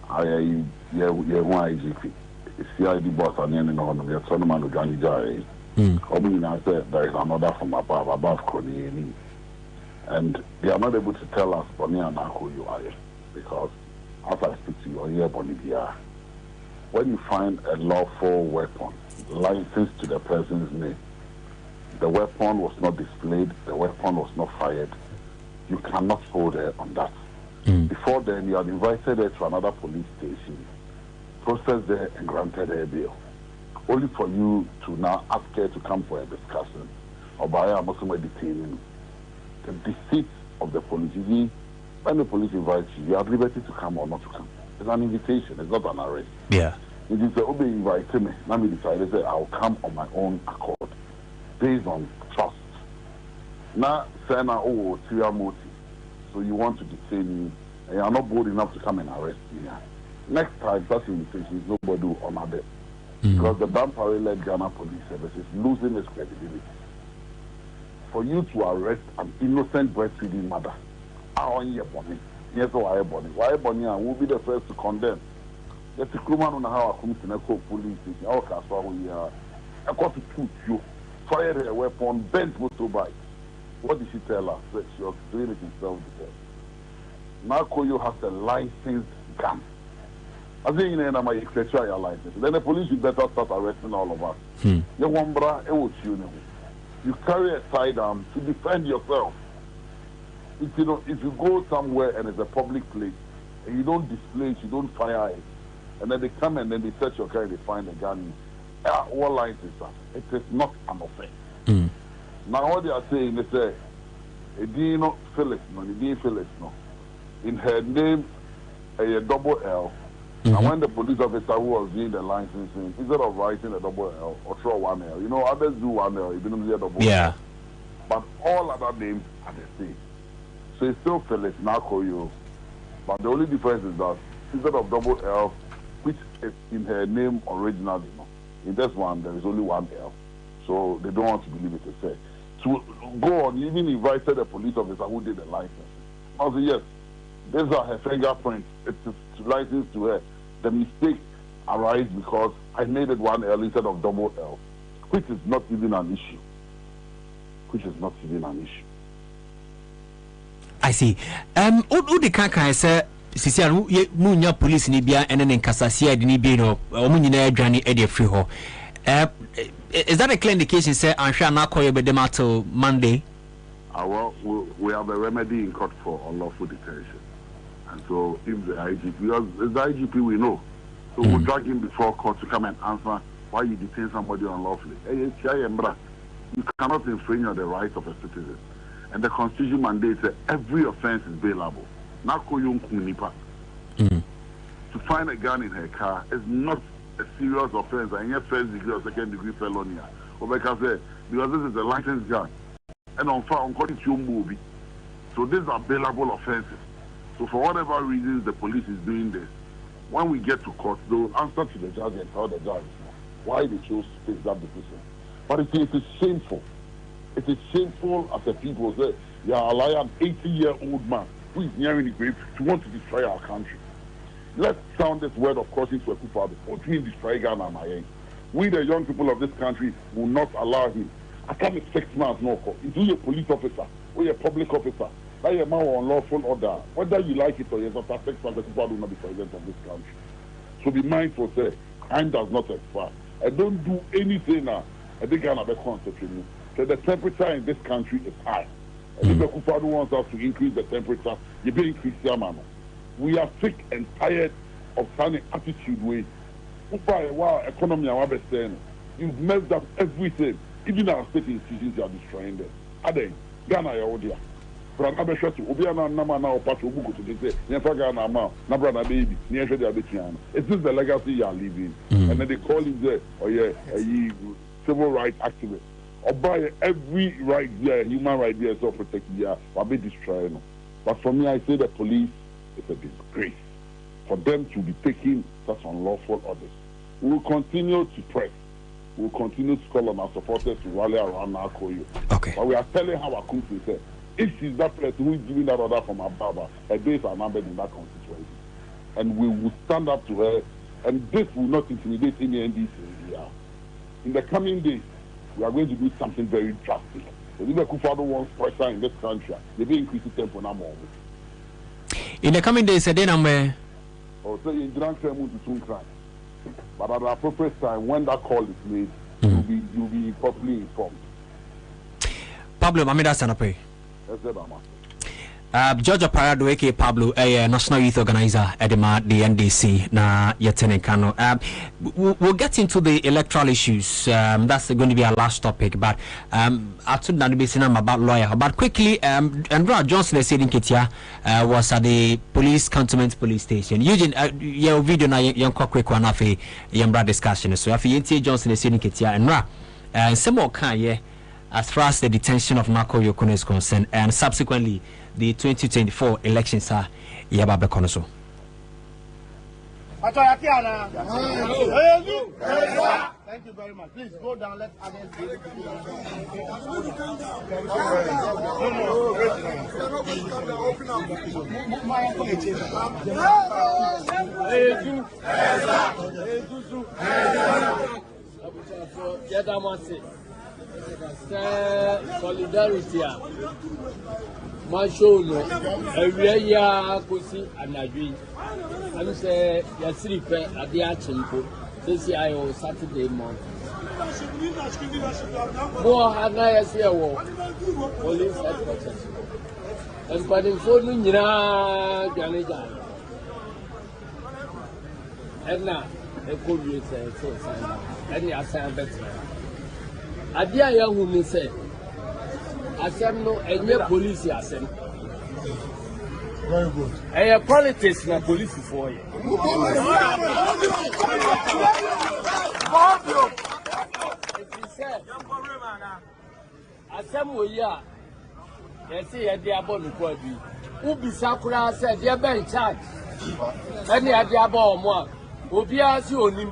IGP. CID boss and then we are telling man to Johnny Jai. I said there is another from above Kony. And they are not able to tell us Bonnie and who you are, because as I speak to you, here Bonnie, when you find a lawful weapon licensed to the person's name, the weapon was not displayed, the weapon was not fired, you cannot hold her on that. Before then, you had invited her to another police station, processed her and granted her bail, only for you to now ask her to come for a discussion or by a Muslim detaining. The deceit of the police. When the police invites you, you have liberty to come or not to come. It's an invitation, it's not an arrest. Yeah. It is the Obe invited me. Let me decide that I'll come on my own accord, based on trust. Now, Sena, motive. So you want to detain me, and you are not bold enough to come and arrest me. Next time, such invitation, nobody will honor them. Because the Bampareled Ghana Police Service is losing its credibility. For you to arrest an innocent breastfeeding mother, yes, why Bonnie will be the first to condemn. Yes, the criminal on how I come to the police station, our castle, we are. I got to shoot you, fire a weapon, bent motorbike. What did she tell us? That she was doing it in self-defense. Narco has a licensed gun. I think you know my extra license. Then the police should better start arresting all of us. You carry a sidearm to defend yourself. If you go somewhere and it's a public place and you don't display it, you don't fire it, and then they come and then they search your car and they find a gun, what license is that? It is not an offense. Now what they are saying, they say, Edino Phyllis, no. In her name, a double L. And when the police officer who was doing the licensing, instead of writing a double L or throw one L, you know, others do one L, even though double L. But all other names are the same. So it's still Phyllis Nakoyo. But the only difference is that instead of double L, which is in her name originally, in this one, there is only one L. So they don't want to believe it. They say. To go on, even invited a police officer who did the license. I said, yes, these are her fingerprints. It's licensed to her. The mistake arises because I made it one L instead of double L, which is not even an issue. I see. Udi kaka say sisi anu munya police ni bia ene ne nkasase ade ni bi no omunyina adwane ade afri ho. Is that a clear indication say anhwa na koye bedem till Monday? Well, we have a remedy in court for unlawful detention. And so if the IGP, because it's the IGP we know, so we'll drag him before court to come and answer why you detain somebody unlawfully. You cannot infringe on the rights of a citizen. And the Constitution mandates that every offense is bailable. To find a gun in her car is not a serious offense. I ain't first degree or second degree felony. Because this is a licensed gun. And on court it's your movie. So these are bailable offenses. So for whatever reasons the police is doing this, when we get to court, they will answer to the judge and tell the judge why they chose to take that decision. But it is shameful. It is shameful as a people say, you are allowing an 80-year-old man who is nearing the grave to want to destroy our country. Let's sound this word of caution to a people. What means destroy Ghana and Mayen? We, the young people of this country, will not allow him. I can't expect man no call. If you're a police officer or you're a public officer, that you're man on lawful order, whether you like it or you're not, affects the people who will not be president of this country. So be mindful, say, time does not expire. I don't do anything now. I think I'm a concentrating. So the temperature in this country is high. And if the Kufadu wants us to increase the temperature, you be increased your man. We are sick and tired of some attitude way. Economy you've messed up everything. Even our state institutions are destroying them. Ade, Ghana ya odia. But I'm sure to Obiana Nama now part of Buku to say, Never Ghana ma, Nabra baby, near the Abitiana. It's just the legacy you are living. And then they call him there, oh yeah, a civil rights activist. Or by every right there, human right there, so protect there, or be destroyed. But for me, I say the police is a disgrace for them to be taking such unlawful orders. We will continue to press. We will continue to call on our supporters to rally around our Koyo. Okay. But we are telling how our country said, if she's that person who is giving that order from above, her days are numbered in that constituency. And we will stand up to her, and this will not intimidate any NDC in the coming days. We are going to do something very drastic. So if the Kufado wants pressure in this country, they will increase the tempo now more. In the coming days, then I'm or say in Grand Tremor to soon crime. But at the appropriate time, when that call is made, you'll be properly informed. Pablo, I'm that's an pay. Georgia Parado, aka Pablo, a national youth organizer at the NDC, na Yetene Kano. We'll get into the electoral issues. That's going to be our last topic. But I told that be saying about lawyer. But quickly, Andrew Johnson said in Ketia was at the police cantonment police station. Eugene, your video na young quick one of a young discussion. So if you Johnson said in Ketia and some more kind, as far as the detention of Marco Yokono is concerned, and subsequently the 2024 elections are Yaba Bekonoso. Thank you very much. Please go down. Let others be able solidarity mashono ewiya kosi anadwi am say yasiri pe ade achimpo this year Saturday morning mo hana yase wo police headquarters and by the phone nyina dwaneja enna e ko wie say and ya say better adia ya hu mi say asem no enye police asem. Very good. And politics na police for you. Asem we ya Yes, yeah, they are born for you. Ubi Sakura said, "Dear Ben Charge." Any idea about more? Ubi as you own him.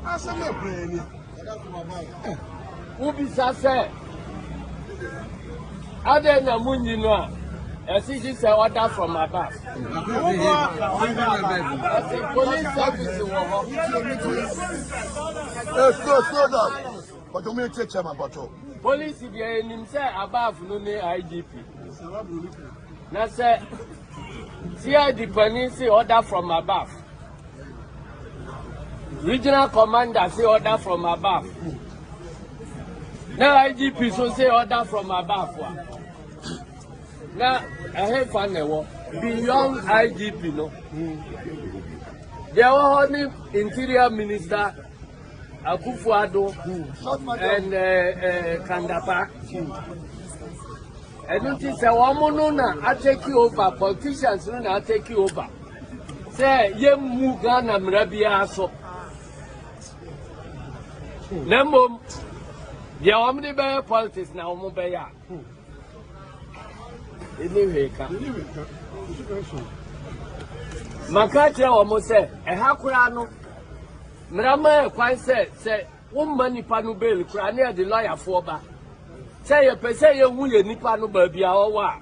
Ubi Sase. Other than Munino, as it is an order from above. Police service. Slow down. But you may take him about you. Police, if you are above no IGP. Now, say, CID Panisi order from above. Regional commander say order from above. Now IGP so say order from above. Now I have fun beyond IGP no. There were only Interior Minister Akufo-Addo and Kandapa. And you say I take you over, politicians I take you over. Say ye mugana mrabia so. Nemo ya omni be politics na omo be ya. Anyway ka. Makache omo say e ha kura no. Mrama e kwan say wo manipa no bail kura na the lawyer for ba. Say you pese ye hu ye nipa no ba bia wo wa.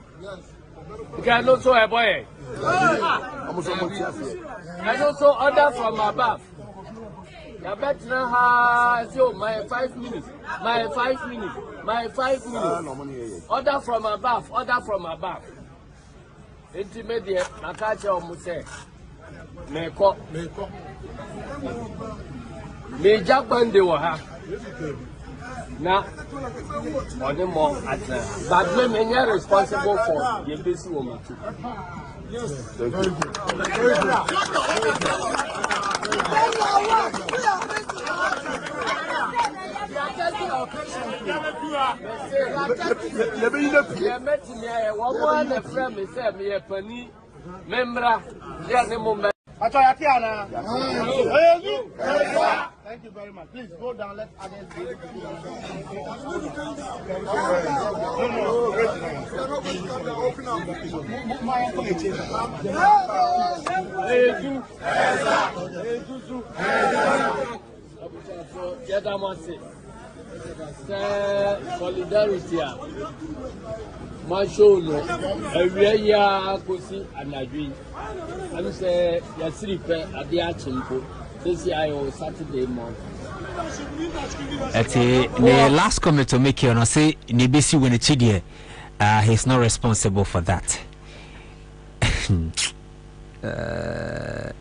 Can also a boy. And also order from above. You bet now so my 5 minutes. My 5 minutes. My 5 minutes. Order from above. Order from above. Intermediate. Nakacha omuse. Meko. Me Japan wa ha. Now, on the more at but women are responsible for the basic woman too. Yes, very good. Very good. Thank you very much. Please go down. Let others be able solidarity. Mashono, every kosi anadwi. I'm say yasiripe adia chimpo. This year Saturday morning. The last comment to make here, I say Nibisi when it's here, he's not responsible for that.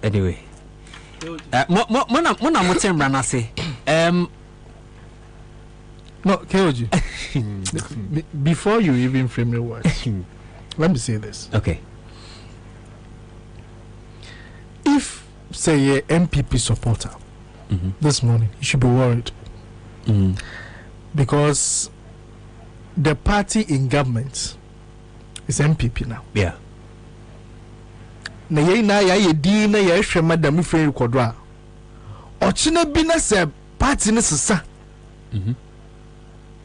Anyway, no, Keoji. Before you even frame your words, let me say this. Okay. If, say, a MPP supporter this morning, you should be worried. Because the party in government is MPP now. Yeah. Na ye na ya di na ya hwe madam free kodwa. Ochine bi na se party ne sesa.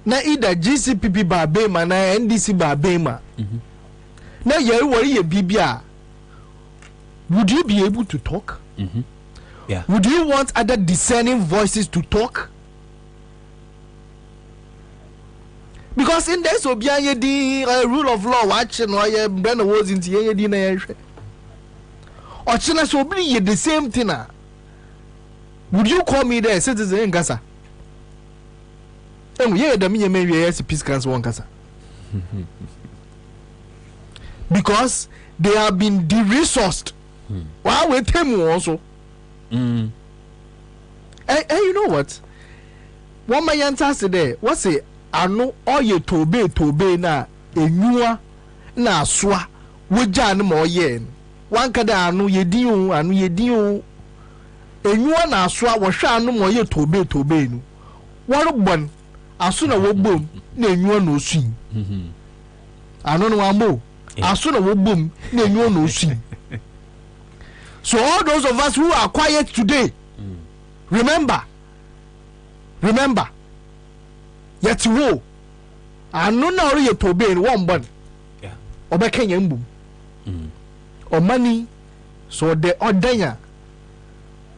Na either GCPP ba bema na NDC ba bema. Na ye wori ye bibia. Would you be able to talk? Yeah. Would you want other discerning voices to talk? Because in this obianye di rule of law watching or ye brand was into ye di na ye hwe. Ochina so be ye the same thing. Would you call me there citizen in Gaza? Yeah, the me maybe peace council one Gaza. Because they have been de-resourced. Why with him also? And you know what? One my answer today, what's it? I know all you tobe na enyua na swa woja no mo yen. One kada anu yediu enyua na swa wo hwa anu mo ye tobe nu. One bon aso na wo bom na enyua no sui. Anu no ambo aso na wo bom na enyua no sui. So all those of us who are quiet today, remember, yet wo anu na ori ye tobe in one bon. obeka nyambum or money so the ordenya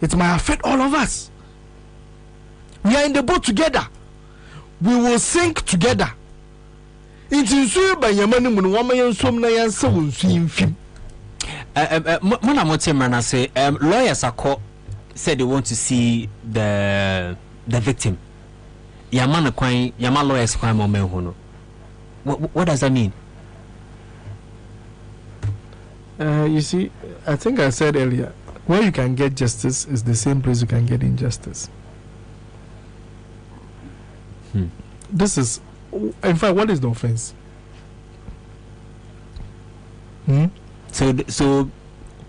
it might affect all of us. We are in the boat together. We will sink together. It is so by your money when one man so na so film. Mona Motemana say lawyers are called said they want to see the victim. Yamana kwai yama lawyers kwai mo menhono. What does that mean? You see, I think I said earlier, where you can get justice is the same place you can get injustice. This is, in fact, what is the offense? So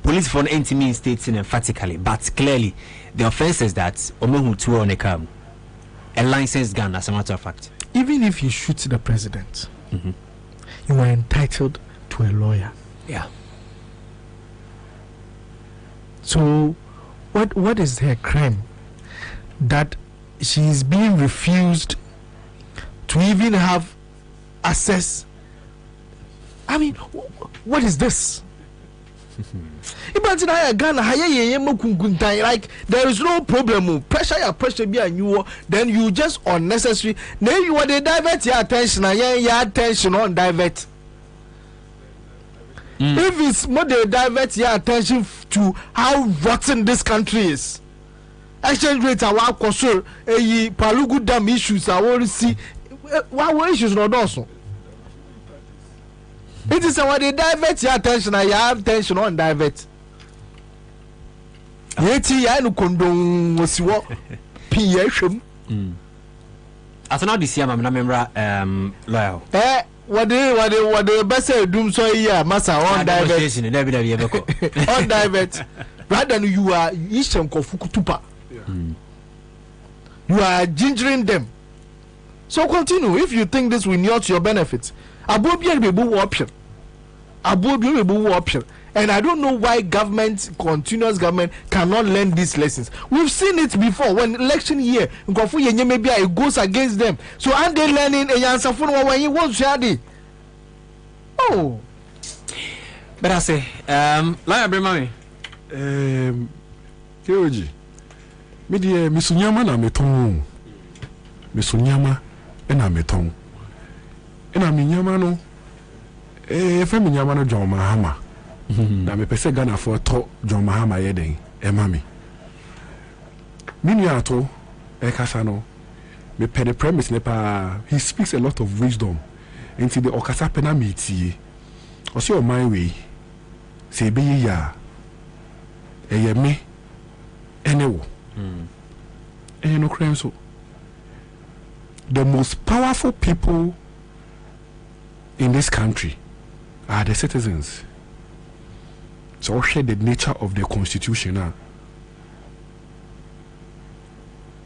police for NTM states emphatically, but clearly the offense is that Omohu two on a cam, a licensed gun, as a matter of fact. Even if you shoot the president, you are entitled to a lawyer. Yeah. So, what is her crime that she is being refused to even have access? I mean, what is this? Imagine I Ghana, like there is no problem. Pressure be and you then you just unnecessary. Then you want to divert your attention and your attention on divert. If it's more they divert your attention to how rotten this country is. Exchange rates are what concern a Palugu Dam issues I want to see what issues not also. It is what they divert your attention and your attention on divert. Yeti ya no kondom wasiwo PHM. Asana this year na memra lawyer. What they best doom so here massa on divert. On divert. Rather than you are Isham Kofukutupa. You are gingering them. So continue. If you think this will not your benefit, option. And I don't know why continuous government cannot learn these lessons. We've seen it before when election year maybe it goes against them. So aren't they learning a answer for when you want shadi? Oh, but I say, Lawyer Bremami. Keoji, media misunyama na meton. Misunyama ena meton. Ena minyama no. Femi nyama no John Mahama. Na me pese Ghana for to John Mahama yeden. Mami. Minu ato kasa no. Me pe the premise ne pa he speaks a lot of wisdom. Into the okasa pena metie. Osi o my way. Se be ya. Eye me enewo. No crime so. The most powerful people in this country are the citizens. So share the nature of the constitution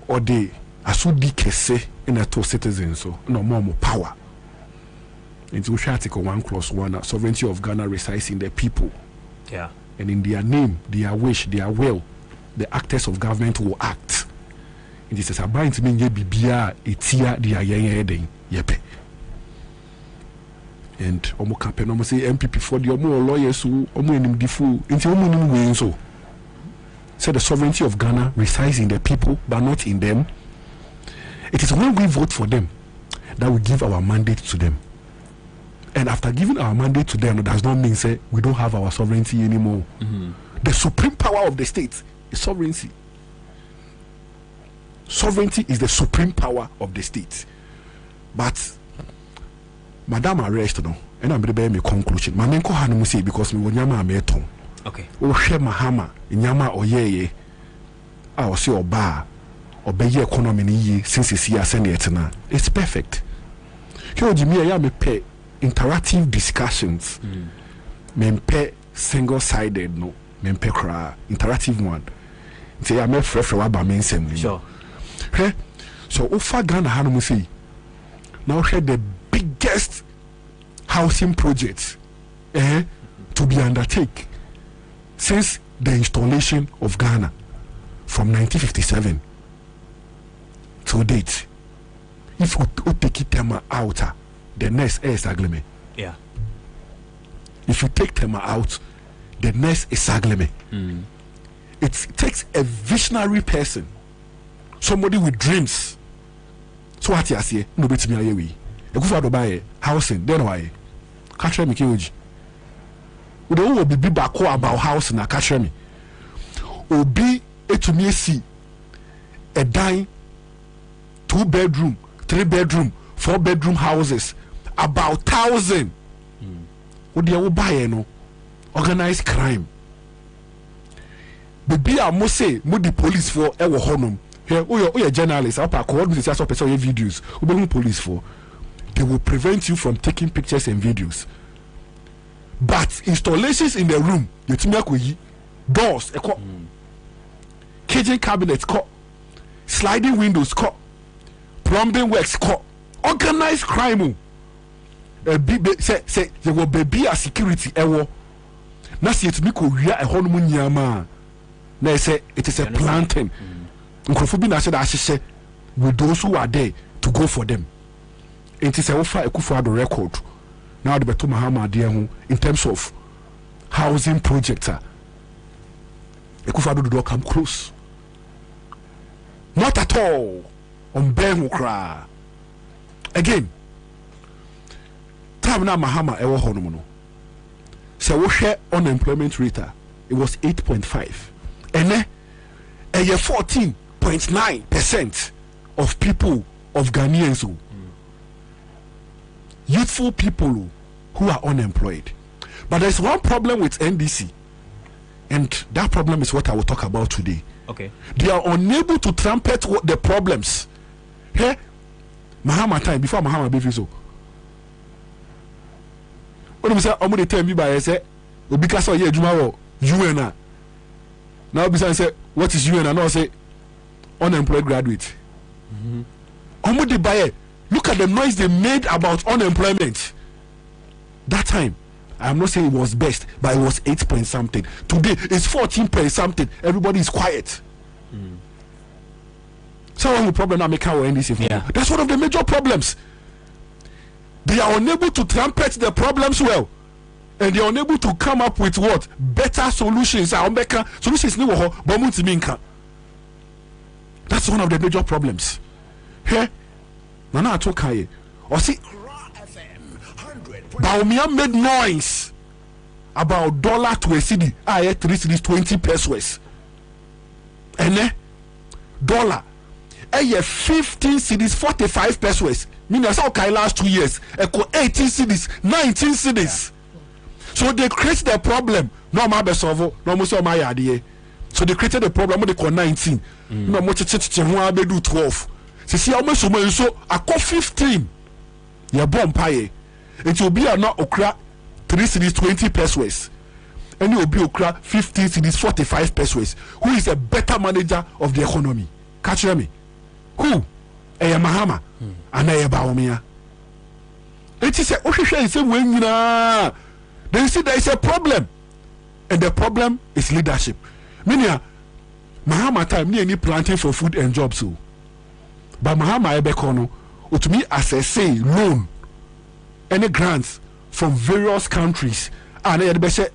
or they asudi kese in a two citizens so no more power. Into Article 1 sovereignty of Ghana resides in the people. Yeah. And in their name, their wish, their will, the actors of government will act. It is a bind to me bibia etia dia yen yepe. And omo campaign omo say MPP for the omo lawyers who omo enim difu into omo nim way so. So the sovereignty of Ghana resides in the people but not in them. It is when we vote for them that we give our mandate to them. And after giving our mandate to them, it does not mean say we don't have our sovereignty anymore. The supreme power of the state is sovereignty. Sovereignty is the supreme power of the state. But Madam arrest no, and I'm going to conclusion. My main kohanu say because me wonyama ameton. Okay. O hwe mahama nyama oyeye. A o se oba obeye economy ni yi since isi asene etena. It's perfect. Here Jimmy ya me pay interactive discussions. Me pay single-sided no. Me pay kra interactive one. Say ya me frefre wa ba me nsem. Sure. Hey, so Ufa Ghana Hanum say now share the biggest housing project to be undertaken since the installation of Ghana from 1957 to date. If we take it out, the next is agreement. Yeah. if you take them out, the next is Sagleme. It takes a visionary person, somebody with dreams. So what you say? No bet me away. A good to buy housing. Then why? Catch me, Kyoji. We don't be back about housing. Na catch me. Obi to me see a dime, 2-bedroom, 3-bedroom, 4-bedroom houses about 1,000. What do you buy? No organized crime. Baby, I must say, the police for ever honum. Here, oh, journalists. Up according to some person videos. Who police for? They will prevent you from taking pictures and videos. But installations in the room, you think doors, kitchen cabinets, sliding windows, plumbing works, organized crime. Say there will be a security error. Now see it me we a honeymoon yama. Now say it is a planting. Nkrofobi said I say with those who are there to go for them. It is a offer a record. Now the Beto Mahama dear in terms of housing projects. Ekufado do not come close. Not at all. On Benukra. Again. Time now Mahama ever honomono. So we share unemployment rate. It was 8.5. And a 14.9% of people of Ghanaians, youthful people who are unemployed. But there's one problem with NDC, and that problem is what I will talk about today. Okay. They are unable to trumpet the problems. Here, Mahama time before Mahama be so. When we say I'm going to tell me by say, because of your Juma UN. Now besides say what is UN and I say unemployed graduate. Look at the noise they made about unemployment. That time, I'm not saying it was best, but it was 8 point something. Today it's 14 point something. Everybody is quiet. So one problem now make our NDC. That's one of the major problems. They are unable to trumpet the problems well, and they are unable to come up with what better solutions. Solutions that's one of the major problems. Here, Nana Atokaye, or see, Baumia made noise about dollar to a cedi. 3 cedis 20 pesos. And dollar. 15 cedis 45 pesos. Meaning I saw last 2 years. 18 cedis, 19 cedis. So they create the problem. No ma be solve. No mo so ma yade. So they created the problem. They call 19. No mo chichichi ho be do 12. See how much so I call 15. Ya bomb pie. It will be a not okra 3 cedis 20 pesos. And you will be okra 15 cedis 45 pesos. Who is a better manager of the economy? Catch me. Who? Eya Mahama and Eya Baumia. It is a they see there is a problem, and the problem is leadership. Meaning, Mahama time ni any planting for food and jobs so. But Mahama ebekono to me as I say loan any grants from various countries and the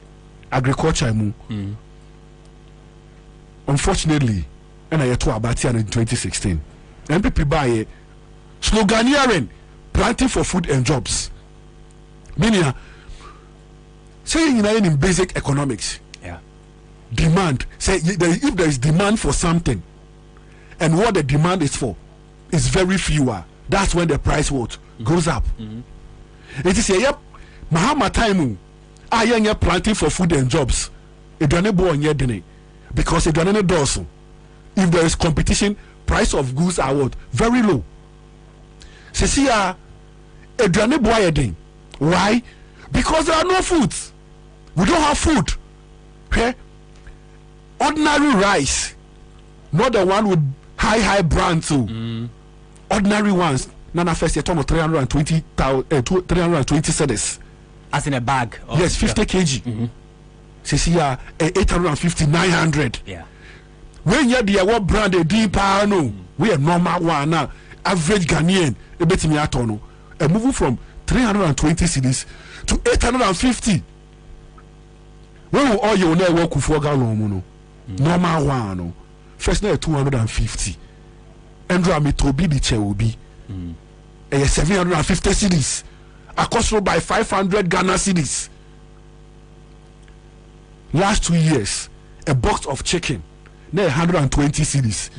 agriculture mu. Unfortunately, and I to Abati in 2016. MPP buy sloganeering planting for food and jobs. Meaning, saying in basic economics, demand. Say if there is demand for something, and what the demand is for is very fewer, that's when the price goes up. It is a Mahama time. I planting for food and jobs. It don't because it don't does. If there is competition, price of goods are what? Very low. Why? Because there are no foods. We don't have food. Okay? Ordinary rice, not the one with high brand too. Ordinary ones. Nana first, 320 cedis. As in a bag. Yes, 50 kg. 850, 900. Yeah. When you're the what brand a deep no, we are normal one now. Average Ghanaian, a bit me atono. A move from 320 cedis to 850. when all you know work for gallon normal one no first na 250 Andrew me to be the chair will be 750 cedis across by 500 Ghana cedis. Last 2 years a box of chicken na 120 cedis.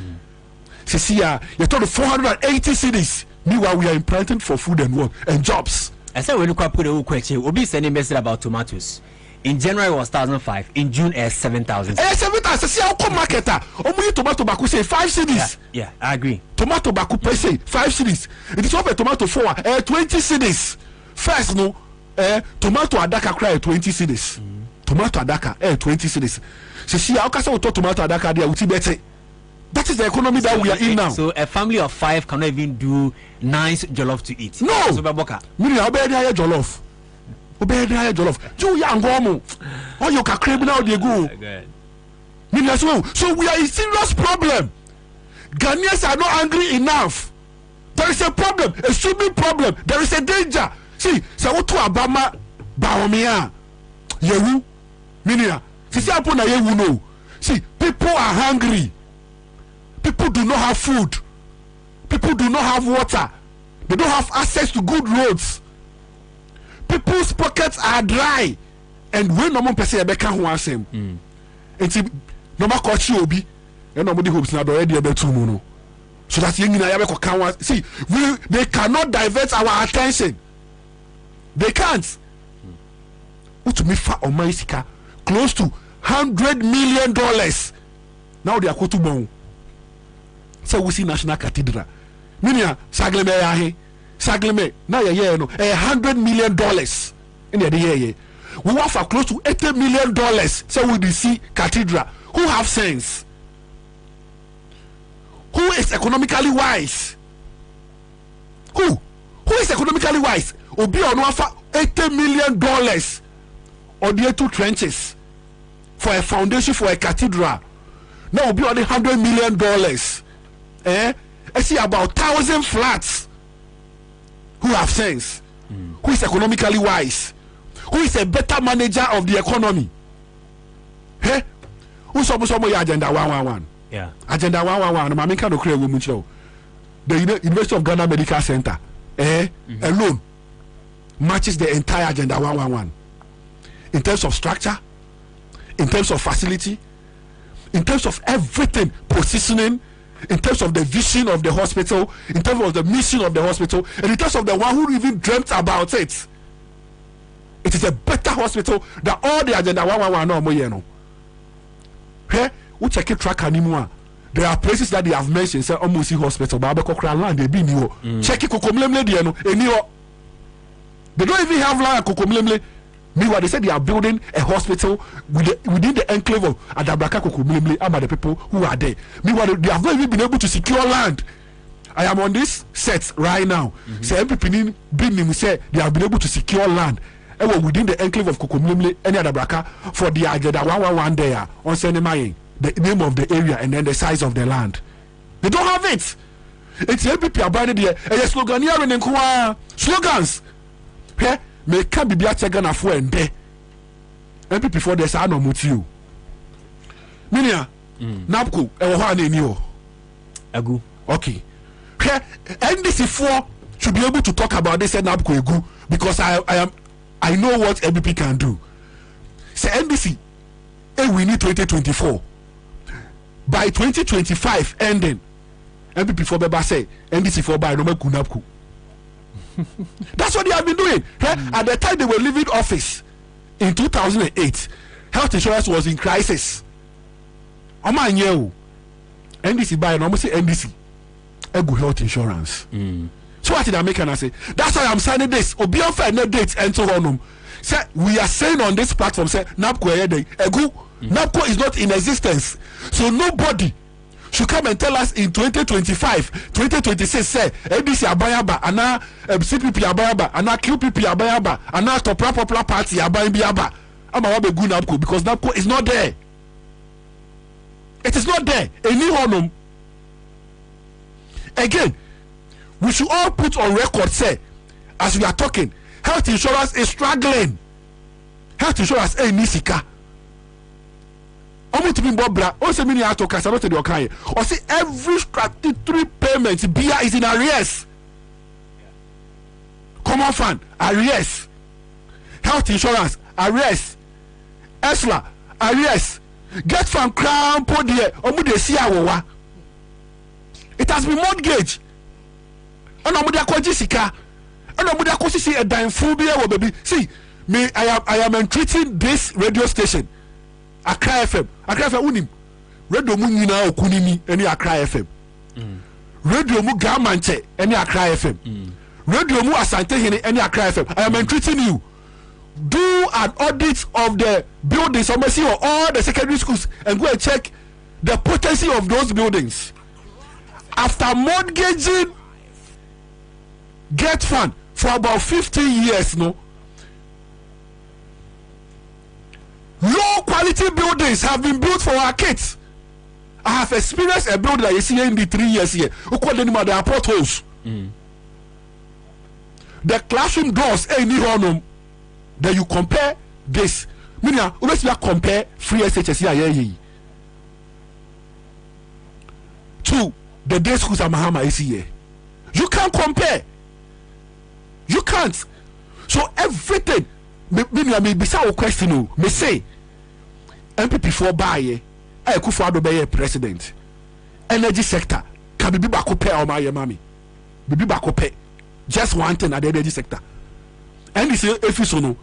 See you told 480 cedis. Meanwhile we are implanting for food and work and jobs. I said when you put a question will be sending message about tomatoes. In January was 1,005. In June, 7,000. 7,000. See how come marketer? Only tomato baku say 5 cedis. Yeah, I agree. Tomato baku per se 5 cedis. It is over tomato 4. 20 cedis. First no, tomato adaka cry 20 cedis. Tomato adaka 20 cedis. See how can say tomato adaka there uti better. That is the economy that we are in now. So a family of 5 cannot even do nice jollof to eat. No. So Miri obey the jollof. Obey the jollof. You young woman. Oh, you can crave now they go. Miri as well. So we are in serious problem. Ghanaians are not angry enough. There is a problem, a swimming problem. There is a danger. See, so what to Abama Baomia Yehu Minia. See, upon a Yehu no. See, people are hungry. People do not have food. People do not have water. They don't have access to good roads. People's pockets are dry. And when no one person ebeka ho asem. Enti no ma kochi obi. E no modi hopes na do e dey betu mu no. So that yen nyina ya be koka one. See, they cannot divert our attention. They can't. Utumi fa omaisika close to $100 million. Now they are kotu bon. So we see National Cathedral. Minia sagleme yahe. Sagleme na ye no $100 million in the year. We want for close to $80 million. So we see cathedral. Who have sense? Who is economically wise? Who is economically wise? Obi on offer $80 million or the 2 trenches for a foundation for a cathedral. Now Obi on $100 million. I see about 1,000 flats. Who have sense? Who is economically wise? Who is a better manager of the economy? Hey, who's almost agenda 111? Yeah, agenda 111. Mami can create women show. The University of Ghana Medical Center, alone matches the entire agenda 111 in terms of structure, in terms of facility, in terms of everything, positioning. In terms of the vision of the hospital, in terms of the mission of the hospital, and in terms of the one who even dreamt about it. It is a better hospital than all the agenda 111 no more no. Hey, we check it track anymore. There are places that they have mentioned say almost hospital, but Abekokra land they be new. Check it kokomlemle there no. They don't even have land kokomlemle. Meanwhile, they said they are building a hospital within the enclave of Adabraka Kokomlemle about the people who are there. Meanwhile, they have not even been able to secure land. I am on this set right now. Say MPP Binim say they have been able to secure land within the enclave of Kokomlemle and Adabraka for the agenda 111 there on Senemaying, the name of the area and then the size of the land. They don't have it. It's MPP abandoned there. And a slogan here in slogans. Hey, me can be biache Ghana for and there. MPP for this I no mutiu. Minia, Napco, Ewohane Nio. Agu. Okay. NDC 4 should be able to talk about this and Napco Egu because I know what MPP can do. Say NDC, we need 2024. By 2025 ending, MPP 4 Beba say NDC 4 by no Kunapku. That's what they have been doing. At the time they were leaving office in 2008, health insurance was in crisis. NDC buy almost say NDC good health insurance. So what did I make and say? That's why I'm signing this. Obion fair no dates and so on. Say we are saying on this platform say NAPCO NAPCO is not in existence. So nobody should come and tell us in 2025, 2026 say ABC abayaba, ana CPP abayaba, ana QPP abayaba, ana Topra Popular Party abayaba. Ama wabe gu NAPCO because NAPCO is not there. It is not there. Any honum. Again, we should all put on record say, as we are talking, health insurance is struggling. Health insurance nisika. to be bobra. Also, many out of Casano to the Okai. Or see every statutory payment beer is in arrears. Common fund arrears. Health insurance arrears. ESLA arrears. Get from Crown Podie Omude Siawa. It has been mortgaged. And Omude Akojisika. And Omude Akosisi a dime phobia baby. See, me, I am entreating this radio station. Accra FM unim. Radio mu nyina okunimi eni Accra FM. Radio mu Gamanche eni Accra FM. Radio mu Asante Hene eni Accra FM. I am entreating you. Do an audit of the buildings or all the secondary schools and go and check the potency of those buildings. After mortgaging Get Fund for about 50 years, no. Low quality buildings have been built for our kids. I have experienced a building that you see in the 3 years here. Who call them there are potholes. The classroom doors any honum. Then you compare this. Meaning, let's compare free SHS to the day schools at Mahama is here. You can't compare. You can't. So everything. Me be say question me say MPP for buy Akufo-Addo be president. Energy sector can be back up on my mommy. Be back up. Just one thing at the energy sector. And this if you so no.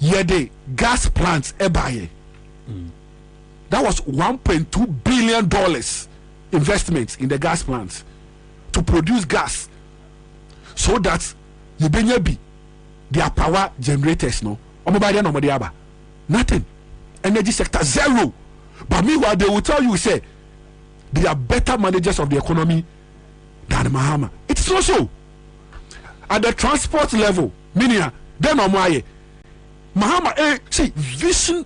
Yeah, the gas plants buy. That was $1.2 billion investment in the gas plants to produce gas so that you be their power generators no. Nothing. Energy sector zero. But meanwhile they will tell you say they are better managers of the economy than Mahama. It's not so. At the transport level, meaning then Mahama see vision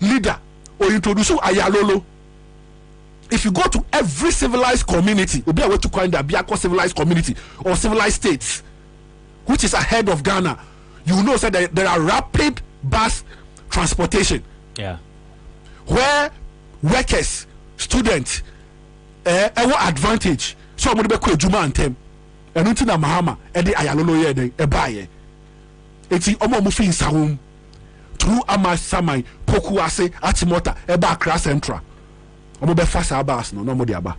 leader or introduce Ayalolo. If you go to every civilized community, will be a way to call that Biako civilized community or civilized states, which is ahead of Ghana, you know say that there are rapid bus transportation. Yeah. Where workers, students, advantage. So I'm going to be Juma and Tem. And until na Mahama, Eddie Ayalolo ye a buyer. It's omo mufi insahum through Amasamai, Pokuase, Atimota, Eba Accra Central. Omo be fasa abas no mo diaba.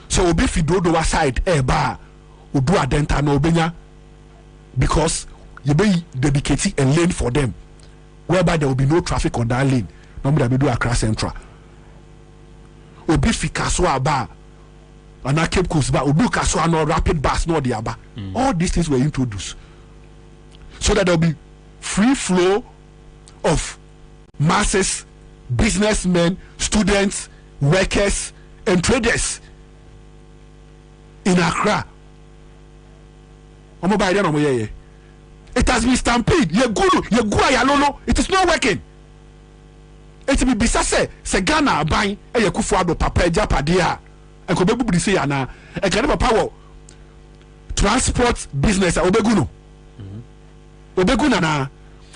So obi fidodo side eba odu adenta no obenya because you be dedicated a lane for them whereby there will be no traffic on that lane. No mo do Accra Central. Obi fikaso aba and I Cape Coast ba obi kaso no rapid bus no diaba. All these things were introduced so that there will be free flow of masses, businessmen, students, workers, and traders in Accra. It has been stampede. It is not working. It will be se Ghana buying a Akufo-Addo papa japadia and Kobebu say ana and can power transport business Obegunu. Obeguna.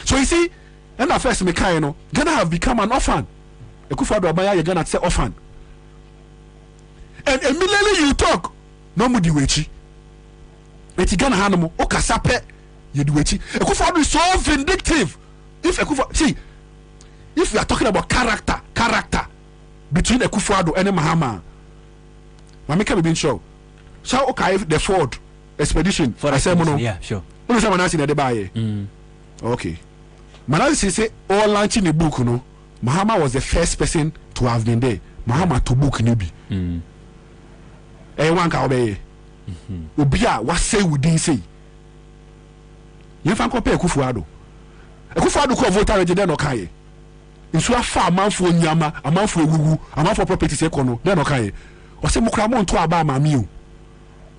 So you see, and at first Ghana have become an orphan. Akufo-Addo abaya Ghana say orphan. And immediately you talk, no mudi wechi. Eti Ghana hanamo okasape yeduwechi. Akufo-Addo is so vindictive. If we are talking about character between Akufo-Addo and Mahama, Mamika be sure. Shall okay the Ford expedition for a yeah, sure. Okay. Manasi say all launching the book, no. Mahama was the first person to have been there. Mahama to book Nibi. One can obey. Ubia, what say we didn't say? You can't compare Akufo-Addo. Akufo-Addo could vote already then okay. In so far, a man for Nyama, a man for Wugu, a man for property secono, then okay. Or say Mukramon to Abama Mew.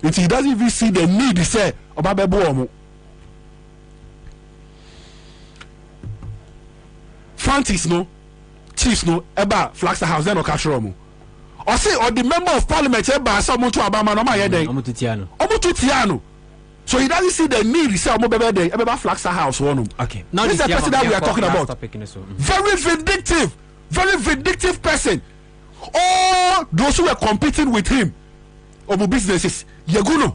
And he doesn't even see the need, he say, about Bebo. Fantis no, chiefs no, eba Flagstaff House then Okashiromu. Or say, or the member of parliament eba someone to Abama no my head. Omututiano. So he doesn't see the need. He said, "I'm flax house one." Okay. Now this is the person that we are talking about. Very vindictive person. All those who were competing with him, over businesses, Yaguno,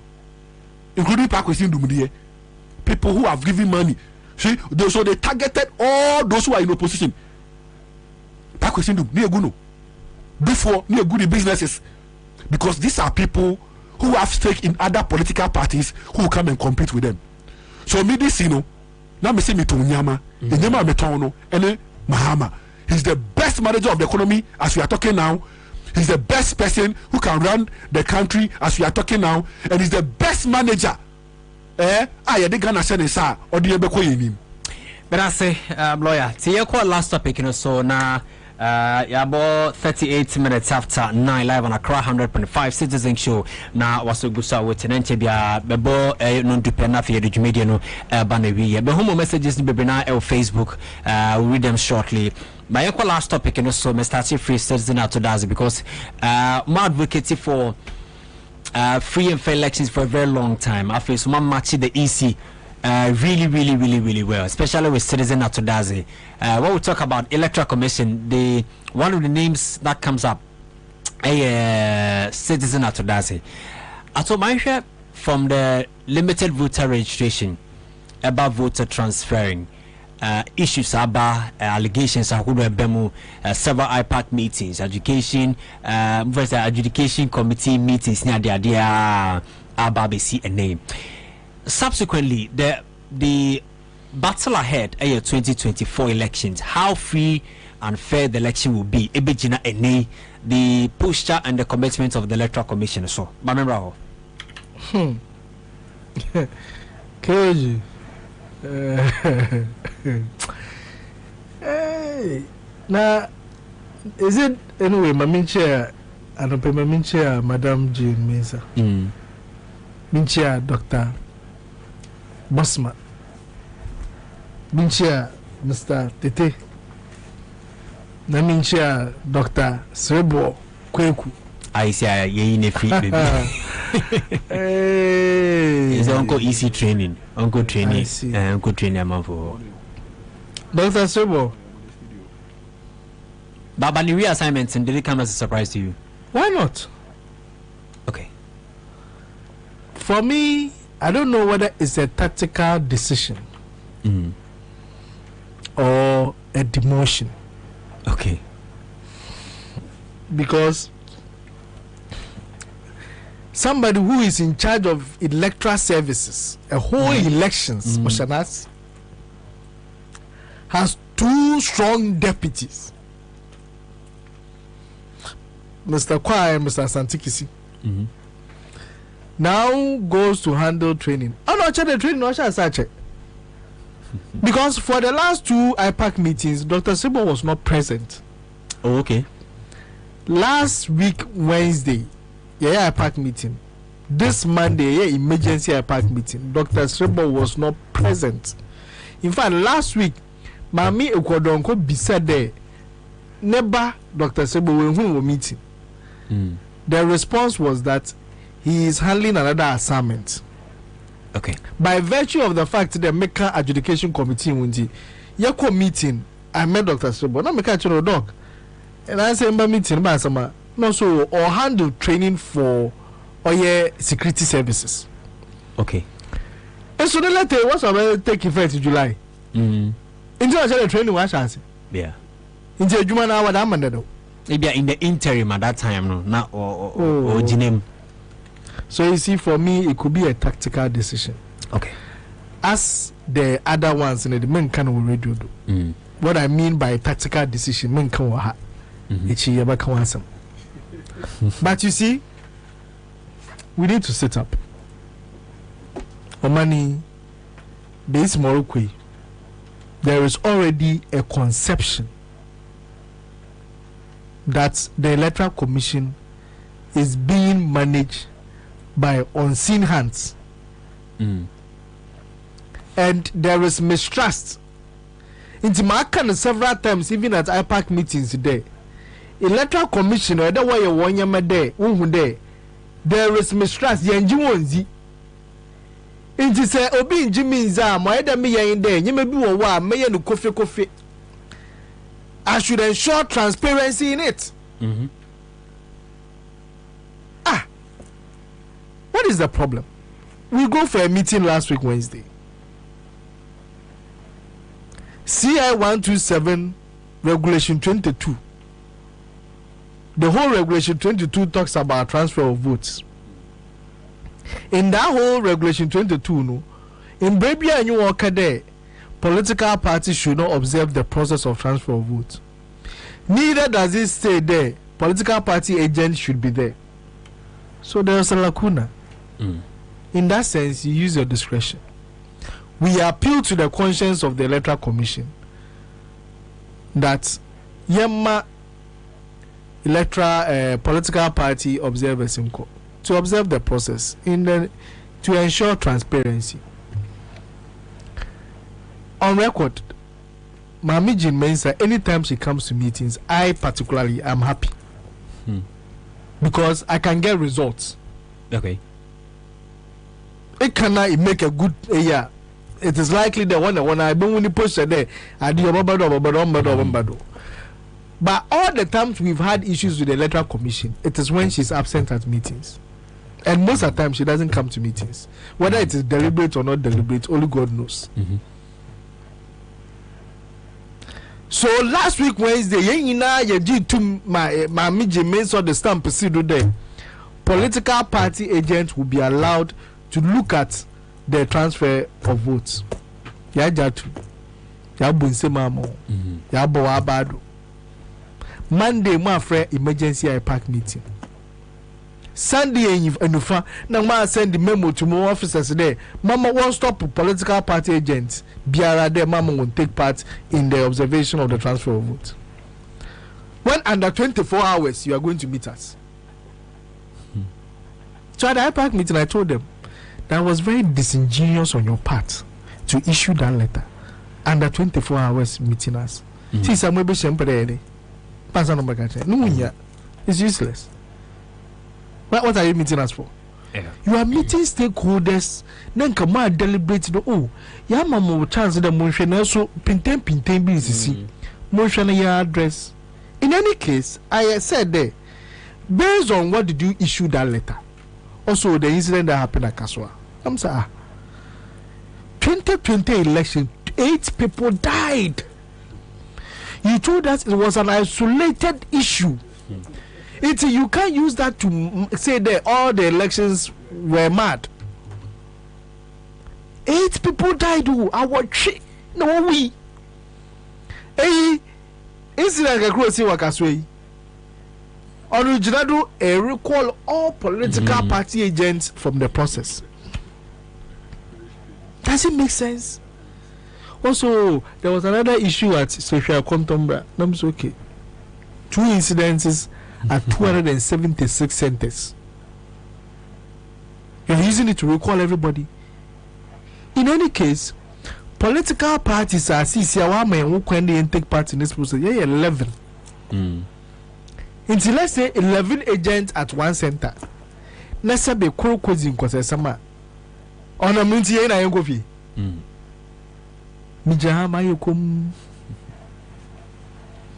including Pakwesi Ndumudiye, people who have given money. See, so they targeted all those who are in opposition. Pakwesi Ndumudiye, Yaguno, before near good businesses, because these are people who have stake in other political parties who come and compete with them. So me this, now me say me to Nyama, Nyama Metono, and Mahama. He's the best manager of the economy as we are talking now. He's the best person who can run the country as we are talking now, and he's the best manager. But I say, lawyer, see you call last topic, so now. About 38 minutes after 9 live on Accra 100.5 Citizen Show. Now was a good start with an NTB Bebo non depend for the media no banewi. But home messages be na Facebook. We'll read them shortly. My equal last topic and also Mr. Free Citizen out to Dazi because my advocacy for free and fair elections for a very long time. I feel so much the EC. Really well, especially with Citizen Atodazi. When we talk about Electoral Commission, one of the names that comes up, Citizen Atodazi. Atomaisha from the limited voter registration about voter transferring issues about allegations several IPAC meetings, adjudication committee meetings near the idea Ababisi a name. Subsequently, the battle ahead at your 2024 elections, how free and fair the election will be, the posture and the commitment of the Electoral Commission. So, Bamemra. KG. Hey, now, is it anyway, my chair, and my chair, Madam Jane Mesa? Minchia, Dr. Bosma. Minchia, Mr. Tete. Na minchia, Dr. Srebo Kweku. I say, ye in a free baby. It's Uncle Easy training. Uncle training. Uncle training, I'm for Dr. Srebo. Baba, the reassignments, and did it come as a surprise to you? Why not? Okay. For me, I don't know whether it's a tactical decision or a demotion. Okay. Because somebody who is in charge of electoral services, a whole elections, has two strong deputies, Mr. Kwai and Mr. Santikisi. Now goes to handle training. Oh no, check the training, no check. Because for the last two IPAC meetings, Dr. Sebo was not present. Oh, okay. Last week Wednesday, IPAC meeting. This Monday, emergency IPAC meeting. Dr. Sebo was not present. In fact, last week, Mami Ekwadonko beside there. Never Dr. Sebo when we were meeting. The response was that he is handling another assignment. Okay. By virtue of the fact that the Mecca Adjudication Committee Yako meeting, I met Dr. Sebo. Not Mecca Chino Dog. And I said, meeting, no, so, or handle training for security services. Okay. And so the letter was about take effect in July. Into training was answer. Yeah. Into Jumana, what I'm under. Maybe in the interim at that time, no, not or Jinem. So you see, for me, it could be a tactical decision. Okay. As the other ones in the men can already do. What I mean by tactical decision, men can ha. But you see, we need to set up. Omani, this Morocco, there is already a conception that the Electoral Commission is being managed by unseen hands. And there is mistrust. Into my kind several times, even at IPAC meetings today, Electoral Commission or the way you want there is mistrust. Inti say obi njimi nza mo eda me yen there nyeme bi wo wa me yen kofi I should ensure transparency in it. What is the problem? We go for a meeting last week Wednesday. CI 127 regulation 22. The whole regulation 22 talks about transfer of votes. In that whole regulation 22, no, in baby and you walk there, political parties should not observe the process of transfer of votes. Neither does it say there political party agents should be there. So there's a lacuna. In that sense, you use your discretion. We appeal to the conscience of the Electoral Commission that Yemma electoral political party observers in court to observe the process to ensure transparency. On record, Mami Jean Mensah, anytime she comes to meetings, I particularly am happy because I can get results. Okay. It cannot make a good year. It is likely that when I bring when you push there, I do but all the times we've had issues with the Electoral Commission, it is when she's absent at meetings. And most of the time she doesn't come to meetings. Whether it is deliberate or not deliberate, only God knows. So last week Wednesday, you did to my Miji Mains or the stamp procedure there. Political party agents will be allowed to look at the transfer of votes. Yajatu. Yabunse mamo. Yabo abado. Monday, my friend, emergency IPAC meeting. Sunday, enufa na ma send the memo to my officers there. Mama won't stop political party agents. Biara there, Mama won't take part in the observation of the transfer of votes. When under 24 hours, you are going to meet us. So at the IPAC meeting, I told them that was very disingenuous on your part to issue that letter under 24 hours meeting us. See, some maybe it's useless. What are you meeting us for? You are meeting stakeholders. Then come out deliberate. Oh, yeah, mama, chance the motion. So pinten BCC motion your address. In any case, I said there, based on what did you issue that letter? Also, the incident that happened at Kaswa. I'm sorry. 2020 election, 8 people died. You told us it was an isolated issue. You can't use that to say that all the elections were mad. 8 people died. Our no we. Incident across Wakasway. Original recall all political party agents from the process. Does it make sense? Also, there was another issue at Social Contombra. That's okay. 2 incidences at 276 centers. You're using it to recall everybody. In any case, political parties are when they take part in this process. 11. Until let's say 11 agents at one center. Let's say be in Kwasama. On a minty na yengofi. Mijahama yokum.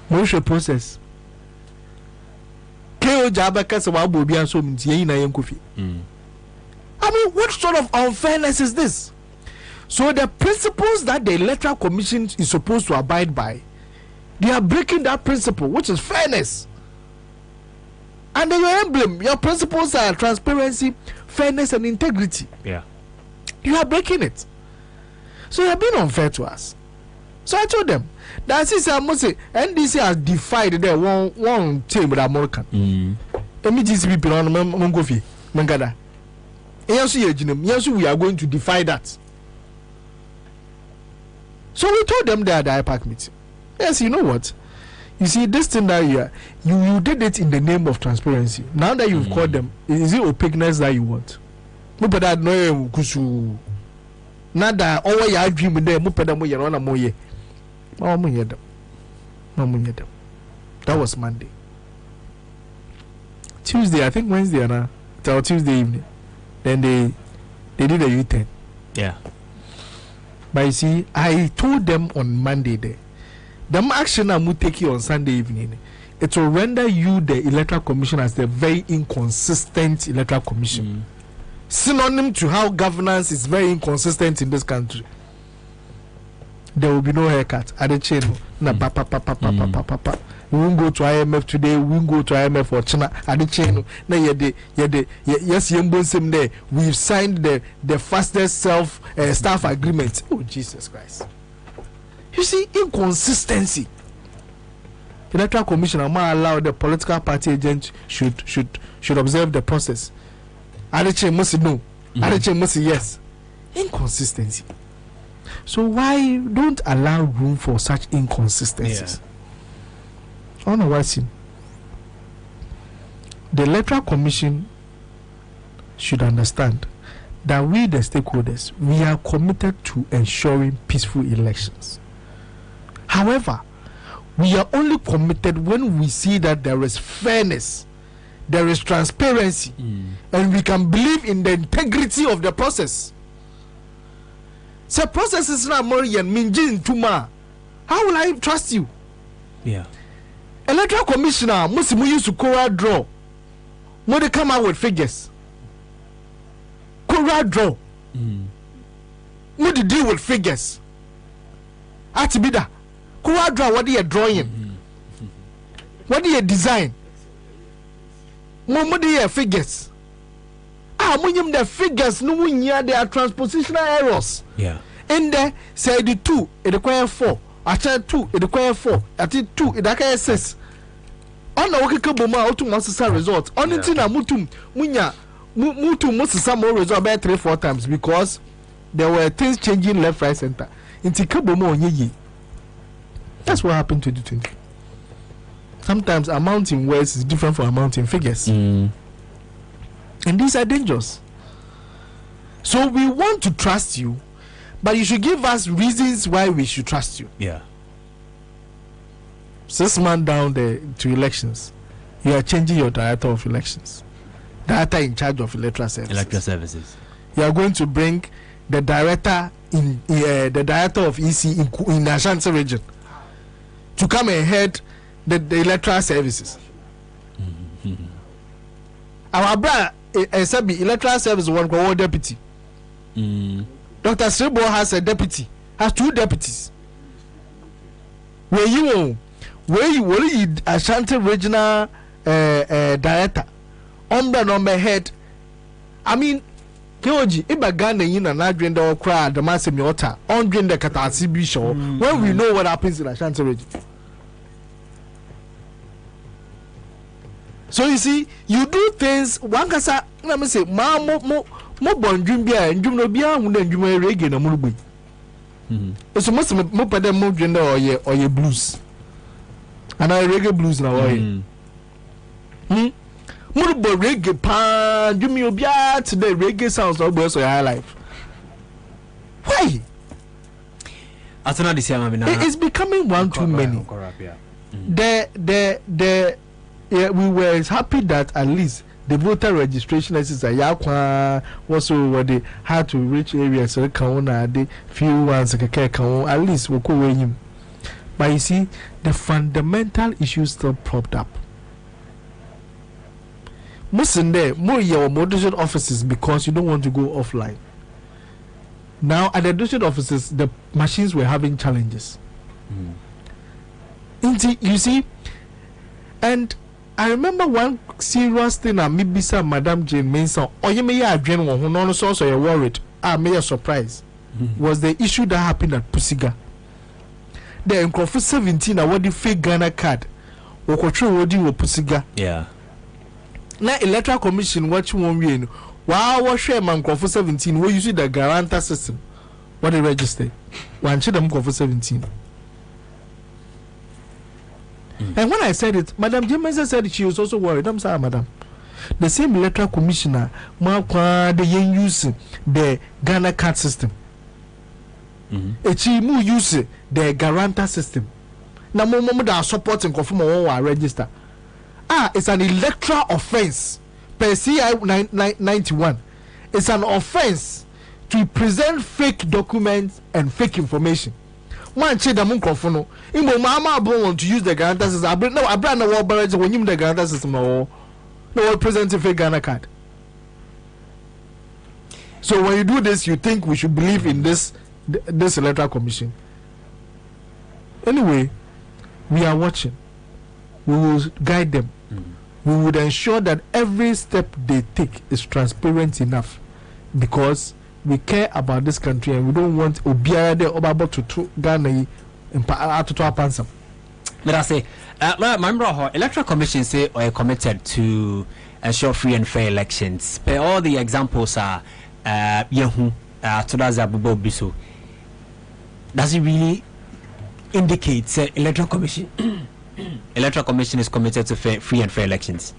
Motion process. Keo Jabaka Sawabu and so minty na yengofi. I mean, what sort of unfairness is this? So the principles that the Electoral Commission is supposed to abide by, they are breaking that principle, which is fairness. And then your emblem, your principles are transparency, fairness, and integrity. Yeah. You are breaking it. So you are being unfair to us. So I told them that since I must say NDC has defied their one team with American. MGCP Piran Mongofi Mangada. Yes, we are going to defy that. So we told them that at the IPAC meeting. Yes, you know what? You see, this thing that you did it in the name of transparency. Now that you've called them, is it opaqueness that you want? That no kusu. Not that all your dream with them. That was Monday. Tuesday, I think Wednesday, or Tuesday evening. Then they did a U-turn. Yeah. But you see, I told them on Monday there, the action I will take you on Sunday evening, it will render you the Electoral Commission as the very inconsistent Electoral Commission. Synonym to how governance is very inconsistent in this country. There will be no haircut at the chain. We won't go to IMF today. We won't go to IMF for China at the chain. Yes, we've signed the fastest staff agreement. Oh, Jesus Christ. You see, inconsistency. The Electoral Commission might allow the political party agent should observe the process. Adeche must no. Adeche must yes. Inconsistency. So why don't allow room for such inconsistencies? I don't know why. The Electoral Commission should understand that we, the stakeholders, we are committed to ensuring peaceful elections. However, we are only committed when we see that there is fairness, there is transparency, and we can believe in the integrity of the process. So process is not more than minjin tuma. How will I trust you? Yeah. Electoral Commissioner must use to Cora draw. When they come out with figures. Cora draw. What do deal with figures? Atibida. Cora draw, what are you drawing? What do you design? What do you figures? When the figures, no one here, there are transpositional errors. Yeah. And there, say the 2, it requires 4. After 2, it requires 4. After 2, it requires 6. On the working kabuma, auto must result. On the tina mutum, mutum must some more result about 3-4 times because there were things changing left, right, center. Into kabuma onye. That's what happened to 2020. Sometimes amount in words is different from amount in figures. And these are dangerous. So we want to trust you, but you should give us reasons why we should trust you. Yeah. 6 months down to elections, you are changing your director of elections, director in charge of electoral services. You are going to bring the director the director of EC in the Ashanti region to come and head the electoral services. Our brother electoral service one deputy. Dr. Sribo has a deputy, has 2 deputies. Where you Ashanti regional director, number head. I mean, Keoji, Iba Ghana in an adjoint or crowd, the massive yota, on the Katasi show, when we know what happens in Ashanti region. So you see, you do things. One kasa, let me say, mo bonjumbia and jumnobia who then jume reggae na mulubi. It's most mo pade mo gender or ye blues, and I reggae blues na oye. Mulubo reggae pan jumiobia today reggae sounds all boys or high life. Why? It's becoming one too many. Yeah, we were happy that at least the voter registration is a yakwa also where they had to reach areas so they few ones at least we could win him. But you see, the fundamental issues still propped up. Most in there, more your district offices because you don't want to go offline. Now at the district offices, the machines were having challenges. You see, and I remember one serious thing that maybe some Madam Jane Manson or you may have dreamed one who knows also you're worried. May a surprise was the issue that happened at Pusiga. The Nkrofu 17 what the fake Ghana card or control what you Pusiga. Yeah. Now Electoral Commission what you want win. Wow, what share man Nkrofu 17 where you see the guarantor system. What they registered. One share them Nkrofu 17. And when I said it, Madam James said she was also worried. I'm sorry, Madam. The same electoral commissioner, they use the Ghana card system. Echimu use the guarantor system. Now, mom are supporting confirm or register. It's an electoral offense per CI 91. It's an offense to present fake documents and fake information. Man, check the microphone. Imo mama want to use the guarantor system. I bring the war barrage when you the guarantor system. No, present a fake Ghana card. So when you do this, you think we should believe in this electoral commission. Anyway, we are watching. We will guide them. We would ensure that every step they take is transparent enough, because we care about this country and we don't want Obiara de Obabo to Ghana in to answer. But I say, my electoral commission say are committed to ensure free and fair elections. But all the examples are Yehu, Todaza Bubo Biso. Does it really indicate say electoral commission? Electoral commission is committed to free and fair elections.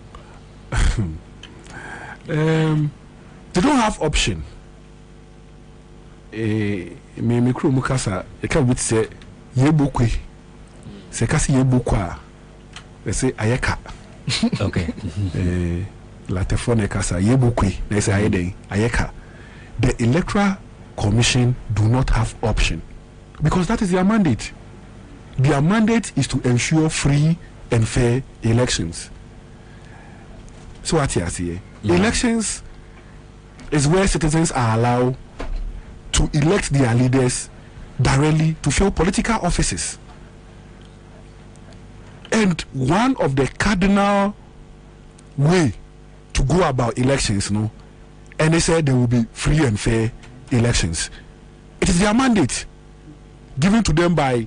They don't have option. Me crew mukasa e ka wit say yebukwe se kasi yebukwa they say ayeka. Okay. La telefone kasa yebukwe they say ayeden ayeka. The electoral commission do not have option because that is their mandate. Their mandate is to ensure free and fair elections. So what you say? Elections is where citizens are allowed to elect their leaders directly to fill political offices. And one of the cardinal way to go about elections, and they said there will be free and fair elections. It is their mandate given to them by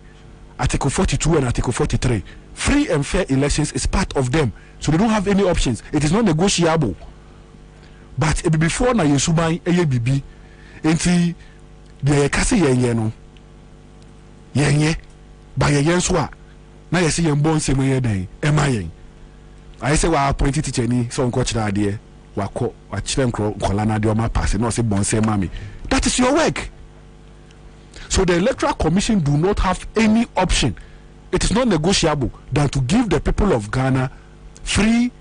Article 42 and Article 43. Free and fair elections is part of them. So they don't have any options. It is not negotiable. But before na yesuban bibi enti de kase yenye no yenye ba yenye so a na yesi yen bon semo ye den emayen I say wa appoint teacher ni so nko kira ade wa kire nkola na de o ma pass no say bon semo me. That is your work. So the electoral commission do not have any option. It is not negotiable than to give the people of Ghana free,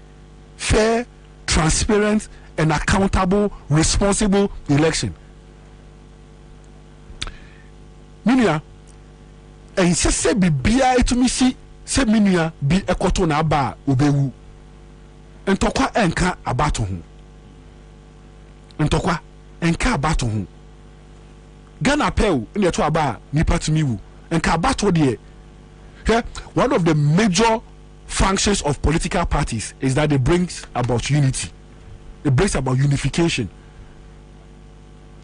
fair, transparent and accountable, responsible election. Minia, and se bibia to me see se minia bi ekoto na ba obewu. Ntokwa enka abato ho. Ntokwa enka abato ho. Ghana pew in the to aba nipa to me wu. Enka abato de. One of the major functions of political parties is that it brings about unity. It brings about unification.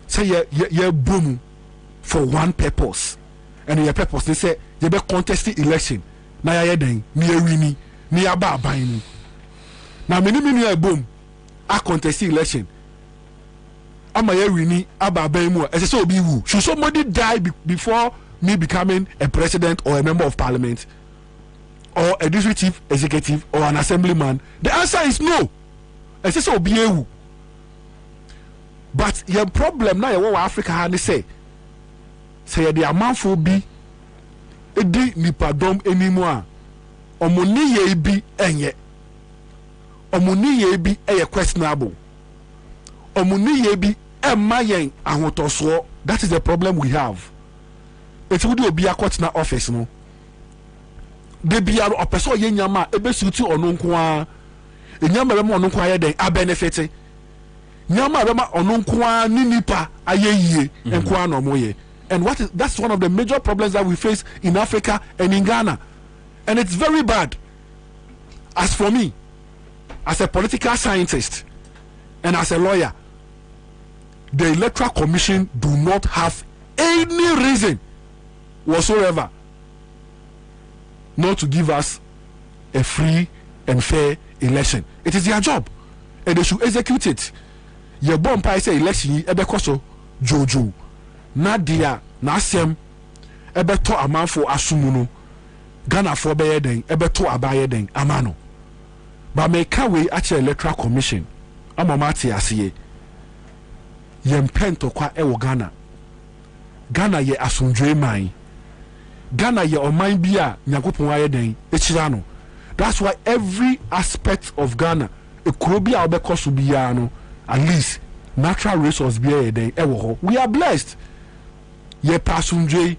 Say ye boom for one purpose, and your purpose they say you be contesting election. Na ya den me wini me aba ban. Na many boom a contesting election. Ama ye wini aba ban mu. Say so be who. Should somebody die before me becoming a president or a member of parliament or a district chief executive or an assemblyman? The answer is no. It's just obiyewu. But your problem now you Africa had say the amount for be edi nipadom anymore. Omoni ye bi enye. Omoni ye bi eye questionable. Omoni ye bi emayen ahotoso. That is the problem we have. It would be a court na office no. They be a person ye nyama ebe suti ono nko nyama be mo ono nko aye den a benefit. Nyama be ma ono nko ni nipa aye yie nko ano moye. And that's one of the major problems that we face in Africa and in Ghana. And it's very bad. As for me, as a political scientist and as a lawyer, the Electoral Commission do not have any reason whatsoever not to give us a free and fair election. It is their job and they should execute it. Your bomb pie say election ebe koso jojo na dia na asem ebe to amanfo asumuno Ghana for be den ebe to abaye den amano. But me ka we ache Electoral Commission amamati asiye yempento kwa ewo Ghana ye asundwe man. Ghana ye oman bia nyakopon aye den echira no. That's why every aspect of Ghana ekuro bia obekoso bia no at least natural resource be a day we are blessed ye passenger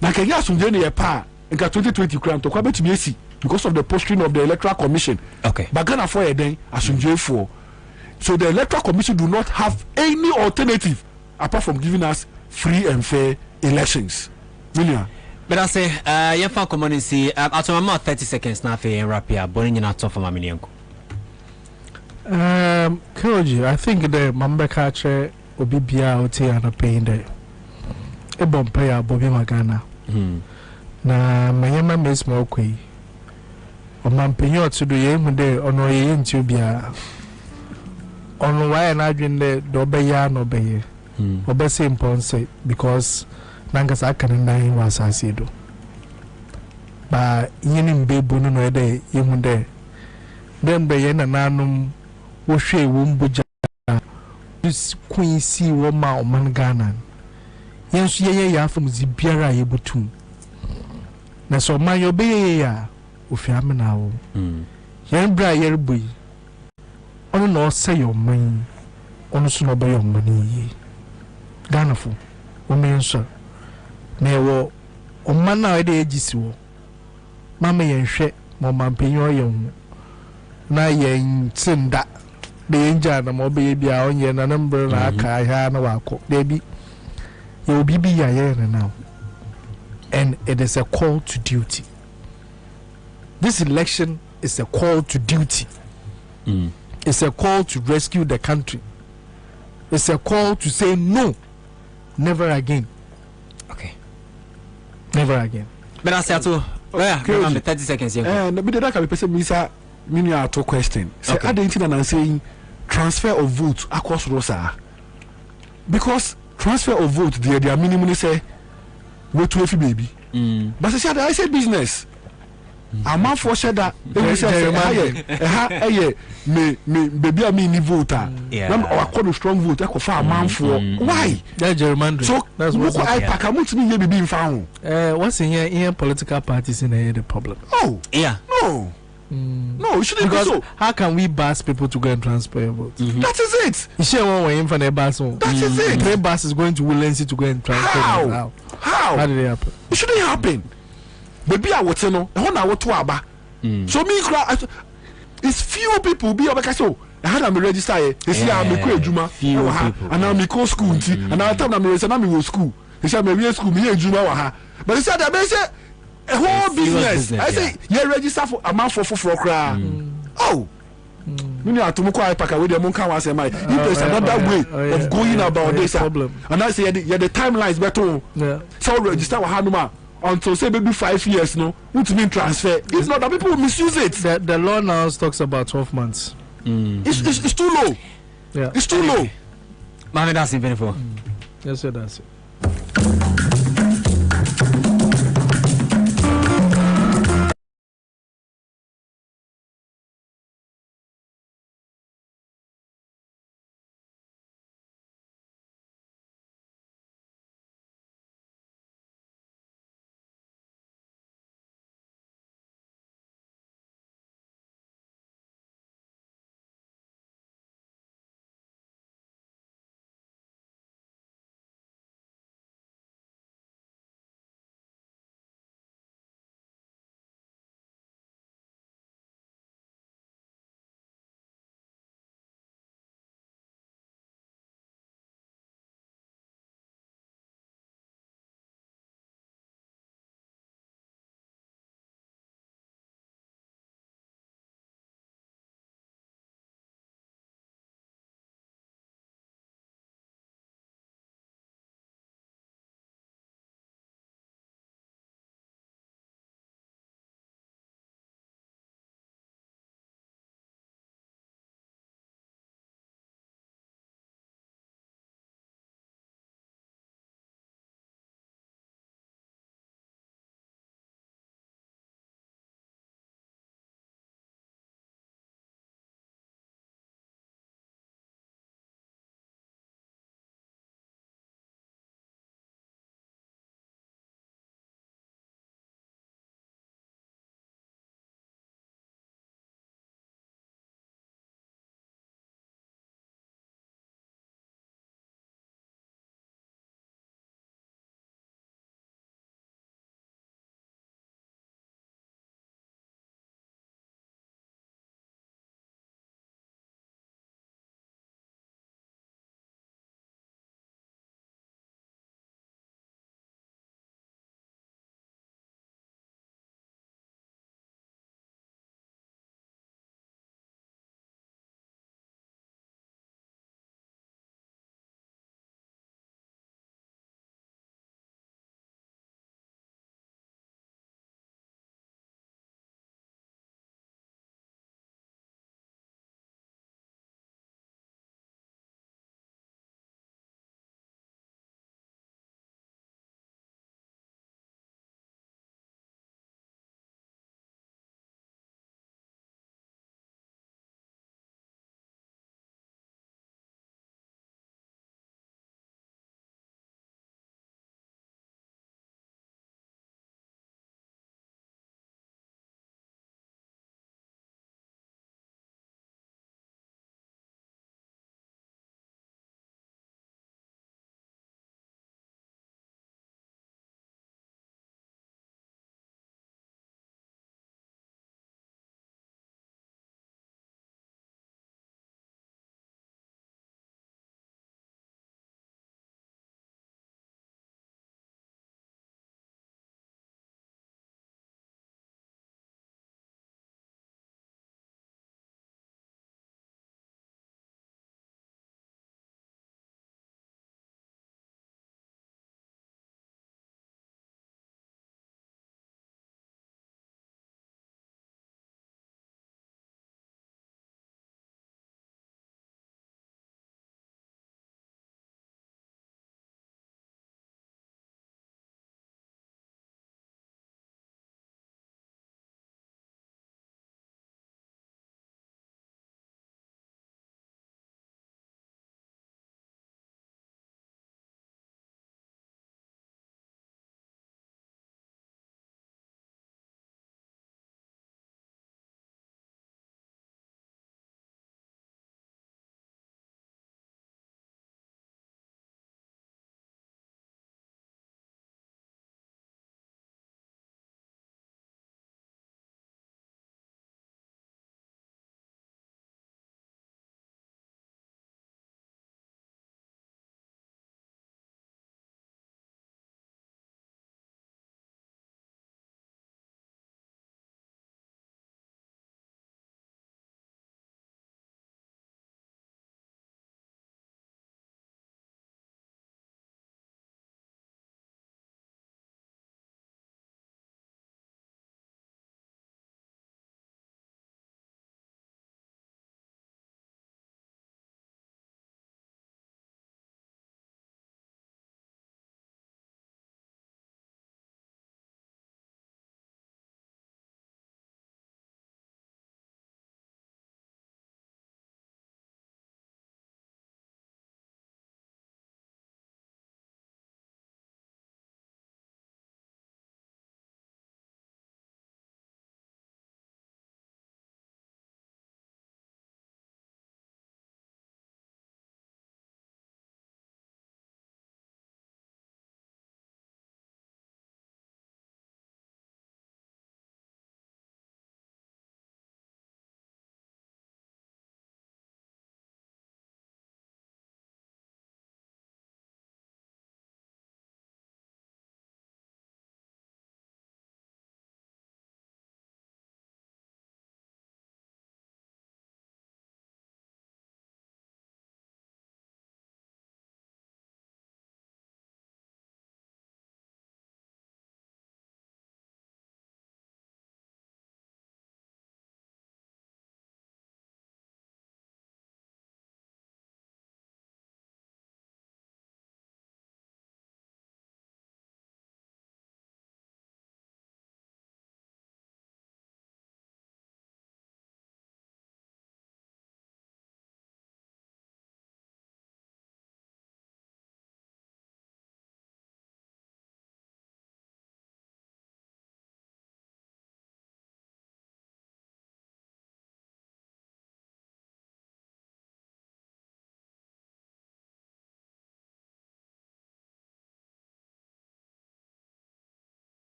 na kenya asumje ne ye pa nka 2020 kran to kwa betumi esi because of the posting of the Electoral Commission. Okay. But Ghana for a day asumje for. So the Electoral Commission do not have any alternative apart from giving us free and fair elections. Million. But I say, you found community. After my mouth, 30 seconds now for rap here. Born in not for my minianko. Kuroji, I think the Mambeka che Obibia Oti and a pain there. A bomb player Bobby Magana. Na mayema miss Mokwe. O mampinyo to do yem de ono yin to bia. Ono why and adwin de dobeya no beye. Obese imponse because nangas akane nine was asido. Ba yin be bunu no de yem de. Dem beye na nanum wo hwe wo mbuja. This queen see wo ma o man Ghana. Yensu ye ya from zibiara ye butum. Na so man yo be ya ofiame na wo yen bra yer boy ono no say your man ono so no be your money yi Ghana fo o men so na wo o man na de agisi wo mama yen hwe mo man penyo ye hu na yen tinda de yen ja na mo be bia onye na number na aka ha na wako de bi ye obi bi ya ye na now. And it is a call to duty. This election is a call to duty. It's a call to rescue the country. It's a call to say no, never again. Okay. Never again. But I say to, well, 30 seconds here. But that can be person misa meaning our two question. Say I didn't and saying transfer of votes across Rosa. Because transfer of votes their minimum say what to baby. But I say business. A man for said that they say me baby I mean voter. I call a strong vote. I call for a man for why? That's gerrymandering. So that's what I pack a month me being found. What's in here political parties in the problem? Oh yeah. No. No, it shouldn't be so. How can we bus people to go and transfer your votes? That is it. You share one way in for the bus. That is it. The bus is going to Willency to go and transfer. How? How did it happen? It shouldn't happen. Baby, I want to know. I want to aba. So me, it's few people be able to say, I had a register. They say I'm a great Juma, and I'm a co school, and I tell them I'm a school. They say I'm a school, me a Juma, but they said they say. A whole business. I say, you register for a month for cry. Oh, you know, to Mukai Paka with the Munka was my. If there's another way of going about this problem, and I say, yeah, the timeline is better. So register with Hanuma until say maybe 5 years, no, which mean transfer. If not, the people will misuse it. The law now talks about 12 months. It's too low. Yeah, it's too low. Mami, that's it, Yes, sir, that's it.